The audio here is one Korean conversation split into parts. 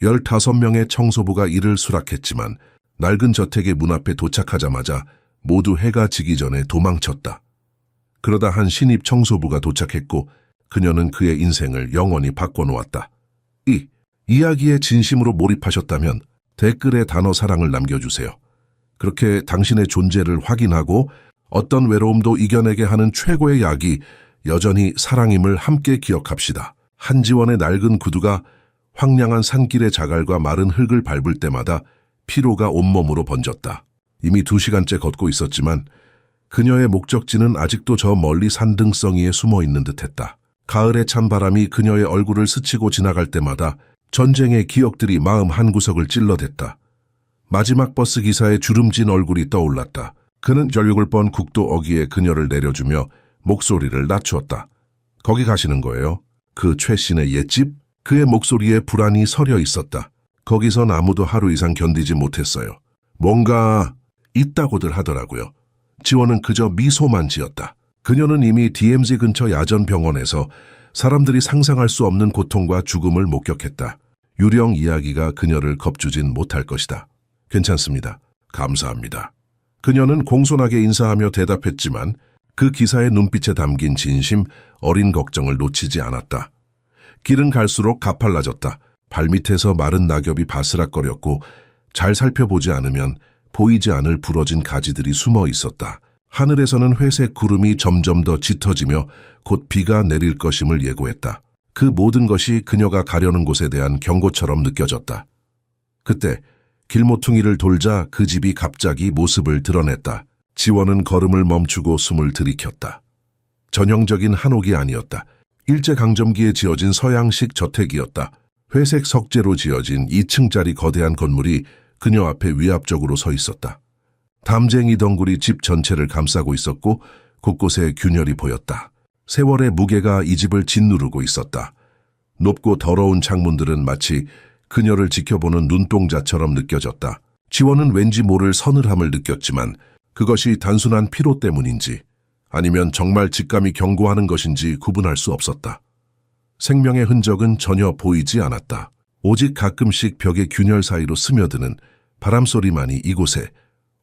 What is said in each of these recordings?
15명의 청소부가 이를 수락했지만 낡은 저택의 문 앞에 도착하자마자 모두 해가 지기 전에 도망쳤다. 그러다 한 신입 청소부가 도착했고 그녀는 그의 인생을 영원히 바꿔놓았다. 이 이야기에 진심으로 몰입하셨다면 댓글에 단어 사랑을 남겨주세요. 그렇게 당신의 존재를 확인하고 어떤 외로움도 이겨내게 하는 최고의 약이 여전히 사랑임을 함께 기억합시다. 한지원의 낡은 구두가 황량한 산길의 자갈과 마른 흙을 밟을 때마다 피로가 온몸으로 번졌다. 이미 2시간째 걷고 있었지만 그녀의 목적지는 아직도 저 멀리 산등성이에 숨어 있는 듯했다. 가을의 찬바람이 그녀의 얼굴을 스치고 지나갈 때마다 전쟁의 기억들이 마음 한구석을 찔러댔다. 마지막 버스 기사의 주름진 얼굴이 떠올랐다. 그는 절육을 뻔 국도 어귀에 그녀를 내려주며 목소리를 낮추었다. 거기 가시는 거예요? 그 최신의 옛집? 그의 목소리에 불안이 서려 있었다. 거기선 아무도 하루 이상 견디지 못했어요. 뭔가 있다고들 하더라고요. 지원은 그저 미소만 지었다. 그녀는 이미 DMZ 근처 야전병원에서 사람들이 상상할 수 없는 고통과 죽음을 목격했다. 유령 이야기가 그녀를 겁주진 못할 것이다. 괜찮습니다. 감사합니다. 그녀는 공손하게 인사하며 대답했지만 그 기사의 눈빛에 담긴 진심, 어린 걱정을 놓치지 않았다. 길은 갈수록 가팔라졌다. 발밑에서 마른 낙엽이 바스락거렸고 잘 살펴보지 않으면 보이지 않을 부러진 가지들이 숨어 있었다. 하늘에서는 회색 구름이 점점 더 짙어지며 곧 비가 내릴 것임을 예고했다. 그 모든 것이 그녀가 가려는 곳에 대한 경고처럼 느껴졌다. 그때 길모퉁이를 돌자 그 집이 갑자기 모습을 드러냈다. 지원은 걸음을 멈추고 숨을 들이켰다. 전형적인 한옥이 아니었다. 일제강점기에 지어진 서양식 저택이었다. 회색 석재로 지어진 2층짜리 거대한 건물이 그녀 앞에 위압적으로 서 있었다. 담쟁이 덩굴이 집 전체를 감싸고 있었고 곳곳에 균열이 보였다. 세월의 무게가 이 집을 짓누르고 있었다. 높고 더러운 창문들은 마치 그녀를 지켜보는 눈동자처럼 느껴졌다. 지원은 왠지 모를 서늘함을 느꼈지만 그것이 단순한 피로 때문인지 아니면 정말 직감이 경고하는 것인지 구분할 수 없었다. 생명의 흔적은 전혀 보이지 않았다. 오직 가끔씩 벽의 균열 사이로 스며드는 바람소리만이 이곳에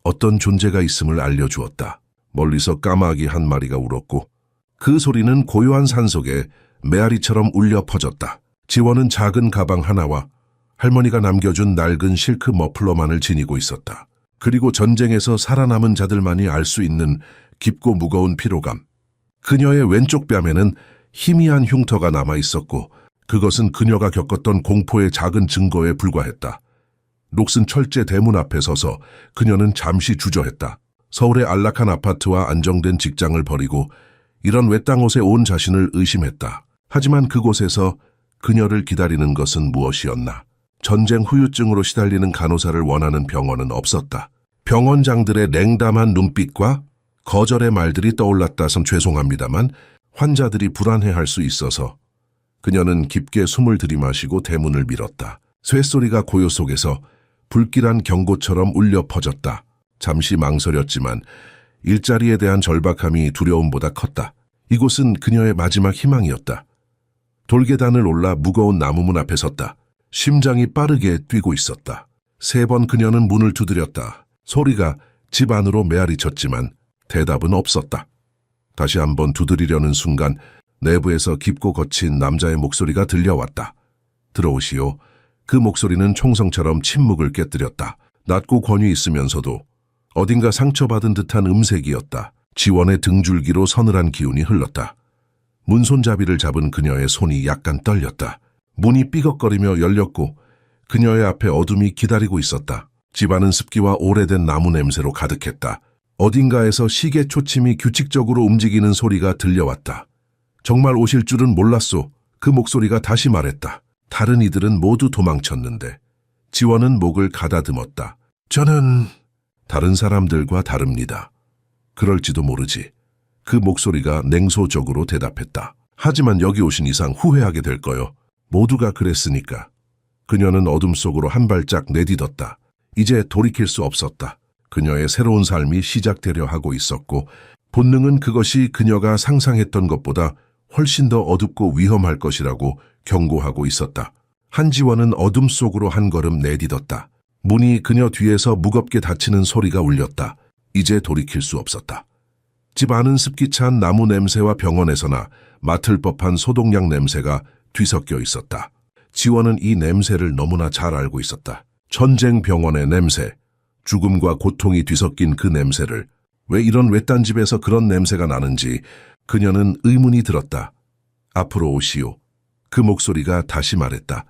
어떤 존재가 있음을 알려주었다. 멀리서 까마귀 한 마리가 울었고 그 소리는 고요한 산속에 메아리처럼 울려 퍼졌다. 지원은 작은 가방 하나와 할머니가 남겨준 낡은 실크 머플러만을 지니고 있었다. 그리고 전쟁에서 살아남은 자들만이 알 수 있는 깊고 무거운 피로감. 그녀의 왼쪽 뺨에는 희미한 흉터가 남아있었고 그것은 그녀가 겪었던 공포의 작은 증거에 불과했다. 녹슨 철제 대문 앞에 서서 그녀는 잠시 주저했다. 서울의 안락한 아파트와 안정된 직장을 버리고 이런 외딴 곳에 온 자신을 의심했다. 하지만 그곳에서 그녀를 기다리는 것은 무엇이었나? 전쟁 후유증으로 시달리는 간호사를 원하는 병원은 없었다. 병원장들의 냉담한 눈빛과 거절의 말들이 떠올랐다선 죄송합니다만 환자들이 불안해할 수 있어서 그녀는 깊게 숨을 들이마시고 대문을 밀었다. 쇠소리가 고요 속에서 불길한 경고처럼 울려 퍼졌다. 잠시 망설였지만 일자리에 대한 절박함이 두려움보다 컸다. 이곳은 그녀의 마지막 희망이었다. 돌계단을 올라 무거운 나무문 앞에 섰다. 심장이 빠르게 뛰고 있었다. 3번 그녀는 문을 두드렸다. 소리가 집 안으로 메아리쳤지만 대답은 없었다. 다시 한번 두드리려는 순간 내부에서 깊고 거친 남자의 목소리가 들려왔다. 들어오시오. 그 목소리는 총성처럼 침묵을 깨뜨렸다. 낮고 권위 있으면서도 어딘가 상처받은 듯한 음색이었다. 지원의 등줄기로 서늘한 기운이 흘렀다. 문손잡이를 잡은 그녀의 손이 약간 떨렸다. 문이 삐걱거리며 열렸고 그녀의 앞에 어둠이 기다리고 있었다. 집안은 습기와 오래된 나무 냄새로 가득했다. 어딘가에서 시계 초침이 규칙적으로 움직이는 소리가 들려왔다. 정말 오실 줄은 몰랐소. 그 목소리가 다시 말했다. 다른 이들은 모두 도망쳤는데 지원은 목을 가다듬었다. 저는 다른 사람들과 다릅니다. 그럴지도 모르지. 그 목소리가 냉소적으로 대답했다. 하지만 여기 오신 이상 후회하게 될 거요. 모두가 그랬으니까. 그녀는 어둠 속으로 한 발짝 내딛었다. 이제 돌이킬 수 없었다. 그녀의 새로운 삶이 시작되려 하고 있었고 본능은 그것이 그녀가 상상했던 것보다 훨씬 더 어둡고 위험할 것이라고 경고하고 있었다. 한지원은 어둠 속으로 한 걸음 내딛었다. 문이 그녀 뒤에서 무겁게 닫히는 소리가 울렸다. 이제 돌이킬 수 없었다. 집 안은 습기 찬 나무 냄새와 병원에서나 맡을 법한 소독약 냄새가 뒤섞여 있었다. 지원은 이 냄새를 너무나 잘 알고 있었다. 전쟁 병원의 냄새, 죽음과 고통이 뒤섞인 그 냄새를. 왜 이런 외딴 집에서 그런 냄새가 나는지 그녀는 의문이 들었다. 앞으로 오시오. 그 목소리가 다시 말했다.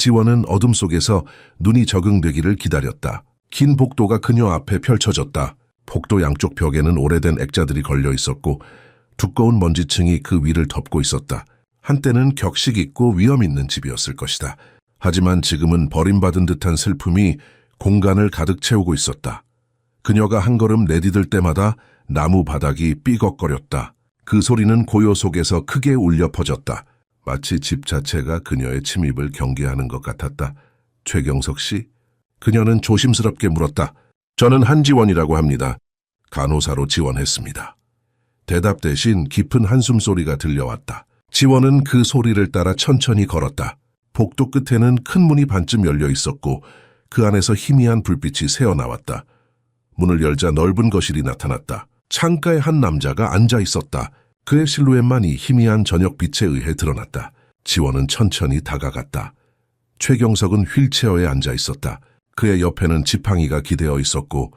지원은 어둠 속에서 눈이 적응되기를 기다렸다. 긴 복도가 그녀 앞에 펼쳐졌다. 복도 양쪽 벽에는 오래된 액자들이 걸려 있었고 두꺼운 먼지층이 그 위를 덮고 있었다. 한때는 격식 있고 위험 있는 집이었을 것이다. 하지만 지금은 버림받은 듯한 슬픔이 공간을 가득 채우고 있었다. 그녀가 한 걸음 내디딜 때마다 나무 바닥이 삐걱거렸다. 그 소리는 고요 속에서 크게 울려 퍼졌다. 마치 집 자체가 그녀의 침입을 경계하는 것 같았다. 최경석 씨? 그녀는 조심스럽게 물었다. 저는 한지원이라고 합니다. 간호사로 지원했습니다. 대답 대신 깊은 한숨 소리가 들려왔다. 지원은 그 소리를 따라 천천히 걸었다. 복도 끝에는 큰 문이 반쯤 열려 있었고 그 안에서 희미한 불빛이 새어나왔다. 문을 열자 넓은 거실이 나타났다. 창가에 한 남자가 앉아 있었다. 그의 실루엣만이 희미한 저녁빛에 의해 드러났다. 지원은 천천히 다가갔다. 최경석은 휠체어에 앉아 있었다. 그의 옆에는 지팡이가 기대어 있었고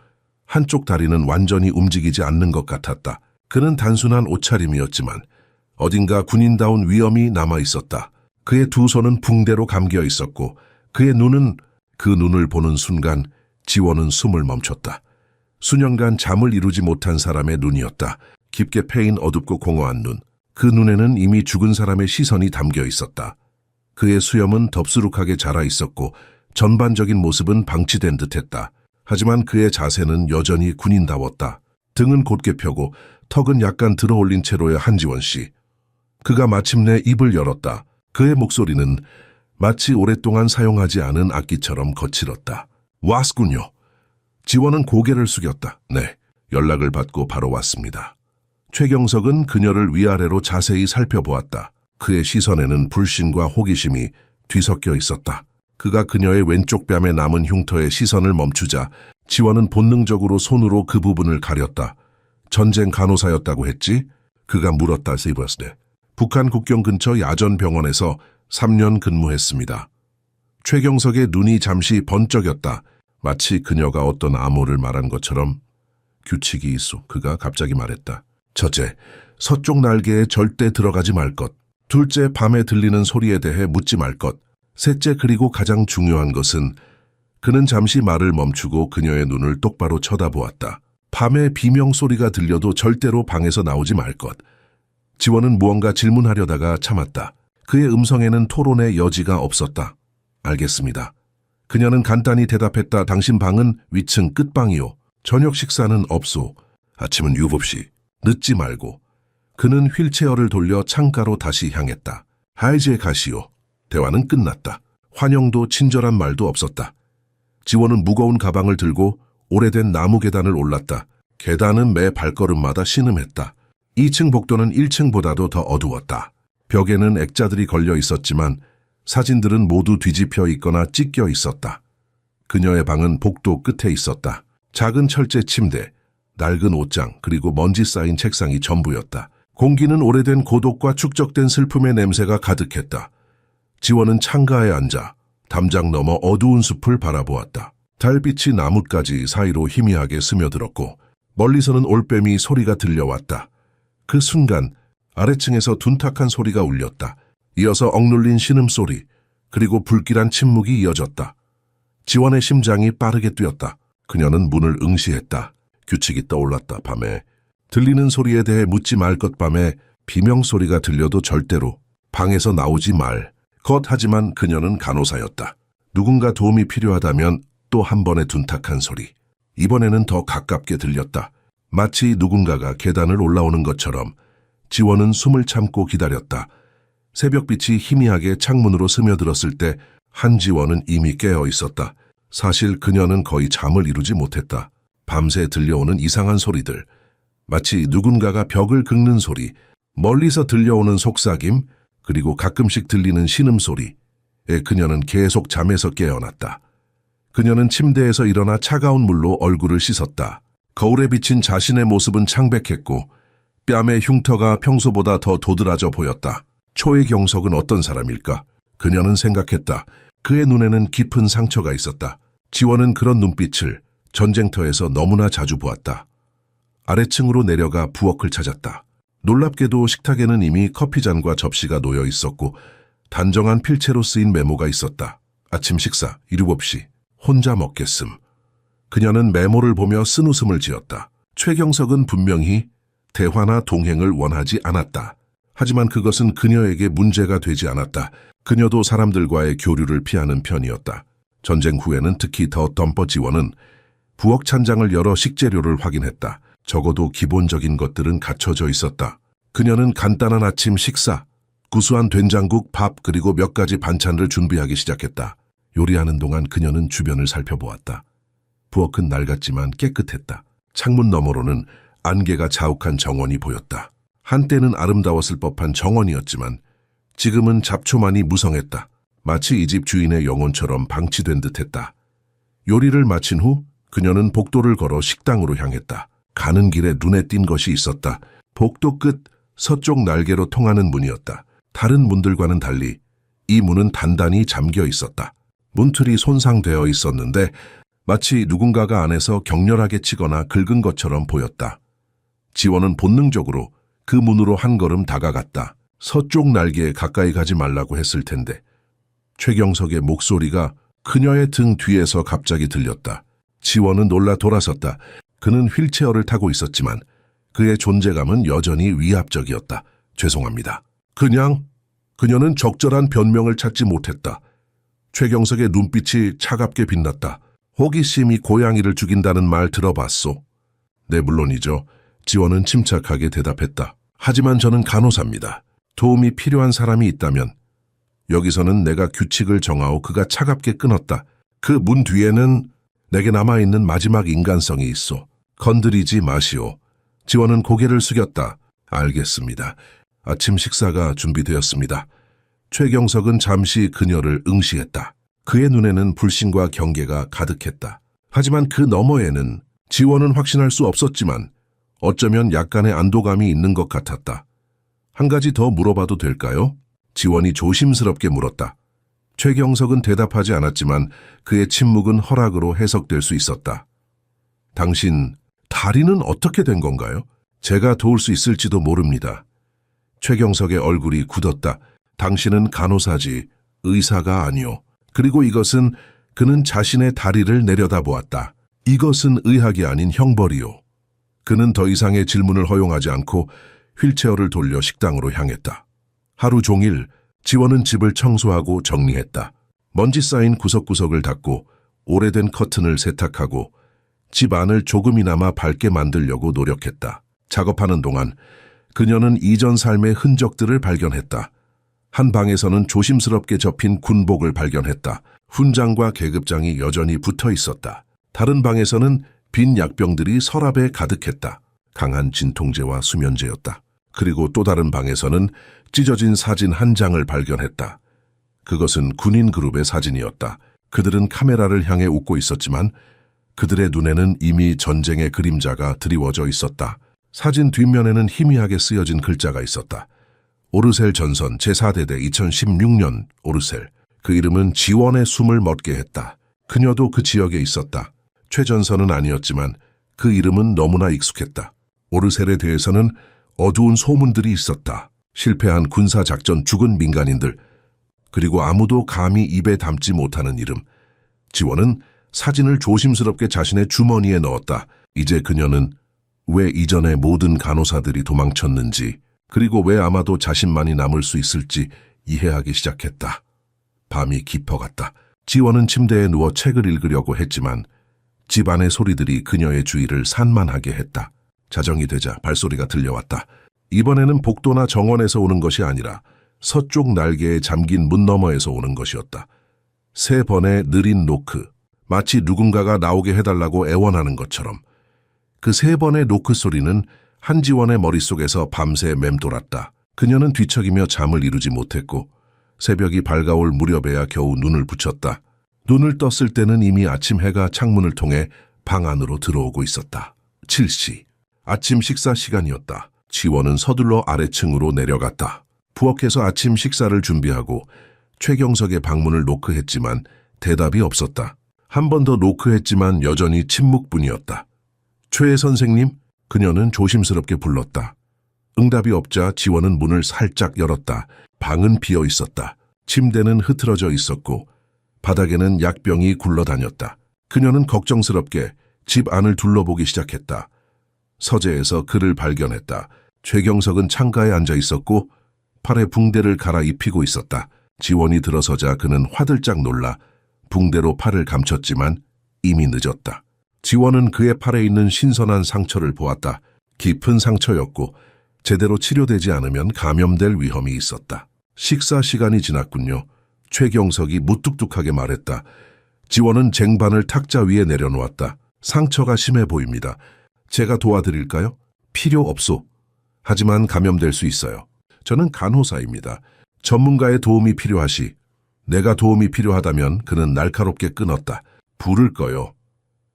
한쪽 다리는 완전히 움직이지 않는 것 같았다. 그는 단순한 옷차림이었지만 어딘가 군인다운 위엄이 남아 있었다. 그의 두 손은 붕대로 감겨 있었고 그의 눈은 그 눈을 보는 순간 지원은 숨을 멈췄다. 수년간 잠을 이루지 못한 사람의 눈이었다. 깊게 패인 어둡고 공허한 눈. 그 눈에는 이미 죽은 사람의 시선이 담겨 있었다. 그의 수염은 덥수룩하게 자라 있었고 전반적인 모습은 방치된 듯했다. 하지만 그의 자세는 여전히 군인다웠다. 등은 곧게 펴고 턱은 약간 들어올린 채로의 한지원 씨. 그가 마침내 입을 열었다. 그의 목소리는 마치 오랫동안 사용하지 않은 악기처럼 거칠었다. 왔군요. 지원은 고개를 숙였다. 네, 연락을 받고 바로 왔습니다. 최경석은 그녀를 위아래로 자세히 살펴보았다. 그의 시선에는 불신과 호기심이 뒤섞여 있었다. 그가 그녀의 왼쪽 뺨에 남은 흉터에 시선을 멈추자 지원은 본능적으로 손으로 그 부분을 가렸다. 전쟁 간호사였다고 했지? 그가 물었다. 세이버스네. 북한 국경 근처 야전병원에서 3년 근무했습니다. 최경석의 눈이 잠시 번쩍였다. 마치 그녀가 어떤 암호를 말한 것처럼. 규칙이 있어. 그가 갑자기 말했다. 첫째, 서쪽 날개에 절대 들어가지 말 것. 둘째, 밤에 들리는 소리에 대해 묻지 말 것. 셋째, 그리고 가장 중요한 것은 그는 잠시 말을 멈추고 그녀의 눈을 똑바로 쳐다보았다. 밤에 비명소리가 들려도 절대로 방에서 나오지 말 것. 지원은 무언가 질문하려다가 참았다. 그의 음성에는 토론의 여지가 없었다. 알겠습니다. 그녀는 간단히 대답했다. 당신 방은 위층 끝방이요. 저녁 식사는 없소. 아침은 7시. 늦지 말고. 그는 휠체어를 돌려 창가로 다시 향했다. 하이지에 가시오. 대화는 끝났다. 환영도 친절한 말도 없었다. 지원은 무거운 가방을 들고 오래된 나무 계단을 올랐다. 계단은 매 발걸음마다 신음했다. 2층 복도는 1층보다도 더 어두웠다. 벽에는 액자들이 걸려 있었지만 사진들은 모두 뒤집혀 있거나 찢겨 있었다. 그녀의 방은 복도 끝에 있었다. 작은 철제 침대, 낡은 옷장, 그리고 먼지 쌓인 책상이 전부였다. 공기는 오래된 고독과 축적된 슬픔의 냄새가 가득했다. 지원은 창가에 앉아 담장 너머 어두운 숲을 바라보았다. 달빛이 나뭇가지 사이로 희미하게 스며들었고 멀리서는 올빼미 소리가 들려왔다. 그 순간 아래층에서 둔탁한 소리가 울렸다. 이어서 억눌린 신음소리, 그리고 불길한 침묵이 이어졌다. 지원의 심장이 빠르게 뛰었다. 그녀는 문을 응시했다. 규칙이 떠올랐다. 밤에 들리는 소리에 대해 묻지 말 것. 밤에 비명소리가 들려도 절대로 방에서 나오지 말 것. 하지만 그녀는 간호사였다. 누군가 도움이 필요하다면 또 한 번의 둔탁한 소리. 이번에는 더 가깝게 들렸다. 마치 누군가가 계단을 올라오는 것처럼. 지원은 숨을 참고 기다렸다. 새벽빛이 희미하게 창문으로 스며들었을 때 한지원은 이미 깨어 있었다. 사실 그녀는 거의 잠을 이루지 못했다. 밤새 들려오는 이상한 소리들, 마치 누군가가 벽을 긁는 소리, 멀리서 들려오는 속삭임, 그리고 가끔씩 들리는 신음소리. 그녀는 계속 잠에서 깨어났다. 그녀는 침대에서 일어나 차가운 물로 얼굴을 씻었다. 거울에 비친 자신의 모습은 창백했고 뺨의 흉터가 평소보다 더 도드라져 보였다. 최경석은 어떤 사람일까? 그녀는 생각했다. 그의 눈에는 깊은 상처가 있었다. 지원은 그런 눈빛을 전쟁터에서 너무나 자주 보았다. 아래층으로 내려가 부엌을 찾았다. 놀랍게도 식탁에는 이미 커피잔과 접시가 놓여 있었고 단정한 필체로 쓰인 메모가 있었다. 아침 식사 7시 혼자 먹겠음. 그녀는 메모를 보며 쓴웃음을 지었다. 최경석은 분명히 대화나 동행을 원하지 않았다. 하지만 그것은 그녀에게 문제가 되지 않았다. 그녀도 사람들과의 교류를 피하는 편이었다. 전쟁 후에는 특히 더 덤퍼 지원은 부엌 찬장을 열어 식재료를 확인했다. 적어도 기본적인 것들은 갖춰져 있었다. 그녀는 간단한 아침 식사, 구수한 된장국, 밥 그리고 몇 가지 반찬을 준비하기 시작했다. 요리하는 동안 그녀는 주변을 살펴보았다. 부엌은 낡았지만 깨끗했다. 창문 너머로는 안개가 자욱한 정원이 보였다. 한때는 아름다웠을 법한 정원이었지만 지금은 잡초만이 무성했다. 마치 이 집 주인의 영혼처럼 방치된 듯했다. 요리를 마친 후 그녀는 복도를 걸어 식당으로 향했다. 가는 길에 눈에 띈 것이 있었다. 복도 끝 서쪽 날개로 통하는 문이었다. 다른 문들과는 달리 이 문은 단단히 잠겨 있었다. 문틀이 손상되어 있었는데 마치 누군가가 안에서 격렬하게 치거나 긁은 것처럼 보였다. 지원은 본능적으로 그 문으로 한 걸음 다가갔다. 서쪽 날개에 가까이 가지 말라고 했을 텐데 최경석의 목소리가 그녀의 등 뒤에서 갑자기 들렸다. 지원은 놀라 돌아섰다. 그는 휠체어를 타고 있었지만 그의 존재감은 여전히 위압적이었다. 죄송합니다. 그녀는 적절한 변명을 찾지 못했다. 최경석의 눈빛이 차갑게 빛났다. 호기심이 고양이를 죽인다는 말 들어봤소? 네, 물론이죠. 지원은 침착하게 대답했다. 하지만 저는 간호사입니다. 도움이 필요한 사람이 있다면 여기서는 내가 규칙을 정하오. 그가 차갑게 끊었다. 그 문 뒤에는 내게 남아있는 마지막 인간성이 있어. 건드리지 마시오. 지원은 고개를 숙였다. 알겠습니다. 아침 식사가 준비되었습니다. 최경석은 잠시 그녀를 응시했다. 그의 눈에는 불신과 경계가 가득했다. 하지만 그 너머에는 지원은 확신할 수 없었지만 어쩌면 약간의 안도감이 있는 것 같았다. 한 가지 더 물어봐도 될까요? 지원이 조심스럽게 물었다. 최경석은 대답하지 않았지만 그의 침묵은 허락으로 해석될 수 있었다. 당신 다리는 어떻게 된 건가요? 제가 도울 수 있을지도 모릅니다. 최경석의 얼굴이 굳었다. 당신은 간호사지 의사가 아니오. 그리고 그는 자신의 다리를 내려다보았다. 이것은 의학이 아닌 형벌이오. 그는 더 이상의 질문을 허용하지 않고 휠체어를 돌려 식당으로 향했다. 하루 종일 지원은 집을 청소하고 정리했다. 먼지 쌓인 구석구석을 닦고 오래된 커튼을 세탁하고 집 안을 조금이나마 밝게 만들려고 노력했다. 작업하는 동안 그녀는 이전 삶의 흔적들을 발견했다. 한 방에서는 조심스럽게 접힌 군복을 발견했다. 훈장과 계급장이 여전히 붙어 있었다. 다른 방에서는 빈 약병들이 서랍에 가득했다. 강한 진통제와 수면제였다. 그리고 또 다른 방에서는 찢어진 사진 한 장을 발견했다. 그것은 군인 그룹의 사진이었다. 그들은 카메라를 향해 웃고 있었지만 그들의 눈에는 이미 전쟁의 그림자가 드리워져 있었다. 사진 뒷면에는 희미하게 쓰여진 글자가 있었다. 오르셀 전선 제4대대 2016년 오르셀. 그 이름은 지원의 숨을 멎게 했다. 그녀도 그 지역에 있었다. 최전선은 아니었지만 그 이름은 너무나 익숙했다. 오르셀에 대해서는 어두운 소문들이 있었다. 실패한 군사작전, 죽은 민간인들, 그리고 아무도 감히 입에 담지 못하는 이름. 지원은 사진을 조심스럽게 자신의 주머니에 넣었다. 이제 그녀는 왜 이전의 모든 간호사들이 도망쳤는지, 그리고 왜 아마도 자신만이 남을 수 있을지 이해하기 시작했다. 밤이 깊어갔다. 지원은 침대에 누워 책을 읽으려고 했지만 집안의 소리들이 그녀의 주위를 산만하게 했다. 자정이 되자 발소리가 들려왔다. 이번에는 복도나 정원에서 오는 것이 아니라 서쪽 날개에 잠긴 문 너머에서 오는 것이었다. 3번의 느린 노크, 마치 누군가가 나오게 해달라고 애원하는 것처럼. 그 3번의 노크 소리는 한지원의 머릿속에서 밤새 맴돌았다. 그녀는 뒤척이며 잠을 이루지 못했고 새벽이 밝아올 무렵에야 겨우 눈을 붙였다. 눈을 떴을 때는 이미 아침 해가 창문을 통해 방 안으로 들어오고 있었다. 7시. 아침 식사 시간이었다. 지원은 서둘러 아래층으로 내려갔다. 부엌에서 아침 식사를 준비하고 최경석의 방문을 노크했지만 대답이 없었다. 한 번 더 노크했지만 여전히 침묵뿐이었다. 최 선생님? 그녀는 조심스럽게 불렀다. 응답이 없자 지원은 문을 살짝 열었다. 방은 비어 있었다. 침대는 흐트러져 있었고 바닥에는 약병이 굴러다녔다. 그녀는 걱정스럽게 집 안을 둘러보기 시작했다. 서재에서 그를 발견했다. 최경석은 창가에 앉아 있었고 팔에 붕대를 갈아입히고 있었다. 지원이 들어서자 그는 화들짝 놀라 붕대로 팔을 감췄지만 이미 늦었다. 지원은 그의 팔에 있는 신선한 상처를 보았다. 깊은 상처였고 제대로 치료되지 않으면 감염될 위험이 있었다. 식사 시간이 지났군요. 최경석이 무뚝뚝하게 말했다. 지원은 쟁반을 탁자 위에 내려놓았다. 상처가 심해 보입니다. 제가 도와드릴까요? 필요 없소. 하지만 감염될 수 있어요. 저는 간호사입니다. 전문가의 도움이 필요하시. 내가 도움이 필요하다면 그는 날카롭게 끊었다. 불을 꺼요.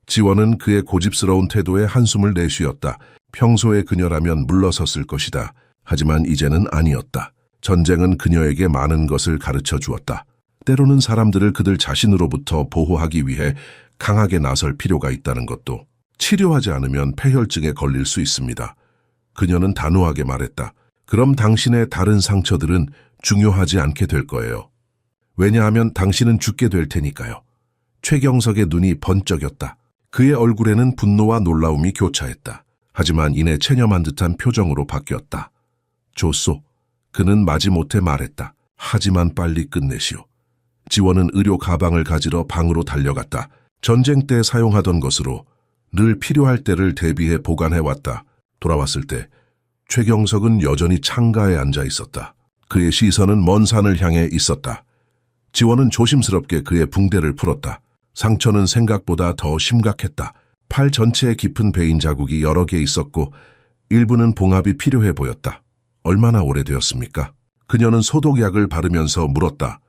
지원은 그의 고집스러운 태도에 한숨을 내쉬었다. 평소에 그녀라면 물러섰을 것이다. 하지만 이제는 아니었다. 전쟁은 그녀에게 많은 것을 가르쳐 주었다. 때로는 사람들을 그들 자신으로부터 보호하기 위해 강하게 나설 필요가 있다는 것도. 치료하지 않으면 폐혈증에 걸릴 수 있습니다. 그녀는 단호하게 말했다. 그럼 당신의 다른 상처들은 중요하지 않게 될 거예요. 왜냐하면 당신은 죽게 될 테니까요. 최경석의 눈이 번쩍였다. 그의 얼굴에는 분노와 놀라움이 교차했다. 하지만 이내 체념한 듯한 표정으로 바뀌었다. 좋소. 그는 마지못해 말했다. 하지만 빨리 끝내시오. 지원은 의료 가방을 가지러 방으로 달려갔다. 전쟁 때 사용하던 것으로 늘 필요할 때를 대비해 보관해왔다. 돌아왔을 때 최경석은 여전히 창가에 앉아 있었다. 그의 시선은 먼 산을 향해 있었다. 지원은 조심스럽게 그의 붕대를 풀었다. 상처는 생각보다 더 심각했다. 팔 전체에 깊은 베인 자국이 여러 개 있었고 일부는 봉합이 필요해 보였다. 얼마나 오래되었습니까? 그녀는 소독약을 바르면서 물었다.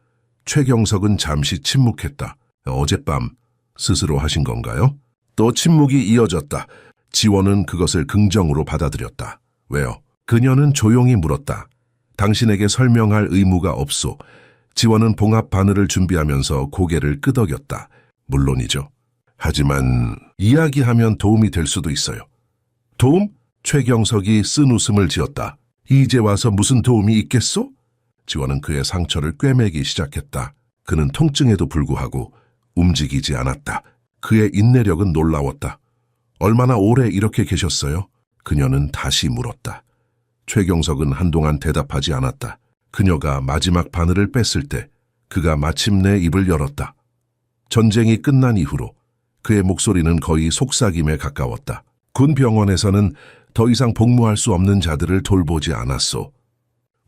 최경석은 잠시 침묵했다. 어젯밤 스스로 하신 건가요? 또 침묵이 이어졌다. 지원은 그것을 긍정으로 받아들였다. 왜요? 그녀는 조용히 물었다. 당신에게 설명할 의무가 없소. 지원은 봉합 바늘을 준비하면서 고개를 끄덕였다. 물론이죠. 하지만 이야기하면 도움이 될 수도 있어요. 도움? 최경석이 쓴 웃음을 지었다. 이제 와서 무슨 도움이 있겠소? 지원은 그의 상처를 꿰매기 시작했다. 그는 통증에도 불구하고 움직이지 않았다. 그의 인내력은 놀라웠다. 얼마나 오래 이렇게 계셨어요? 그녀는 다시 물었다. 최경석은 한동안 대답하지 않았다. 그녀가 마지막 바늘을 뺐을 때 그가 마침내 입을 열었다. 전쟁이 끝난 이후로 그의 목소리는 거의 속삭임에 가까웠다. 군 병원에서는 더 이상 복무할 수 없는 자들을 돌보지 않았소.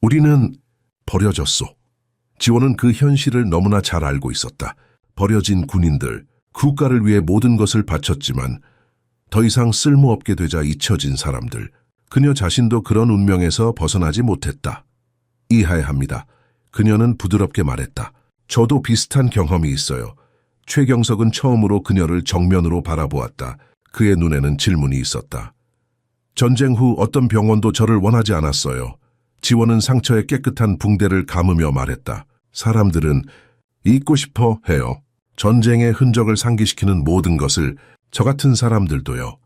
우리는 버려졌소. 지원은 그 현실을 너무나 잘 알고 있었다. 버려진 군인들, 국가를 위해 모든 것을 바쳤지만 더 이상 쓸모없게 되자 잊혀진 사람들. 그녀 자신도 그런 운명에서 벗어나지 못했다. 이해합니다. 그녀는 부드럽게 말했다. 저도 비슷한 경험이 있어요. 최경석은 처음으로 그녀를 정면으로 바라보았다. 그의 눈에는 질문이 있었다. 전쟁 후 어떤 병원도 저를 원하지 않았어요. 지원은 상처에 깨끗한 붕대를 감으며 말했다. 사람들은 잊고 싶어 해요. 전쟁의 흔적을 상기시키는 모든 것을, 저 같은 사람들도요.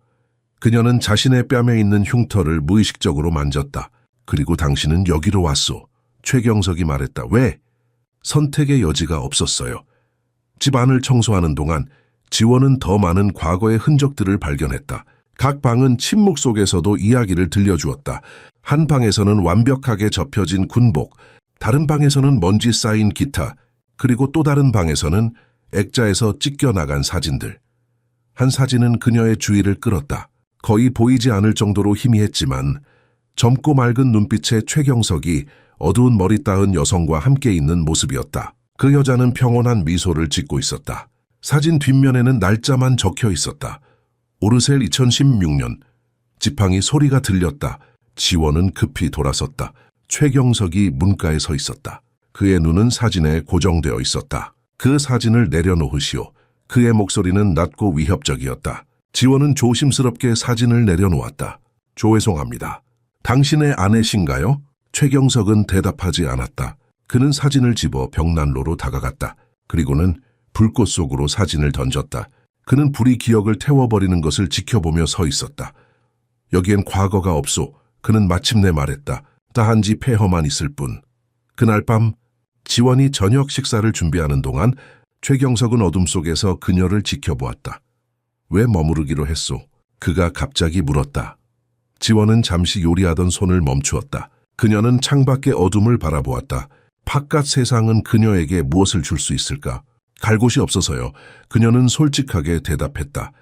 그녀는 자신의 뺨에 있는 흉터를 무의식적으로 만졌다. 그리고 당신은 여기로 왔소. 최경석이 말했다. 왜? 선택의 여지가 없었어요. 집 안을 청소하는 동안 지원은 더 많은 과거의 흔적들을 발견했다. 각 방은 침묵 속에서도 이야기를 들려주었다. 한 방에서는 완벽하게 접혀진 군복, 다른 방에서는 먼지 쌓인 기타, 그리고 또 다른 방에서는 액자에서 찢겨나간 사진들. 한 사진은 그녀의 주의를 끌었다. 거의 보이지 않을 정도로 희미했지만 젊고 맑은 눈빛의 최경석이 어두운 머리 따은 여성과 함께 있는 모습이었다. 그 여자는 평온한 미소를 짓고 있었다. 사진 뒷면에는 날짜만 적혀 있었다. 오르셀 2016년. 지팡이 소리가 들렸다. 지원은 급히 돌아섰다. 최경석이 문가에 서 있었다. 그의 눈은 사진에 고정되어 있었다. 그 사진을 내려놓으시오. 그의 목소리는 낮고 위협적이었다. 지원은 조심스럽게 사진을 내려놓았다. 죄송합니다. 당신의 아내신가요? 최경석은 대답하지 않았다. 그는 사진을 집어 벽난로로 다가갔다. 그리고는 불꽃 속으로 사진을 던졌다. 그는 불이 기억을 태워버리는 것을 지켜보며 서 있었다. 여기엔 과거가 없소. 그는 마침내 말했다. 단지 폐허만 있을 뿐. 그날 밤 지원이 저녁 식사를 준비하는 동안 최경석은 어둠 속에서 그녀를 지켜보았다. 왜 머무르기로 했소? 그가 갑자기 물었다. 지원은 잠시 요리하던 손을 멈추었다. 그녀는 창밖의 어둠을 바라보았다. 바깥 세상은 그녀에게 무엇을 줄 수 있을까? 갈 곳이 없어서요. 그녀는 솔직하게 대답했다.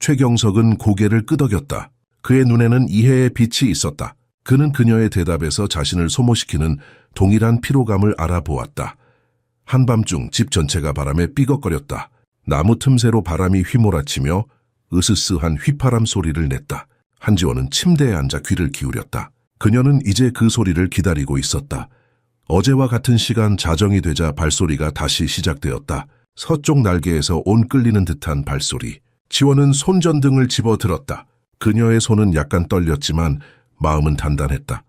최경석은 고개를 끄덕였다. 그의 눈에는 이해의 빛이 있었다. 그는 그녀의 대답에서 자신을 소모시키는 동일한 피로감을 알아보았다. 한밤중 집 전체가 바람에 삐걱거렸다. 나무 틈새로 바람이 휘몰아치며 으스스한 휘파람 소리를 냈다. 한지원은 침대에 앉아 귀를 기울였다. 그녀는 이제 그 소리를 기다리고 있었다. 어제와 같은 시간 자정이 되자 발소리가 다시 시작되었다. 서쪽 날개에서 온 끌리는 듯한 발소리. 지원은 손전등을 집어들었다. 그녀의 손은 약간 떨렸지만 마음은 단단했다.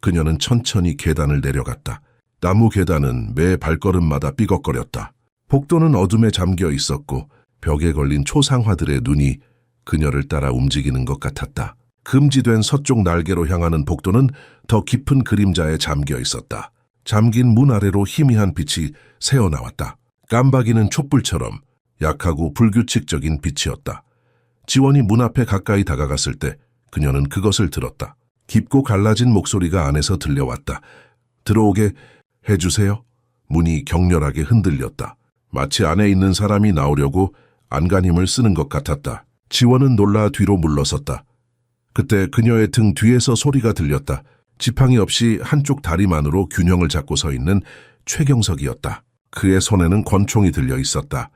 그녀는 천천히 계단을 내려갔다. 나무 계단은 매 발걸음마다 삐걱거렸다. 복도는 어둠에 잠겨 있었고 벽에 걸린 초상화들의 눈이 그녀를 따라 움직이는 것 같았다. 금지된 서쪽 날개로 향하는 복도는 더 깊은 그림자에 잠겨 있었다. 잠긴 문 아래로 희미한 빛이 새어나왔다. 깜박이는 촛불처럼 약하고 불규칙적인 빛이었다. 지원이 문 앞에 가까이 다가갔을 때 그녀는 그것을 들었다. 깊고 갈라진 목소리가 안에서 들려왔다. 들어오게 해주세요. 문이 격렬하게 흔들렸다. 마치 안에 있는 사람이 나오려고 안간힘을 쓰는 것 같았다. 지원은 놀라 뒤로 물러섰다. 그때 그녀의 등 뒤에서 소리가 들렸다. 지팡이 없이 한쪽 다리만으로 균형을 잡고 서 있는 최경석이었다. 그의 손에는 권총이 들려 있었다.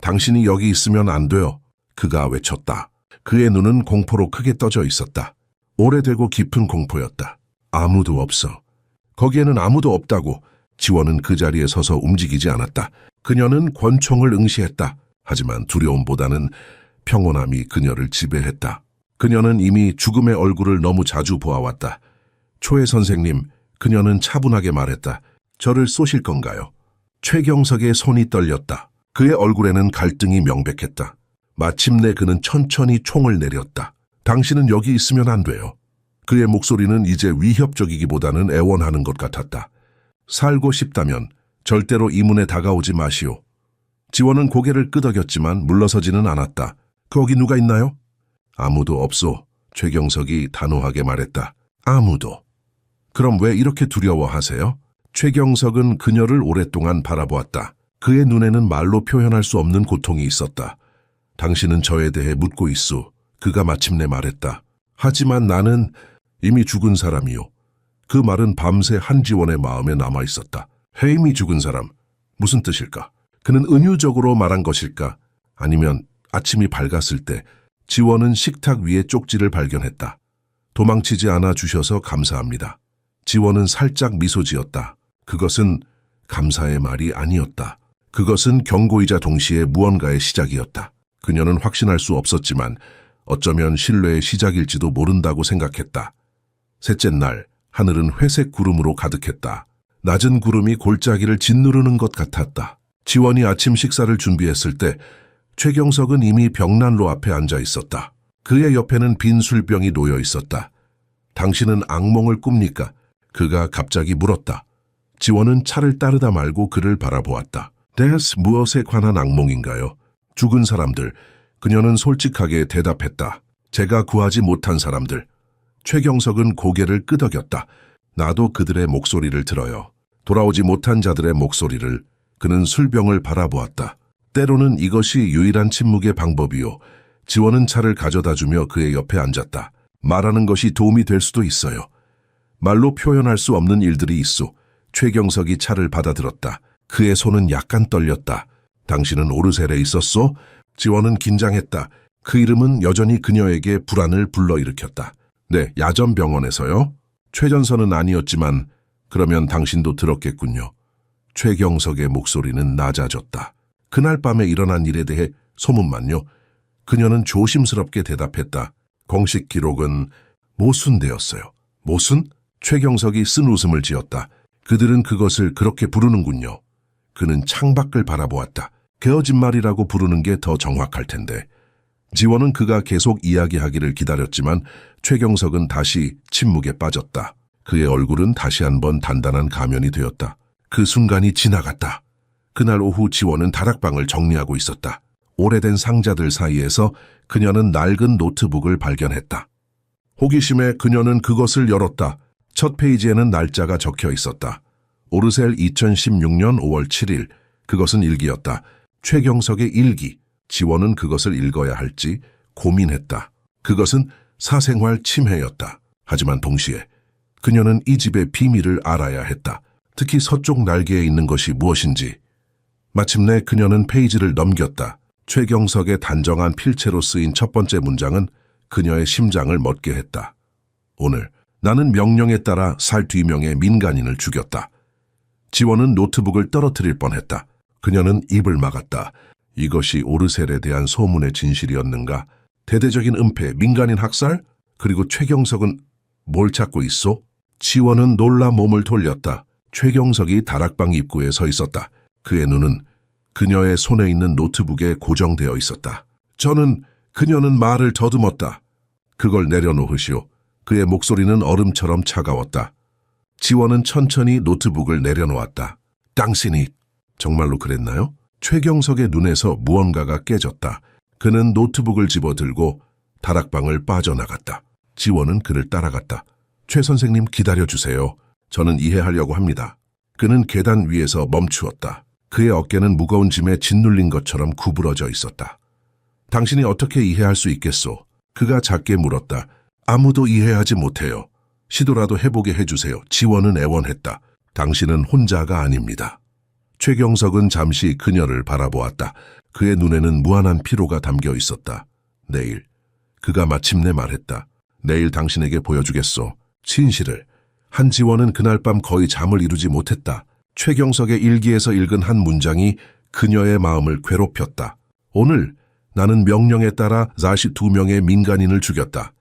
당신이 여기 있으면 안 돼요. 그가 외쳤다. 그의 눈은 공포로 크게 떠져 있었다. 오래되고 깊은 공포였다. 아무도 없어. 거기에는 아무도 없다고. 지원은 그 자리에 서서 움직이지 않았다. 그녀는 권총을 응시했다. 하지만 두려움보다는 평온함이 그녀를 지배했다. 그녀는 이미 죽음의 얼굴을 너무 자주 보아왔다. 초해 선생님, 그녀는 차분하게 말했다. 저를 쏘실 건가요? 최경석의 손이 떨렸다. 그의 얼굴에는 갈등이 명백했다. 마침내 그는 천천히 총을 내렸다. 당신은 여기 있으면 안 돼요. 그의 목소리는 이제 위협적이기보다는 애원하는 것 같았다. 살고 싶다면 절대로 이 문에 다가오지 마시오. 지원은 고개를 끄덕였지만 물러서지는 않았다. 거기 누가 있나요? 아무도 없소. 최경석이 단호하게 말했다. 아무도. 그럼 왜 이렇게 두려워하세요? 최경석은 그녀를 오랫동안 바라보았다. 그의 눈에는 말로 표현할 수 없는 고통이 있었다. 당신은 저에 대해 묻고 있소. 그가 마침내 말했다. 하지만 나는 이미 죽은 사람이요. 그 말은 밤새 한지원의 마음에 남아있었다. 해임이 죽은 사람, 무슨 뜻일까? 그는 은유적으로 말한 것일까? 아니면 아침이 밝았을 때 지원은 식탁 위에 쪽지를 발견했다. 도망치지 않아 주셔서 감사합니다. 지원은 살짝 미소 지었다. 그것은 감사의 말이 아니었다. 그것은 경고이자 동시에 무언가의 시작이었다. 그녀는 확신할 수 없었지만 어쩌면 신뢰의 시작일지도 모른다고 생각했다. 셋째 날, 하늘은 회색 구름으로 가득했다. 낮은 구름이 골짜기를 짓누르는 것 같았다. 지원이 아침 식사를 준비했을 때 최경석은 이미 벽난로 앞에 앉아 있었다. 그의 옆에는 빈 술병이 놓여 있었다. 당신은 악몽을 꿉니까? 그가 갑자기 물었다. 지원은 차를 따르다 말고 그를 바라보았다. 무엇에 관한 악몽인가요? 죽은 사람들. 그녀는 솔직하게 대답했다. 제가 구하지 못한 사람들. 최경석은 고개를 끄덕였다. 나도 그들의 목소리를 들어요. 돌아오지 못한 자들의 목소리를. 그는 술병을 바라보았다. 때로는 이것이 유일한 침묵의 방법이요. 지원은 차를 가져다주며 그의 옆에 앉았다. 말하는 것이 도움이 될 수도 있어요. 말로 표현할 수 없는 일들이 있소. 최경석이 차를 받아들었다. 그의 손은 약간 떨렸다. 당신은 오르셀에 있었소? 지원은 긴장했다. 그 이름은 여전히 그녀에게 불안을 불러일으켰다. 네, 야전병원에서요. 최전선은 아니었지만 그러면 당신도 들었겠군요. 최경석의 목소리는 낮아졌다. 그날 밤에 일어난 일에 대해 소문만요. 그녀는 조심스럽게 대답했다. 공식 기록은 모순되었어요. 모순? 최경석이 쓴 웃음을 지었다. 그들은 그것을 그렇게 부르는군요. 그는 창밖을 바라보았다. 거짓말이라고 부르는 게 더 정확할 텐데. 지원은 그가 계속 이야기하기를 기다렸지만 최경석은 다시 침묵에 빠졌다. 그의 얼굴은 다시 한번 단단한 가면이 되었다. 그 순간이 지나갔다. 그날 오후 지원은 다락방을 정리하고 있었다. 오래된 상자들 사이에서 그녀는 낡은 노트북을 발견했다. 호기심에 그녀는 그것을 열었다. 첫 페이지에는 날짜가 적혀 있었다. 오르셀 2016년 5월 7일. 그것은 일기였다. 최경석의 일기. 지원은 그것을 읽어야 할지 고민했다. 그것은 사생활 침해였다. 하지만 동시에 그녀는 이 집의 비밀을 알아야 했다. 특히 서쪽 날개에 있는 것이 무엇인지. 마침내 그녀는 페이지를 넘겼다. 최경석의 단정한 필체로 쓰인 첫 번째 문장은 그녀의 심장을 멎게 했다. 오늘 나는 명령에 따라 살 2명의 민간인을 죽였다. 지원은 노트북을 떨어뜨릴 뻔했다. 그녀는 입을 막았다. 이것이 오르셀에 대한 소문의 진실이었는가? 대대적인 은폐, 민간인 학살? 그리고 최경석은 뭘 찾고 있소? 지원은 놀라 몸을 돌렸다. 최경석이 다락방 입구에 서 있었다. 그의 눈은 그녀의 손에 있는 노트북에 고정되어 있었다. 그녀는 말을 더듬었다. 그걸 내려놓으시오. 그의 목소리는 얼음처럼 차가웠다. 지원은 천천히 노트북을 내려놓았다. 당신이 정말로 그랬나요? 최경석의 눈에서 무언가가 깨졌다. 그는 노트북을 집어들고 다락방을 빠져나갔다. 지원은 그를 따라갔다. 최 선생님 기다려주세요. 저는 이해하려고 합니다. 그는 계단 위에서 멈추었다. 그의 어깨는 무거운 짐에 짓눌린 것처럼 구부러져 있었다. 당신이 어떻게 이해할 수 있겠소? 그가 작게 물었다. 아무도 이해하지 못해요. 시도라도 해보게 해주세요. 지원은 애원했다. 당신은 혼자가 아닙니다. 최경석은 잠시 그녀를 바라보았다. 그의 눈에는 무한한 피로가 담겨 있었다. 내일. 그가 마침내 말했다. 내일 당신에게 보여주겠소. 진실을. 한지원은 그날 밤 거의 잠을 이루지 못했다. 최경석의 일기에서 읽은 한 문장이 그녀의 마음을 괴롭혔다. 오늘 나는 명령에 따라 42명의 민간인을 죽였다.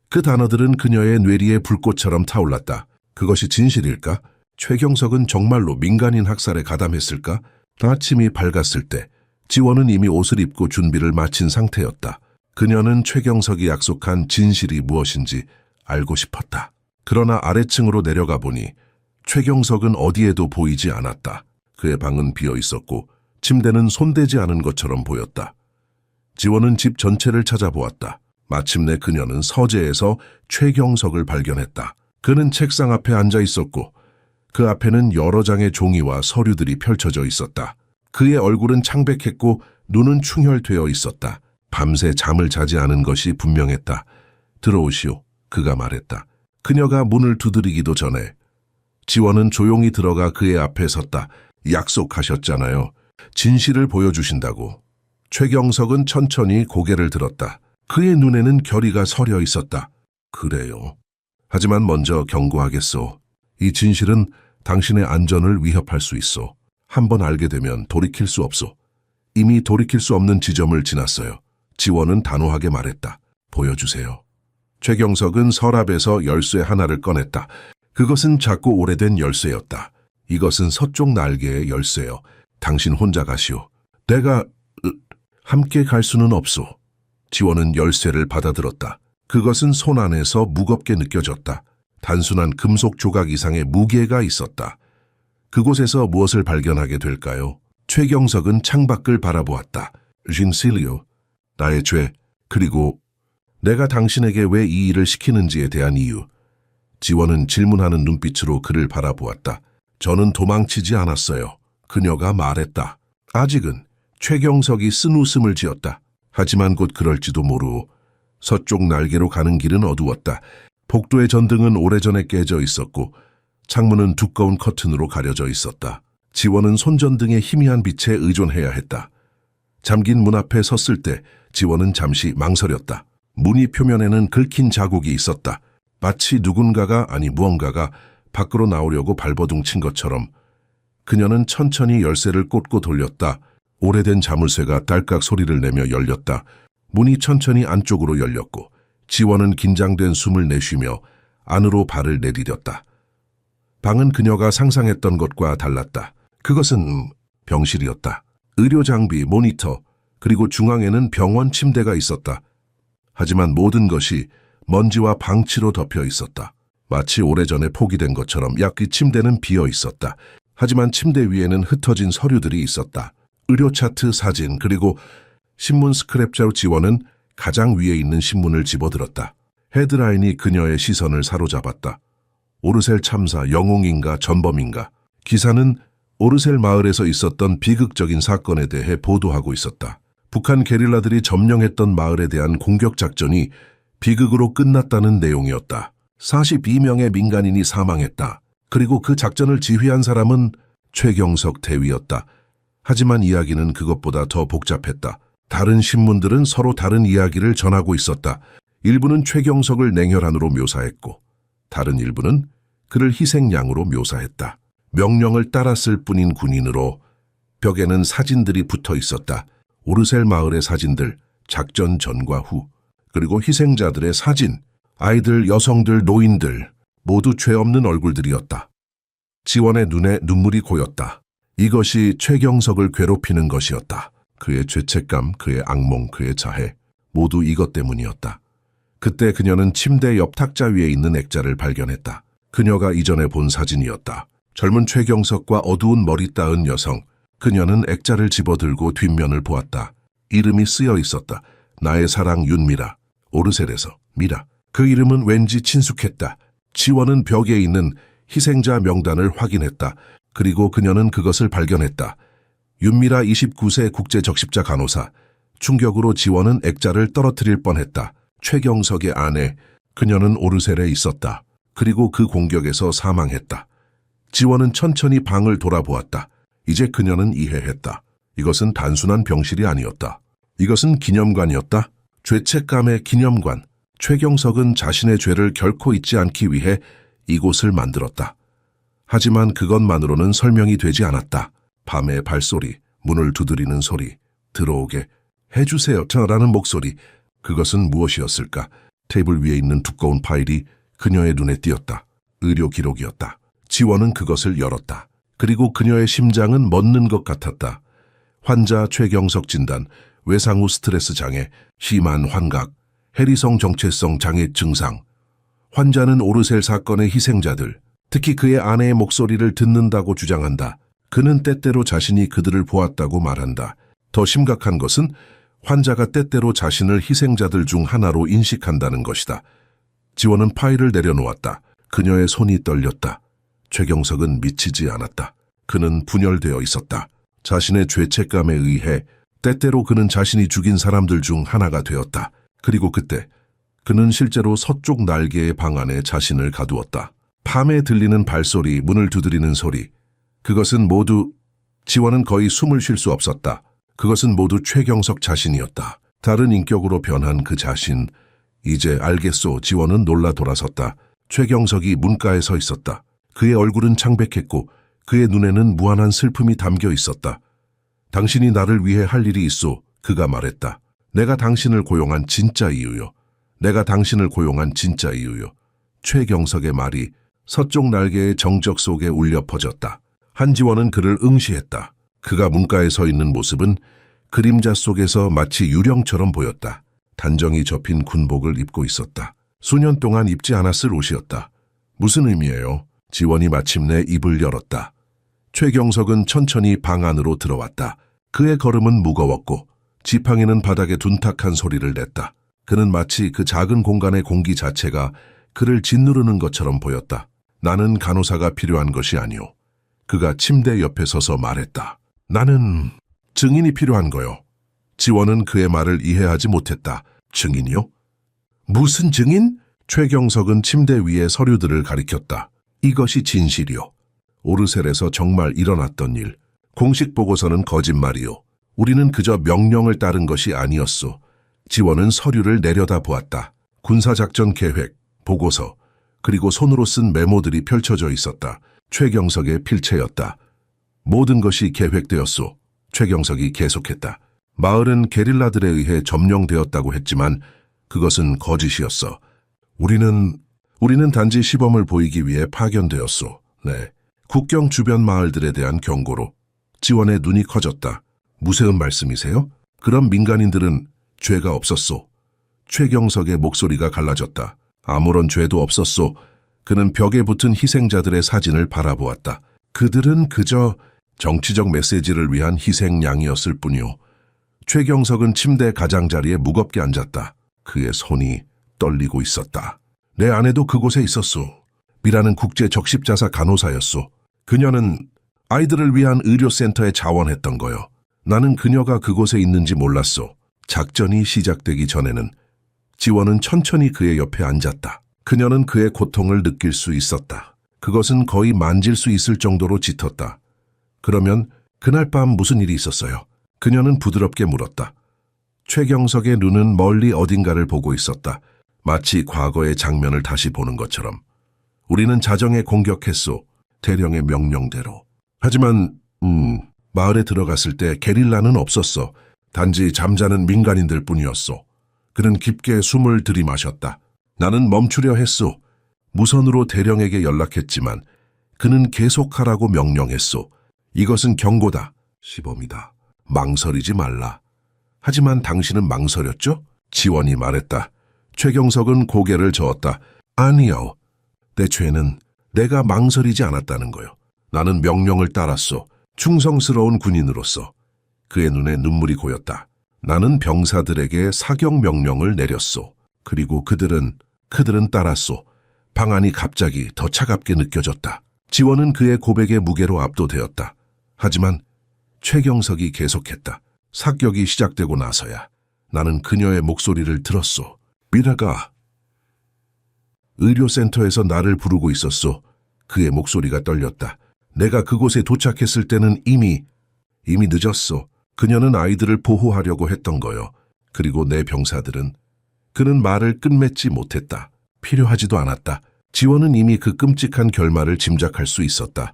그 단어들은 그녀의 뇌리에 불꽃처럼 타올랐다. 그것이 진실일까? 최경석은 정말로 민간인 학살에 가담했을까? 아침이 밝았을 때 지원은 이미 옷을 입고 준비를 마친 상태였다. 그녀는 최경석이 약속한 진실이 무엇인지 알고 싶었다. 그러나 아래층으로 내려가 보니 최경석은 어디에도 보이지 않았다. 그의 방은 비어 있었고 침대는 손대지 않은 것처럼 보였다. 지원은 집 전체를 찾아보았다. 마침내 그녀는 서재에서 최경석을 발견했다. 그는 책상 앞에 앉아 있었고 그 앞에는 여러 장의 종이와 서류들이 펼쳐져 있었다. 그의 얼굴은 창백했고 눈은 충혈되어 있었다. 밤새 잠을 자지 않은 것이 분명했다. 들어오시오. 그가 말했다. 그녀가 문을 두드리기도 전에 지원은 조용히 들어가 그의 앞에 섰다. 약속하셨잖아요. 진실을 보여주신다고. 최경석은 천천히 고개를 들었다. 그의 눈에는 결의가 서려 있었다. 그래요. 하지만 먼저 경고하겠소. 이 진실은 당신의 안전을 위협할 수 있소. 한번 알게 되면 돌이킬 수 없소. 이미 돌이킬 수 없는 지점을 지났어요. 지원은 단호하게 말했다. 보여주세요. 최경석은 서랍에서 열쇠 하나를 꺼냈다. 그것은 작고 오래된 열쇠였다. 이것은 서쪽 날개의 열쇠요. 당신 혼자 가시오. 내가 함께 갈 수는 없소. 지원은 열쇠를 받아들었다. 그것은 손 안에서 무겁게 느껴졌다. 단순한 금속 조각 이상의 무게가 있었다. 그곳에서 무엇을 발견하게 될까요? 최경석은 창밖을 바라보았다. 진실리오, 나의 죄, 그리고 내가 당신에게 왜 이 일을 시키는지에 대한 이유. 지원은 질문하는 눈빛으로 그를 바라보았다. 저는 도망치지 않았어요. 그녀가 말했다. 아직은. 최경석이 쓴 웃음을 지었다. 하지만 곧 그럴지도 모르오. 서쪽 날개로 가는 길은 어두웠다. 복도의 전등은 오래전에 깨져 있었고 창문은 두꺼운 커튼으로 가려져 있었다. 지원은 손전등의 희미한 빛에 의존해야 했다. 잠긴 문 앞에 섰을 때 지원은 잠시 망설였다. 문이 표면에는 긁힌 자국이 있었다. 마치 누군가가 아니 무언가가 밖으로 나오려고 발버둥 친 것처럼 그녀는 천천히 열쇠를 꽂고 돌렸다. 오래된 자물쇠가 딸깍 소리를 내며 열렸다. 문이 천천히 안쪽으로 열렸고 지원은 긴장된 숨을 내쉬며 안으로 발을 내디뎠다. 방은 그녀가 상상했던 것과 달랐다. 그것은 병실이었다. 의료 장비, 모니터, 그리고 중앙에는 병원 침대가 있었다. 하지만 모든 것이 먼지와 방치로 덮여 있었다. 마치 오래전에 포기된 것처럼 약기 침대는 비어 있었다. 하지만 침대 위에는 흩어진 서류들이 있었다. 의료 차트, 사진, 그리고 신문 스크랩자로 지원은 가장 위에 있는 신문을 집어들었다. 헤드라인이 그녀의 시선을 사로잡았다. 오르셀 참사, 영웅인가 전범인가. 기사는 오르셀 마을에서 있었던 비극적인 사건에 대해 보도하고 있었다. 북한 게릴라들이 점령했던 마을에 대한 공격 작전이 비극으로 끝났다는 내용이었다. 42명의 민간인이 사망했다. 그리고 그 작전을 지휘한 사람은 최경석 대위였다. 하지만 이야기는 그것보다 더 복잡했다. 다른 신문들은 서로 다른 이야기를 전하고 있었다. 일부는 최경석을 냉혈한으로 묘사했고 다른 일부는 그를 희생양으로 묘사했다. 명령을 따랐을 뿐인 군인으로 벽에는 사진들이 붙어 있었다. 오르셀 마을의 사진들, 작전 전과 후, 그리고 희생자들의 사진, 아이들, 여성들, 노인들, 모두 죄 없는 얼굴들이었다. 지원의 눈에 눈물이 고였다. 이것이 최경석을 괴롭히는 것이었다. 그의 죄책감, 그의 악몽, 그의 자해, 모두 이것 때문이었다. 그때 그녀는 침대 옆 탁자 위에 있는 액자를 발견했다. 그녀가 이전에 본 사진이었다. 젊은 최경석과 어두운 머리 따은 여성. 그녀는 액자를 집어들고 뒷면을 보았다. 이름이 쓰여 있었다. 나의 사랑 윤미라. 오르셀에서 미라. 그 이름은 왠지 친숙했다. 지원은 벽에 있는 희생자 명단을 확인했다. 그리고 그녀는 그것을 발견했다. 윤미라 29세 국제적십자 간호사. 충격으로 지원은 액자를 떨어뜨릴 뻔했다. 최경석의 아내. 그녀는 오르셀에 있었다. 그리고 그 공격에서 사망했다. 지원은 천천히 방을 돌아보았다. 이제 그녀는 이해했다. 이것은 단순한 병실이 아니었다. 이것은 기념관이었다. 죄책감의 기념관. 최경석은 자신의 죄를 결코 잊지 않기 위해 이곳을 만들었다. 하지만 그것만으로는 설명이 되지 않았다. 밤의 발소리, 문을 두드리는 소리, 들어오게 해주세요 라는 목소리. 그것은 무엇이었을까? 테이블 위에 있는 두꺼운 파일이 그녀의 눈에 띄었다. 의료 기록이었다. 지원은 그것을 열었다. 그리고 그녀의 심장은 멎는 것 같았다. 환자 최경석 진단, 외상 후 스트레스 장애, 심한 환각, 해리성 정체성 장애 증상. 환자는 오르셀 사건의 희생자들, 특히 그의 아내의 목소리를 듣는다고 주장한다. 그는 때때로 자신이 그들을 보았다고 말한다. 더 심각한 것은 환자가 때때로 자신을 희생자들 중 하나로 인식한다는 것이다. 지원은 파일을 내려놓았다. 그녀의 손이 떨렸다. 최경석은 미치지 않았다. 그는 분열되어 있었다. 자신의 죄책감에 의해 때때로 그는 자신이 죽인 사람들 중 하나가 되었다. 그리고 그때 그는 실제로 서쪽 날개의 방 안에 자신을 가두었다. 밤에 들리는 발소리, 문을 두드리는 소리. 그것은 모두 지원은 거의 숨을 쉴 수 없었다. 그것은 모두 최경석 자신이었다. 다른 인격으로 변한 그 자신. 이제 알겠소. 지원은 놀라 돌아섰다. 최경석이 문가에 서 있었다. 그의 얼굴은 창백했고 그의 눈에는 무한한 슬픔이 담겨 있었다. 당신이 나를 위해 할 일이 있소. 그가 말했다. 내가 당신을 고용한 진짜 이유요. 내가 당신을 고용한 진짜 이유요. 최경석의 말이 서쪽 날개의 정적 속에 울려 퍼졌다. 한지원은 그를 응시했다. 그가 문가에 서 있는 모습은 그림자 속에서 마치 유령처럼 보였다. 단정히 접힌 군복을 입고 있었다. 수년 동안 입지 않았을 옷이었다. 무슨 의미예요? 지원이 마침내 입을 열었다. 최경석은 천천히 방 안으로 들어왔다. 그의 걸음은 무거웠고 지팡이는 바닥에 둔탁한 소리를 냈다. 그는 마치 그 작은 공간의 공기 자체가 그를 짓누르는 것처럼 보였다. 나는 간호사가 필요한 것이 아니오. 그가 침대 옆에 서서 말했다. 나는 증인이 필요한 거요. 지원은 그의 말을 이해하지 못했다. 증인이요? 무슨 증인? 최경석은 침대 위에 서류들을 가리켰다. 이것이 진실이요. 오르셀에서 정말 일어났던 일. 공식 보고서는 거짓말이요. 우리는 그저 명령을 따른 것이 아니었소. 지원은 서류를 내려다보았다. 군사작전 계획, 보고서, 그리고 손으로 쓴 메모들이 펼쳐져 있었다. 최경석의 필체였다. 모든 것이 계획되었소. 최경석이 계속했다. 마을은 게릴라들에 의해 점령되었다고 했지만 그것은 거짓이었어. 우리는 단지 시범을 보이기 위해 파견되었소. 네. 국경 주변 마을들에 대한 경고로. 지원의 눈이 커졌다. 무슨 말씀이세요? 그럼 민간인들은 죄가 없었소. 최경석의 목소리가 갈라졌다. 아무런 죄도 없었소. 그는 벽에 붙은 희생자들의 사진을 바라보았다. 그들은 그저 정치적 메시지를 위한 희생양이었을 뿐이오. 최경석은 침대 가장자리에 무겁게 앉았다. 그의 손이 떨리고 있었다. 내 아내도 그곳에 있었소. 미라는 국제 적십자사 간호사였소. 그녀는 아이들을 위한 의료센터에 자원했던 거요. 나는 그녀가 그곳에 있는지 몰랐소. 작전이 시작되기 전에는 지원은 천천히 그의 옆에 앉았다. 그녀는 그의 고통을 느낄 수 있었다. 그것은 거의 만질 수 있을 정도로 짙었다. 그러면 그날 밤 무슨 일이 있었어요? 그녀는 부드럽게 물었다. 최경석의 눈은 멀리 어딘가를 보고 있었다. 마치 과거의 장면을 다시 보는 것처럼. 우리는 자정에 공격했소. 대령의 명령대로. 하지만 마을에 들어갔을 때 게릴라는 없었어. 단지 잠자는 민간인들 뿐이었소. 그는 깊게 숨을 들이마셨다. 나는 멈추려 했소. 무선으로 대령에게 연락했지만 그는 계속하라고 명령했소. 이것은 경고다. 시범이다. 망설이지 말라. 하지만 당신은 망설였죠? 지원이 말했다. 최경석은 고개를 저었다. 아니요. 내 죄는 내가 망설이지 않았다는 거요. 나는 명령을 따랐소. 충성스러운 군인으로서. 그의 눈에 눈물이 고였다. 나는 병사들에게 사격 명령을 내렸소. 그리고 그들은 따랐소. 방안이 갑자기 더 차갑게 느껴졌다. 지원은 그의 고백의 무게로 압도되었다. 하지만 최경석이 계속했다. 사격이 시작되고 나서야 나는 그녀의 목소리를 들었소. 미라가 의료센터에서 나를 부르고 있었소. 그의 목소리가 떨렸다. 내가 그곳에 도착했을 때는 이미 늦었소. 그녀는 아이들을 보호하려고 했던 거요. 그리고 내 병사들은 그는 말을 끝맺지 못했다. 필요하지도 않았다. 지원은 이미 그 끔찍한 결말을 짐작할 수 있었다.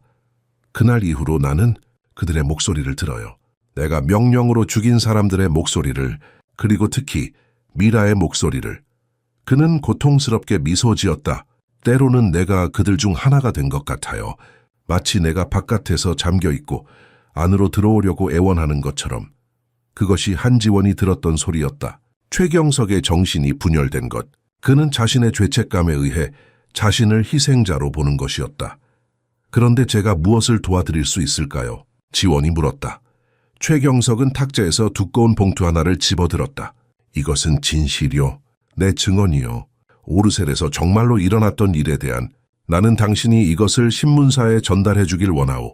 그날 이후로 나는 그들의 목소리를 들어요. 내가 명령으로 죽인 사람들의 목소리를, 그리고 특히 미라의 목소리를. 그는 고통스럽게 미소 지었다. 때로는 내가 그들 중 하나가 된 것 같아요. 마치 내가 바깥에서 잠겨있고 안으로 들어오려고 애원하는 것처럼. 그것이 한지원이 들었던 소리였다. 최경석의 정신이 분열된 것. 그는 자신의 죄책감에 의해 자신을 희생자로 보는 것이었다. 그런데 제가 무엇을 도와드릴 수 있을까요? 지원이 물었다. 최경석은 탁자에서 두꺼운 봉투 하나를 집어들었다. 이것은 진실이요. 내 증언이요. 오르셀에서 정말로 일어났던 일에 대한. 나는 당신이 이것을 신문사에 전달해 주길 원하오.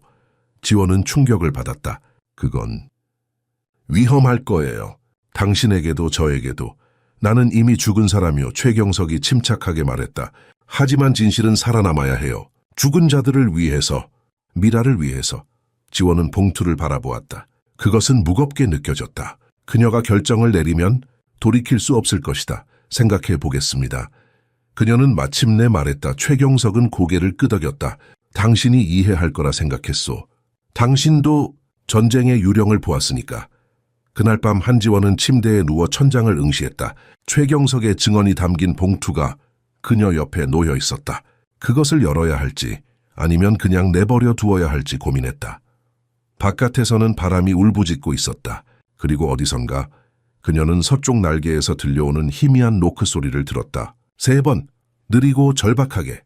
지원은 충격을 받았다. 그건 위험할 거예요. 당신에게도 저에게도. 나는 이미 죽은 사람이요. 최경석이 침착하게 말했다. 하지만 진실은 살아남아야 해요. 죽은 자들을 위해서, 미라를 위해서. 지원은 봉투를 바라보았다. 그것은 무겁게 느껴졌다. 그녀가 결정을 내리면 돌이킬 수 없을 것이다. 생각해 보겠습니다. 그녀는 마침내 말했다. 최경석은 고개를 끄덕였다. 당신이 이해할 거라 생각했소. 당신도 전쟁의 유령을 보았으니까. 그날 밤 한지원은 침대에 누워 천장을 응시했다. 최경석의 증언이 담긴 봉투가 그녀 옆에 놓여 있었다. 그것을 열어야 할지 아니면 그냥 내버려 두어야 할지 고민했다. 바깥에서는 바람이 울부짖고 있었다. 그리고 어디선가 그녀는 서쪽 날개에서 들려오는 희미한 노크 소리를 들었다. 3번, 느리고 절박하게.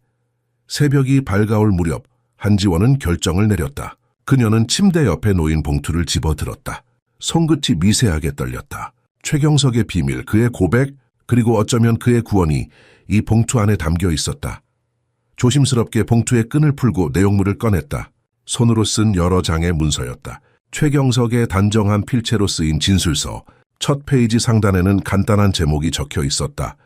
새벽이 밝아올 무렵 한지원은 결정을 내렸다. 그녀는 침대 옆에 놓인 봉투를 집어들었다. 손끝이 미세하게 떨렸다. 최경석의 비밀, 그의 고백, 그리고 어쩌면 그의 구원이 이 봉투 안에 담겨 있었다. 조심스럽게 봉투의 끈을 풀고 내용물을 꺼냈다. 손으로 쓴 여러 장의 문서였다. 최경석의 단정한 필체로 쓰인 진술서. 첫 페이지 상단에는 간단한 제목이 적혀 있었다.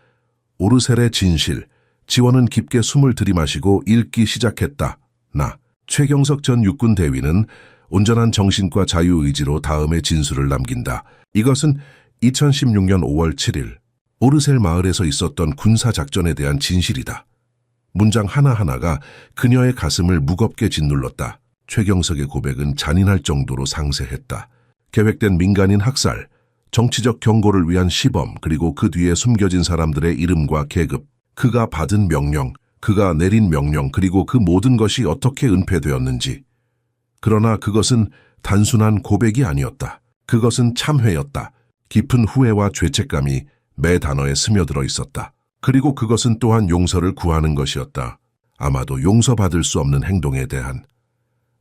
오르셀의 진실. 지원은 깊게 숨을 들이마시고 읽기 시작했다. 나, 최경석 전 육군 대위는 온전한 정신과 자유의지로 다음의 진술을 남긴다. 이것은 2016년 5월 7일 오르셀 마을에서 있었던 군사작전에 대한 진실이다. 문장 하나하나가 그녀의 가슴을 무겁게 짓눌렀다. 최경석의 고백은 잔인할 정도로 상세했다. 계획된 민간인 학살, 정치적 경고를 위한 시범, 그리고 그 뒤에 숨겨진 사람들의 이름과 계급, 그가 받은 명령, 그가 내린 명령, 그리고 그 모든 것이 어떻게 은폐되었는지. 그러나 그것은 단순한 고백이 아니었다. 그것은 참회였다. 깊은 후회와 죄책감이 매 단어에 스며들어 있었다. 그리고 그것은 또한 용서를 구하는 것이었다. 아마도 용서받을 수 없는 행동에 대한.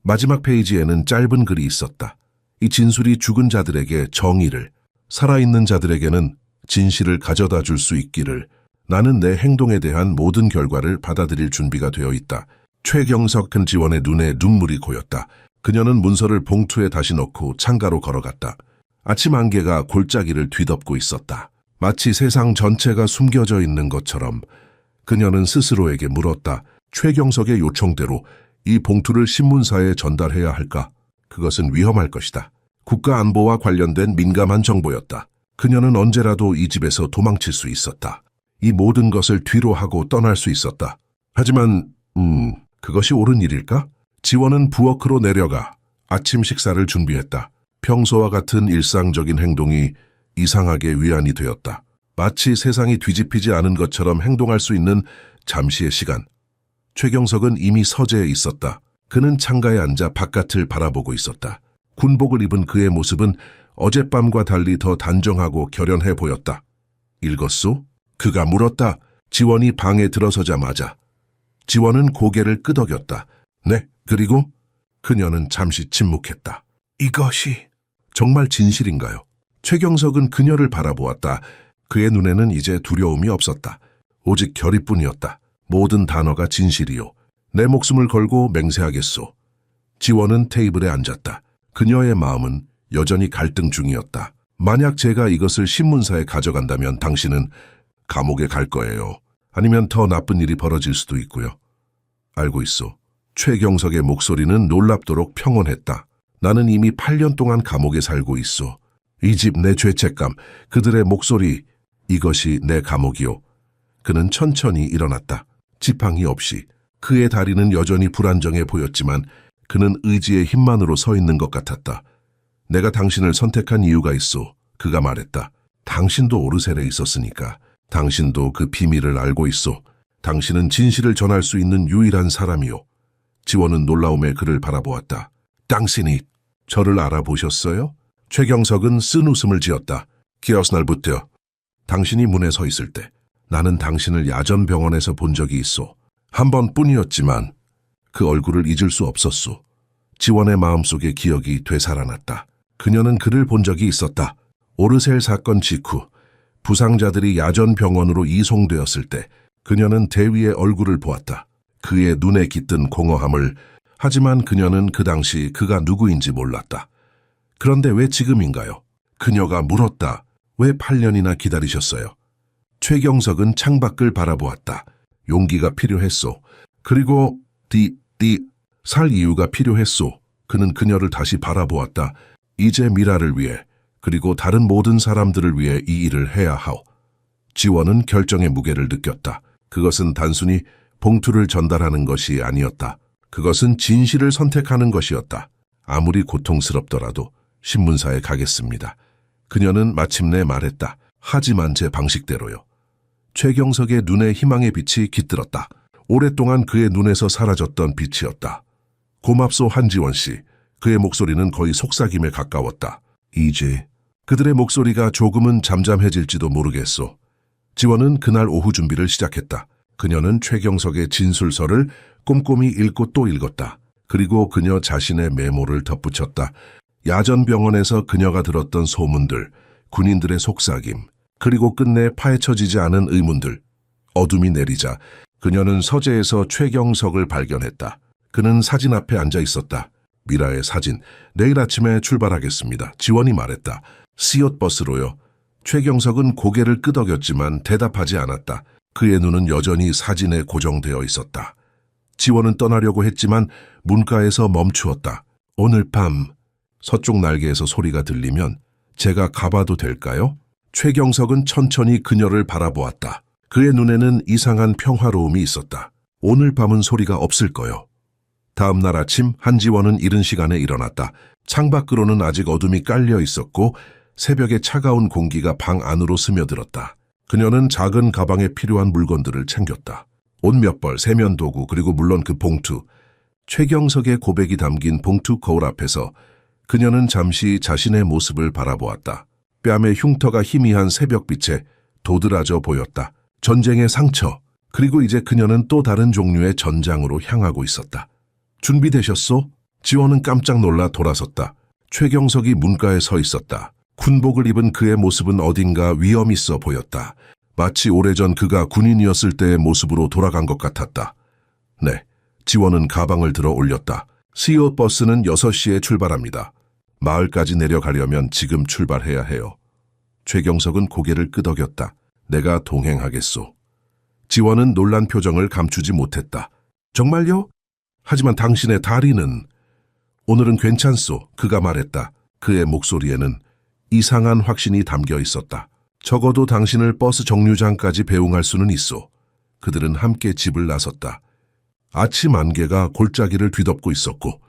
마지막 페이지에는 짧은 글이 있었다. 이 진술이 죽은 자들에게 정의를, 살아있는 자들에게는 진실을 가져다 줄 수 있기를. 나는 내 행동에 대한 모든 결과를 받아들일 준비가 되어 있다. 최경석 지원의 눈에 눈물이 고였다. 그녀는 문서를 봉투에 다시 넣고 창가로 걸어갔다. 아침 안개가 골짜기를 뒤덮고 있었다. 마치 세상 전체가 숨겨져 있는 것처럼 그녀는 스스로에게 물었다. 최경석의 요청대로 이 봉투를 신문사에 전달해야 할까? 그것은 위험할 것이다. 국가 안보와 관련된 민감한 정보였다. 그녀는 언제라도 이 집에서 도망칠 수 있었다. 이 모든 것을 뒤로 하고 떠날 수 있었다. 하지만 그것이 옳은 일일까? 지원은 부엌으로 내려가 아침 식사를 준비했다. 평소와 같은 일상적인 행동이 이상하게 위안이 되었다. 마치 세상이 뒤집히지 않은 것처럼 행동할 수 있는 잠시의 시간. 최경석은 이미 서재에 있었다. 그는 창가에 앉아 바깥을 바라보고 있었다. 군복을 입은 그의 모습은 어젯밤과 달리 더 단정하고 결연해 보였다. 읽었소? 그가 물었다. 지원이 방에 들어서자마자. 지원은 고개를 끄덕였다. 네, 그리고 그녀는 잠시 침묵했다. 이것이 정말 진실인가요? 최경석은 그녀를 바라보았다. 그의 눈에는 이제 두려움이 없었다. 오직 결의뿐이었다. 모든 단어가 진실이요. 내 목숨을 걸고 맹세하겠소. 지원은 테이블에 앉았다. 그녀의 마음은 여전히 갈등 중이었다. 만약 제가 이것을 신문사에 가져간다면 당신은 감옥에 갈 거예요. 아니면 더 나쁜 일이 벌어질 수도 있고요. 알고 있소. 최경석의 목소리는 놀랍도록 평온했다. 나는 이미 8년 동안 감옥에 살고 있소. 이 집 내 죄책감, 그들의 목소리, 이것이 내 감옥이요. 그는 천천히 일어났다. 지팡이 없이. 그의 다리는 여전히 불안정해 보였지만 그는 의지의 힘만으로 서 있는 것 같았다. 내가 당신을 선택한 이유가 있소. 그가 말했다. 당신도 오르셀에 있었으니까. 당신도 그 비밀을 알고 있소. 당신은 진실을 전할 수 있는 유일한 사람이요. 지원은 놀라움에 그를 바라보았다. 당신이 저를 알아보셨어요? 최경석은 쓴 웃음을 지었다. 기어스날부터 당신이 문에 서 있을 때 나는 당신을 야전 병원에서 본 적이 있소. 한 번뿐이었지만 그 얼굴을 잊을 수 없었소. 지원의 마음속에 기억이 되살아났다. 그녀는 그를 본 적이 있었다. 오르셀 사건 직후 부상자들이 야전 병원으로 이송되었을 때 그녀는 대위의 얼굴을 보았다. 그의 눈에 깃든 공허함을. 하지만 그녀는 그 당시 그가 누구인지 몰랐다. 그런데 왜 지금인가요? 그녀가 물었다. 왜 8년이나 기다리셨어요? 최경석은 창밖을 바라보았다. 용기가 필요했소. 그리고 살 이유가 필요했소. 그는 그녀를 다시 바라보았다. 이제 미라를 위해, 그리고 다른 모든 사람들을 위해 이 일을 해야 하오. 지원은 결정의 무게를 느꼈다. 그것은 단순히 봉투를 전달하는 것이 아니었다. 그것은 진실을 선택하는 것이었다. 아무리 고통스럽더라도 신문사에 가겠습니다. 그녀는 마침내 말했다. 하지만 제 방식대로요. 최경석의 눈에 희망의 빛이 깃들었다. 오랫동안 그의 눈에서 사라졌던 빛이었다. 고맙소 한지원 씨. 그의 목소리는 거의 속삭임에 가까웠다. 이제 그들의 목소리가 조금은 잠잠해질지도 모르겠소. 지원은 그날 오후 준비를 시작했다. 그녀는 최경석의 진술서를 꼼꼼히 읽고 또 읽었다. 그리고 그녀 자신의 메모를 덧붙였다. 야전병원에서 그녀가 들었던 소문들, 군인들의 속삭임, 그리고 끝내 파헤쳐지지 않은 의문들. 어둠이 내리자 그녀는 서재에서 최경석을 발견했다. 그는 사진 앞에 앉아 있었다. 미라의 사진. 내일 아침에 출발하겠습니다. 지원이 말했다. 시옷버스로요. 최경석은 고개를 끄덕였지만 대답하지 않았다. 그의 눈은 여전히 사진에 고정되어 있었다. 지원은 떠나려고 했지만 문가에서 멈추었다. 오늘 밤 서쪽 날개에서 소리가 들리면 제가 가봐도 될까요? 최경석은 천천히 그녀를 바라보았다. 그의 눈에는 이상한 평화로움이 있었다. 오늘 밤은 소리가 없을 거요. 다음 날 아침 한지원은 이른 시간에 일어났다. 창밖으로는 아직 어둠이 깔려 있었고 새벽에 차가운 공기가 방 안으로 스며들었다. 그녀는 작은 가방에 필요한 물건들을 챙겼다. 옷 몇 벌, 세면 도구, 그리고 물론 그 봉투. 최경석의 고백이 담긴 봉투 거울 앞에서 그녀는 잠시 자신의 모습을 바라보았다. 뺨에 흉터가 희미한 새벽빛에 도드라져 보였다. 전쟁의 상처, 그리고 이제 그녀는 또 다른 종류의 전장으로 향하고 있었다. 준비되셨소? 지원은 깜짝 놀라 돌아섰다. 최경석이 문가에 서 있었다. 군복을 입은 그의 모습은 어딘가 위험 있어 보였다. 마치 오래전 그가 군인이었을 때의 모습으로 돌아간 것 같았다. 네, 지원은 가방을 들어 올렸다. 시옷 버스는 6시에 출발합니다. 마을까지 내려가려면 지금 출발해야 해요. 최경석은 고개를 끄덕였다. 내가 동행하겠소. 지원은 놀란 표정을 감추지 못했다. 정말요? 하지만 당신의 다리는... 오늘은 괜찮소, 그가 말했다. 그의 목소리에는 이상한 확신이 담겨 있었다. 적어도 당신을 버스 정류장까지 배웅할 수는 있소. 그들은 함께 집을 나섰다. 아침 안개가 골짜기를 뒤덮고 있었고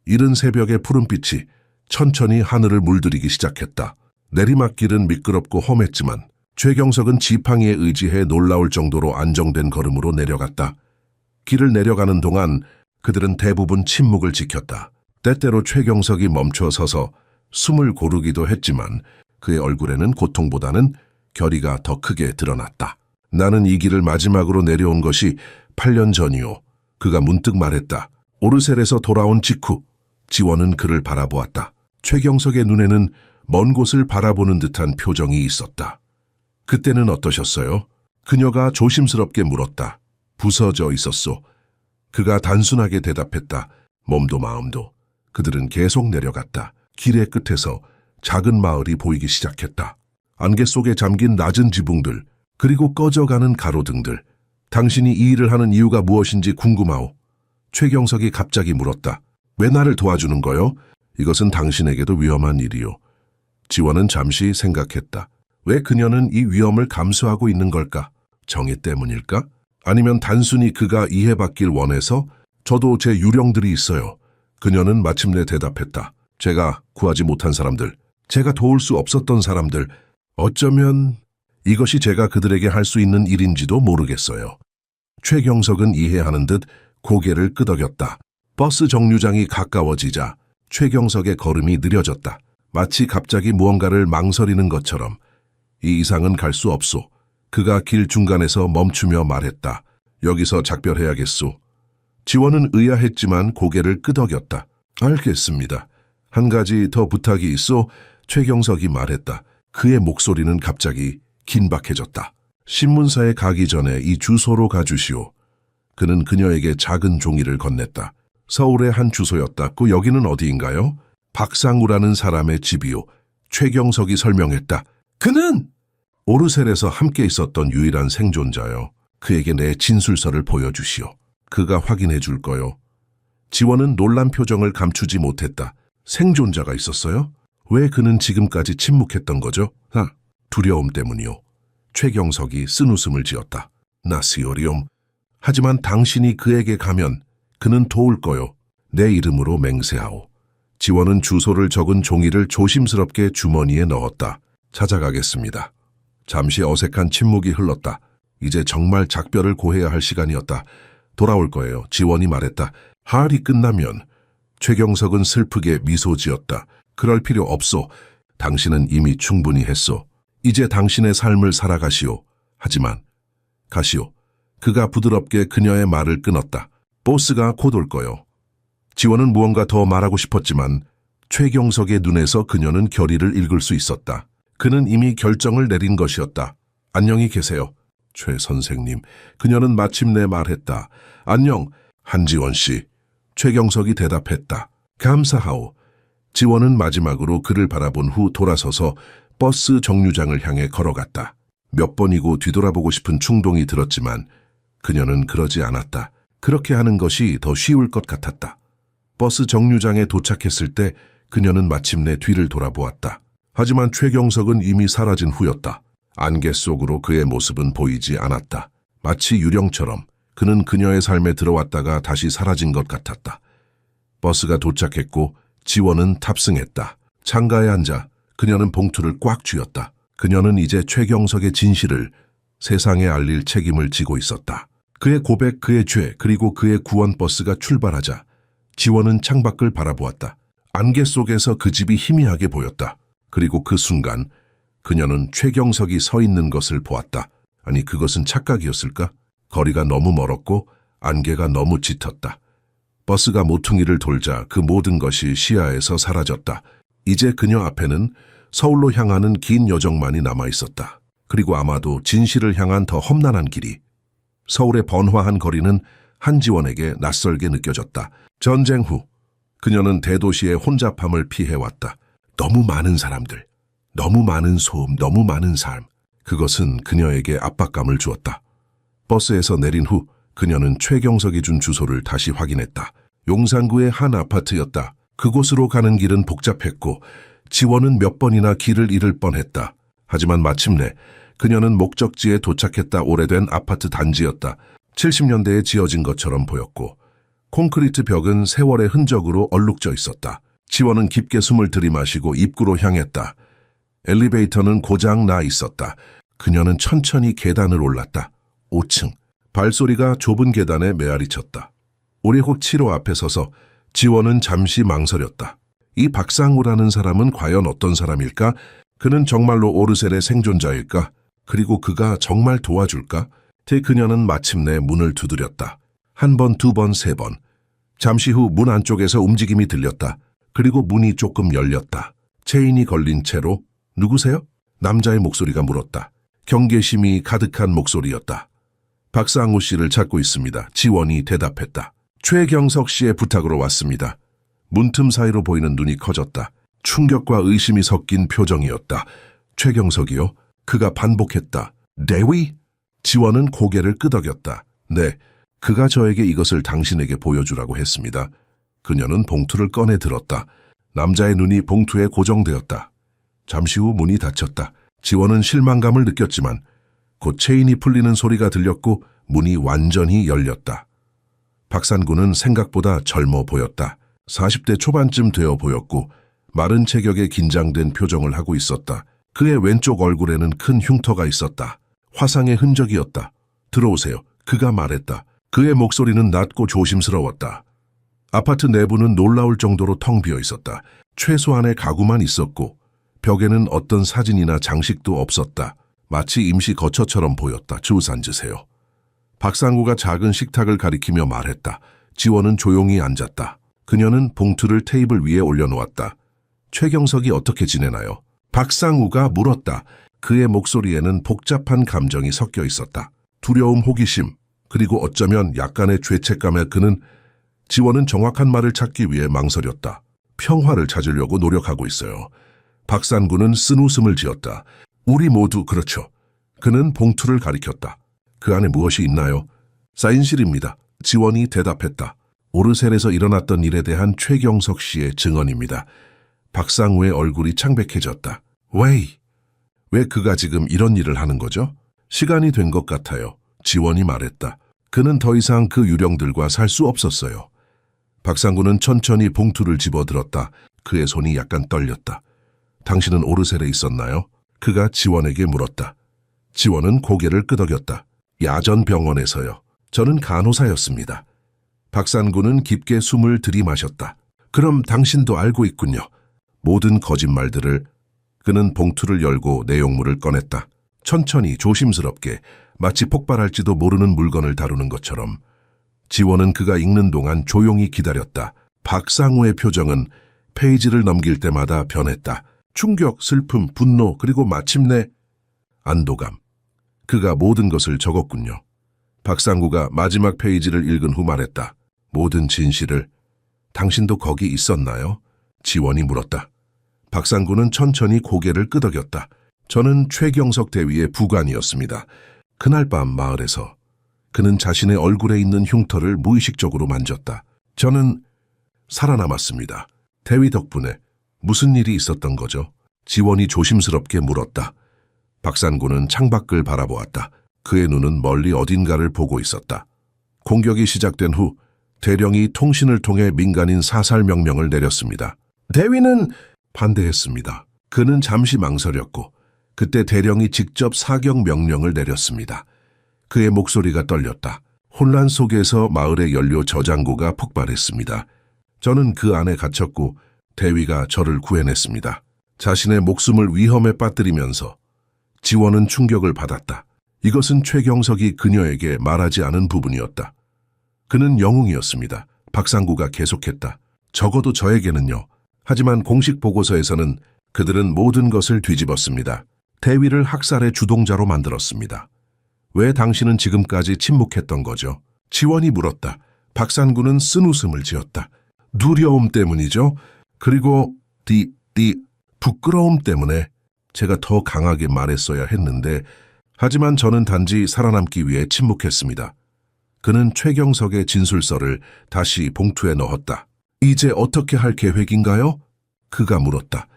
이른 새벽의 푸른빛이 천천히 하늘을 물들이기 시작했다. 내리막길은 미끄럽고 험했지만 최경석은 지팡이에 의지해 놀라울 정도로 안정된 걸음으로 내려갔다. 길을 내려가는 동안 그들은 대부분 침묵을 지켰다. 때때로 최경석이 멈춰 서서 숨을 고르기도 했지만 그의 얼굴에는 고통보다는 결의가 더 크게 드러났다. 나는 이 길을 마지막으로 내려온 것이 8년 전이오. 그가 문득 말했다. 오르셀에서 돌아온 직후 지원은 그를 바라보았다. 최경석의 눈에는 먼 곳을 바라보는 듯한 표정이 있었다. 그때는 어떠셨어요? 그녀가 조심스럽게 물었다. 부서져 있었소. 그가 단순하게 대답했다. 몸도 마음도. 그들은 계속 내려갔다. 길의 끝에서 작은 마을이 보이기 시작했다. 안개 속에 잠긴 낮은 지붕들, 그리고 꺼져가는 가로등들. 당신이 이 일을 하는 이유가 무엇인지 궁금하오. 최경석이 갑자기 물었다. 왜 나를 도와주는 거요? 이것은 당신에게도 위험한 일이오. 지원은 잠시 생각했다. 왜 그녀는 이 위험을 감수하고 있는 걸까? 정의 때문일까? 아니면 단순히 그가 이해받길 원해서? 저도 제 유령들이 있어요. 그녀는 마침내 대답했다. 제가 구하지 못한 사람들, 제가 도울 수 없었던 사람들, 어쩌면 이것이 제가 그들에게 할 수 있는 일인지도 모르겠어요. 최경석은 이해하는 듯 고개를 끄덕였다. 버스 정류장이 가까워지자 최경석의 걸음이 느려졌다. 마치 갑자기 무언가를 망설이는 것처럼. 이 이상은 갈 수 없소. 그가 길 중간에서 멈추며 말했다. 여기서 작별해야겠소. 지원은 의아했지만 고개를 끄덕였다. 알겠습니다. 한 가지 더 부탁이 있소. 최경석이 말했다. 그의 목소리는 갑자기 긴박해졌다. 신문사에 가기 전에 이 주소로 가주시오. 그는 그녀에게 작은 종이를 건넸다. 서울의 한 주소였다. 그 여기는 어디인가요? 박상우라는 사람의 집이요. 최경석이 설명했다. 그는 오르셀에서 함께 있었던 유일한 생존자요. 그에게 내 진술서를 보여주시오. 그가 확인해 줄 거요. 지원은 놀란 표정을 감추지 못했다. 생존자가 있었어요? 왜 그는 지금까지 침묵했던 거죠? 두려움 때문이요. 최경석이 쓴웃음을 지었다. 나시오리옴. 하지만 당신이 그에게 가면 그는 도울 거요. 내 이름으로 맹세하오. 지원은 주소를 적은 종이를 조심스럽게 주머니에 넣었다. 찾아가겠습니다. 잠시 어색한 침묵이 흘렀다. 이제 정말 작별을 고해야 할 시간이었다. 돌아올 거예요. 지원이 말했다. 할이 끝나면. 최경석은 슬프게 미소 지었다. 그럴 필요 없소. 당신은 이미 충분히 했소. 이제 당신의 삶을 살아가시오. 하지만 가시오. 그가 부드럽게 그녀의 말을 끊었다. 보스가 곧 올 거요. 지원은 무언가 더 말하고 싶었지만 최경석의 눈에서 그녀는 결의를 읽을 수 있었다. 그는 이미 결정을 내린 것이었다. 안녕히 계세요. 최 선생님. 그녀는 마침내 말했다. 안녕, 한지원 씨. 최경석이 대답했다. 감사하오. 지원은 마지막으로 그를 바라본 후 돌아서서 버스 정류장을 향해 걸어갔다. 몇 번이고 뒤돌아보고 싶은 충동이 들었지만 그녀는 그러지 않았다. 그렇게 하는 것이 더 쉬울 것 같았다. 버스 정류장에 도착했을 때 그녀는 마침내 뒤를 돌아보았다. 하지만 최경석은 이미 사라진 후였다. 안개 속으로 그의 모습은 보이지 않았다. 마치 유령처럼 그는 그녀의 삶에 들어왔다가 다시 사라진 것 같았다. 버스가 도착했고 지원은 탑승했다. 창가에 앉아 그녀는 봉투를 꽉 쥐었다. 그녀는 이제 최경석의 진실을 세상에 알릴 책임을 지고 있었다. 그의 고백, 그의 죄, 그리고 그의 구원. 버스가 출발하자 지원은 창밖을 바라보았다. 안개 속에서 그 집이 희미하게 보였다. 그리고 그 순간 그녀는 최경석이 서 있는 것을 보았다. 아니, 그것은 착각이었을까? 거리가 너무 멀었고 안개가 너무 짙었다. 버스가 모퉁이를 돌자 그 모든 것이 시야에서 사라졌다. 이제 그녀 앞에는 서울로 향하는 긴 여정만이 남아있었다. 그리고 아마도 진실을 향한 더 험난한 길이. 서울의 번화한 거리는 한지원에게 낯설게 느껴졌다. 전쟁 후 그녀는 대도시의 혼잡함을 피해왔다. 너무 많은 사람들, 너무 많은 소음, 너무 많은 삶. 그것은 그녀에게 압박감을 주었다. 버스에서 내린 후 그녀는 최경석이 준 주소를 다시 확인했다. 용산구의 한 아파트였다. 그곳으로 가는 길은 복잡했고 지원은 몇 번이나 길을 잃을 뻔했다. 하지만 마침내 그녀는 목적지에 도착했다. 오래된 아파트 단지였다. 70년대에 지어진 것처럼 보였고 콘크리트 벽은 세월의 흔적으로 얼룩져 있었다. 지원은 깊게 숨을 들이마시고 입구로 향했다. 엘리베이터는 고장 나 있었다. 그녀는 천천히 계단을 올랐다. 5층. 발소리가 좁은 계단에 메아리 쳤다. 오리곡 7호 앞에 서서 지원은 잠시 망설였다. 이 박상우라는 사람은 과연 어떤 사람일까? 그는 정말로 오르셀의 생존자일까? 그리고 그가 정말 도와줄까? 그녀는 마침내 문을 두드렸다. 한 번, 두 번, 세 번. 잠시 후 문 안쪽에서 움직임이 들렸다. 그리고 문이 조금 열렸다. 체인이 걸린 채로 누구세요? 남자의 목소리가 물었다. 경계심이 가득한 목소리였다. 박상우 씨를 찾고 있습니다. 지원이 대답했다. 최경석 씨의 부탁으로 왔습니다. 문틈 사이로 보이는 눈이 커졌다. 충격과 의심이 섞인 표정이었다. 최경석이요? 그가 반복했다. 대위? 지원은 고개를 끄덕였다. 네, 그가 저에게 이것을 당신에게 보여주라고 했습니다. 그녀는 봉투를 꺼내 들었다. 남자의 눈이 봉투에 고정되었다. 잠시 후 문이 닫혔다. 지원은 실망감을 느꼈지만 곧 체인이 풀리는 소리가 들렸고 문이 완전히 열렸다. 박산구는 생각보다 젊어 보였다. 40대 초반쯤 되어 보였고 마른 체격에 긴장된 표정을 하고 있었다. 그의 왼쪽 얼굴에는 큰 흉터가 있었다. 화상의 흔적이었다. 들어오세요. 그가 말했다. 그의 목소리는 낮고 조심스러웠다. 아파트 내부는 놀라울 정도로 텅 비어 있었다. 최소한의 가구만 있었고 벽에는 어떤 사진이나 장식도 없었다. 마치 임시 거처처럼 보였다. 주스 앉으세요. 박상구가 작은 식탁을 가리키며 말했다. 지원은 조용히 앉았다. 그녀는 봉투를 테이블 위에 올려놓았다. 최경석이 어떻게 지내나요? 박상우가 물었다. 그의 목소리에는 복잡한 감정이 섞여 있었다. 두려움, 호기심, 그리고 어쩌면 약간의 죄책감에 그는 지원은 정확한 말을 찾기 위해 망설였다. 평화를 찾으려고 노력하고 있어요. 박산구는 쓴 웃음을 지었다. 우리 모두 그렇죠. 그는 봉투를 가리켰다. 그 안에 무엇이 있나요? 사인실입니다. 지원이 대답했다. 오르셀에서 일어났던 일에 대한 최경석 씨의 증언입니다. 박상우의 얼굴이 창백해졌다. 왜 그가 지금 이런 일을 하는 거죠? 시간이 된 것 같아요. 지원이 말했다. 그는 더 이상 그 유령들과 살 수 없었어요. 박상구는 천천히 봉투를 집어들었다. 그의 손이 약간 떨렸다. 당신은 오르셀에 있었나요? 그가 지원에게 물었다. 지원은 고개를 끄덕였다. 야전 병원에서요. 저는 간호사였습니다. 박산구는 깊게 숨을 들이마셨다. 그럼 당신도 알고 있군요. 모든 거짓말들을. 그는 봉투를 열고 내용물을 꺼냈다. 천천히 조심스럽게 마치 폭발할지도 모르는 물건을 다루는 것처럼. 지원은 그가 읽는 동안 조용히 기다렸다. 박상우의 표정은 페이지를 넘길 때마다 변했다. 충격, 슬픔, 분노, 그리고 마침내 안도감. 그가 모든 것을 적었군요. 박상구가 마지막 페이지를 읽은 후 말했다. 모든 진실을. 당신도 거기 있었나요? 지원이 물었다. 박상구는 천천히 고개를 끄덕였다. 저는 최경석 대위의 부관이었습니다. 그날 밤 마을에서 그는 자신의 얼굴에 있는 흉터를 무의식적으로 만졌다. 저는 살아남았습니다. 대위 덕분에. 무슨 일이 있었던 거죠? 지원이 조심스럽게 물었다. 박산구는 창밖을 바라보았다. 그의 눈은 멀리 어딘가를 보고 있었다. 공격이 시작된 후 대령이 통신을 통해 민간인 사살 명령을 내렸습니다. 대위는 반대했습니다. 그는 잠시 망설였고 그때 대령이 직접 사격 명령을 내렸습니다. 그의 목소리가 떨렸다. 혼란 속에서 마을의 연료 저장고가 폭발했습니다. 저는 그 안에 갇혔고 대위가 저를 구해냈습니다. 자신의 목숨을 위험에 빠뜨리면서 지원은 충격을 받았다. 이것은 최경석이 그녀에게 말하지 않은 부분이었다. 그는 영웅이었습니다. 박상구가 계속했다. 적어도 저에게는요. 하지만 공식 보고서에서는 그들은 모든 것을 뒤집었습니다. 대위를 학살의 주동자로 만들었습니다. 왜 당신은 지금까지 침묵했던 거죠? 지원이 물었다. 박상구는 쓴웃음을 지었다. 두려움 때문이죠. 그리고 부끄러움 때문에 제가 더 강하게 말했어야 했는데 하지만 저는 단지 살아남기 위해 침묵했습니다. 그는 최경석의 진술서를 다시 봉투에 넣었다. 이제 어떻게 할 계획인가요? 그가 물었다.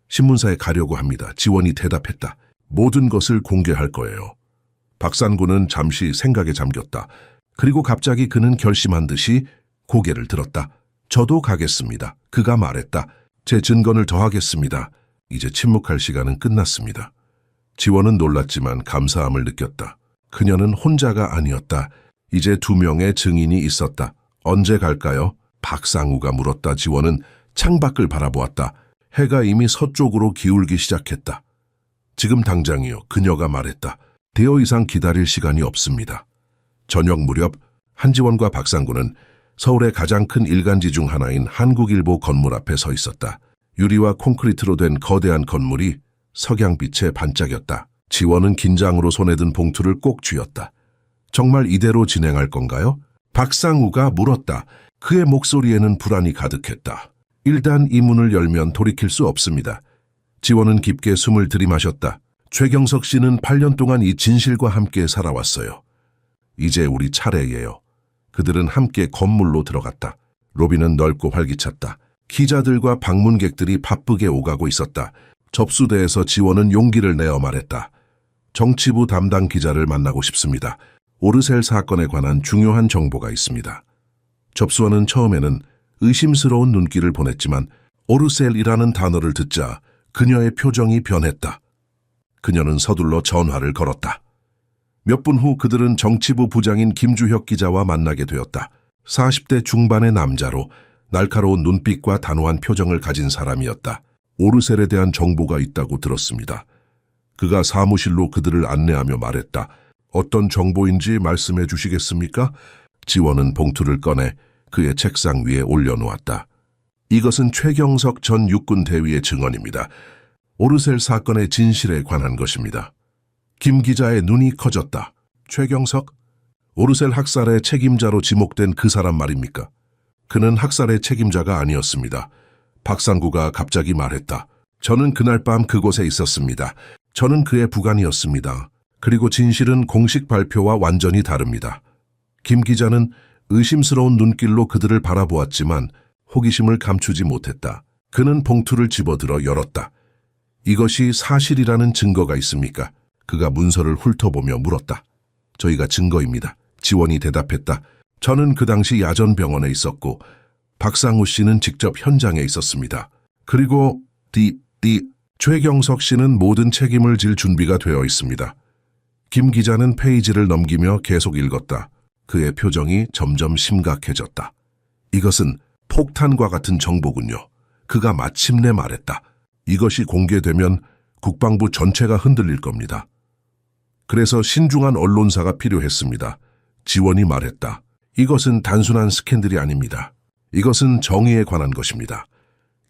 신문사에 가려고 합니다. 지원이 대답했다. 모든 것을 공개할 거예요. 박상구는 잠시 생각에 잠겼다. 그리고 갑자기 그는 결심한 듯이 고개를 들었다. 저도 가겠습니다. 그가 말했다. 제 증거를 더하겠습니다. 이제 침묵할 시간은 끝났습니다. 지원은 놀랐지만 감사함을 느꼈다. 그녀는 혼자가 아니었다. 이제 2명의 증인이 있었다. 언제 갈까요? 박상우가 물었다. 지원은 창밖을 바라보았다. 해가 이미 서쪽으로 기울기 시작했다. 지금 당장이요. 그녀가 말했다. 더 이상 기다릴 시간이 없습니다. 저녁 무렵 한지원과 박상구는 서울의 가장 큰 일간지 중 하나인 한국일보 건물 앞에 서 있었다. 유리와 콘크리트로 된 거대한 건물이 석양빛에 반짝였다. 지원은 긴장으로 손에 든 봉투를 꼭 쥐었다. 정말 이대로 진행할 건가요? 박상우가 물었다. 그의 목소리에는 불안이 가득했다. 일단 이 문을 열면 돌이킬 수 없습니다. 지원은 깊게 숨을 들이마셨다. 최경석 씨는 8년 동안 이 진실과 함께 살아왔어요. 이제 우리 차례예요. 그들은 함께 건물로 들어갔다. 로비는 넓고 활기찼다. 기자들과 방문객들이 바쁘게 오가고 있었다. 접수대에서 지원은 용기를 내어 말했다. 정치부 담당 기자를 만나고 싶습니다. 오르셀 사건에 관한 중요한 정보가 있습니다. 접수원은 처음에는 의심스러운 눈길을 보냈지만 오르셀이라는 단어를 듣자 그녀의 표정이 변했다. 그녀는 서둘러 전화를 걸었다. 몇 분 후 그들은 정치부 부장인 김주혁 기자와 만나게 되었다. 40대 중반의 남자로 날카로운 눈빛과 단호한 표정을 가진 사람이었다. 오르셀에 대한 정보가 있다고 들었습니다. 그가 사무실로 그들을 안내하며 말했다. 어떤 정보인지 말씀해 주시겠습니까? 지원은 봉투를 꺼내 그의 책상 위에 올려놓았다. 이것은 최경석 전 육군 대위의 증언입니다. 오르셀 사건의 진실에 관한 것입니다. 김 기자의 눈이 커졌다. 최경석? 오르셀 학살의 책임자로 지목된 그 사람 말입니까? 그는 학살의 책임자가 아니었습니다. 박상구가 갑자기 말했다. 저는 그날 밤 그곳에 있었습니다. 저는 그의 부관이었습니다. 그리고 진실은 공식 발표와 완전히 다릅니다. 김 기자는 의심스러운 눈길로 그들을 바라보았지만 호기심을 감추지 못했다. 그는 봉투를 집어들어 열었다. 이것이 사실이라는 증거가 있습니까? 그가 문서를 훑어보며 물었다. 저희가 증거입니다. 지원이 대답했다. 저는 그 당시 야전병원에 있었고 박상우 씨는 직접 현장에 있었습니다. 그리고 최경석 씨는 모든 책임을 질 준비가 되어 있습니다. 김 기자는 페이지를 넘기며 계속 읽었다. 그의 표정이 점점 심각해졌다. 이것은 폭탄과 같은 정보군요. 그가 마침내 말했다. 이것이 공개되면 국방부 전체가 흔들릴 겁니다. 그래서 신중한 언론사가 필요했습니다. 지원이 말했다. 이것은 단순한 스캔들이 아닙니다. 이것은 정의에 관한 것입니다.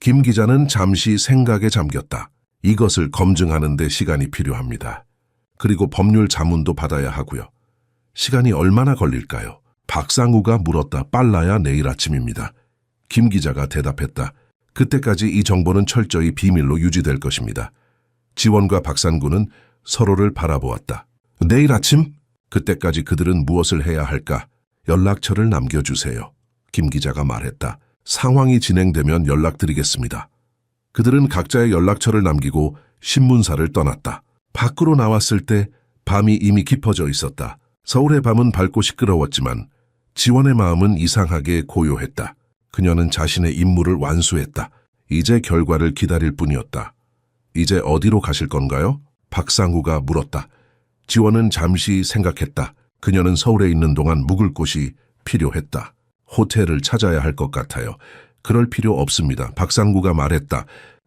김 기자는 잠시 생각에 잠겼다. 이것을 검증하는 데 시간이 필요합니다. 그리고 법률 자문도 받아야 하고요. 시간이 얼마나 걸릴까요? 박상우가 물었다. 빨라야 내일 아침입니다. 김 기자가 대답했다. 그때까지 이 정보는 철저히 비밀로 유지될 것입니다. 지원과 박상구는 서로를 바라보았다. 내일 아침? 그때까지 그들은 무엇을 해야 할까? 연락처를 남겨주세요. 김 기자가 말했다. 상황이 진행되면 연락드리겠습니다. 그들은 각자의 연락처를 남기고 신문사를 떠났다. 밖으로 나왔을 때 밤이 이미 깊어져 있었다. 서울의 밤은 밝고 시끄러웠지만 지원의 마음은 이상하게 고요했다. 그녀는 자신의 임무를 완수했다. 이제 결과를 기다릴 뿐이었다. 이제 어디로 가실 건가요? 박상우가 물었다. 지원은 잠시 생각했다. 그녀는 서울에 있는 동안 묵을 곳이 필요했다. 호텔을 찾아야 할 것 같아요. 그럴 필요 없습니다. 박상구가 말했다.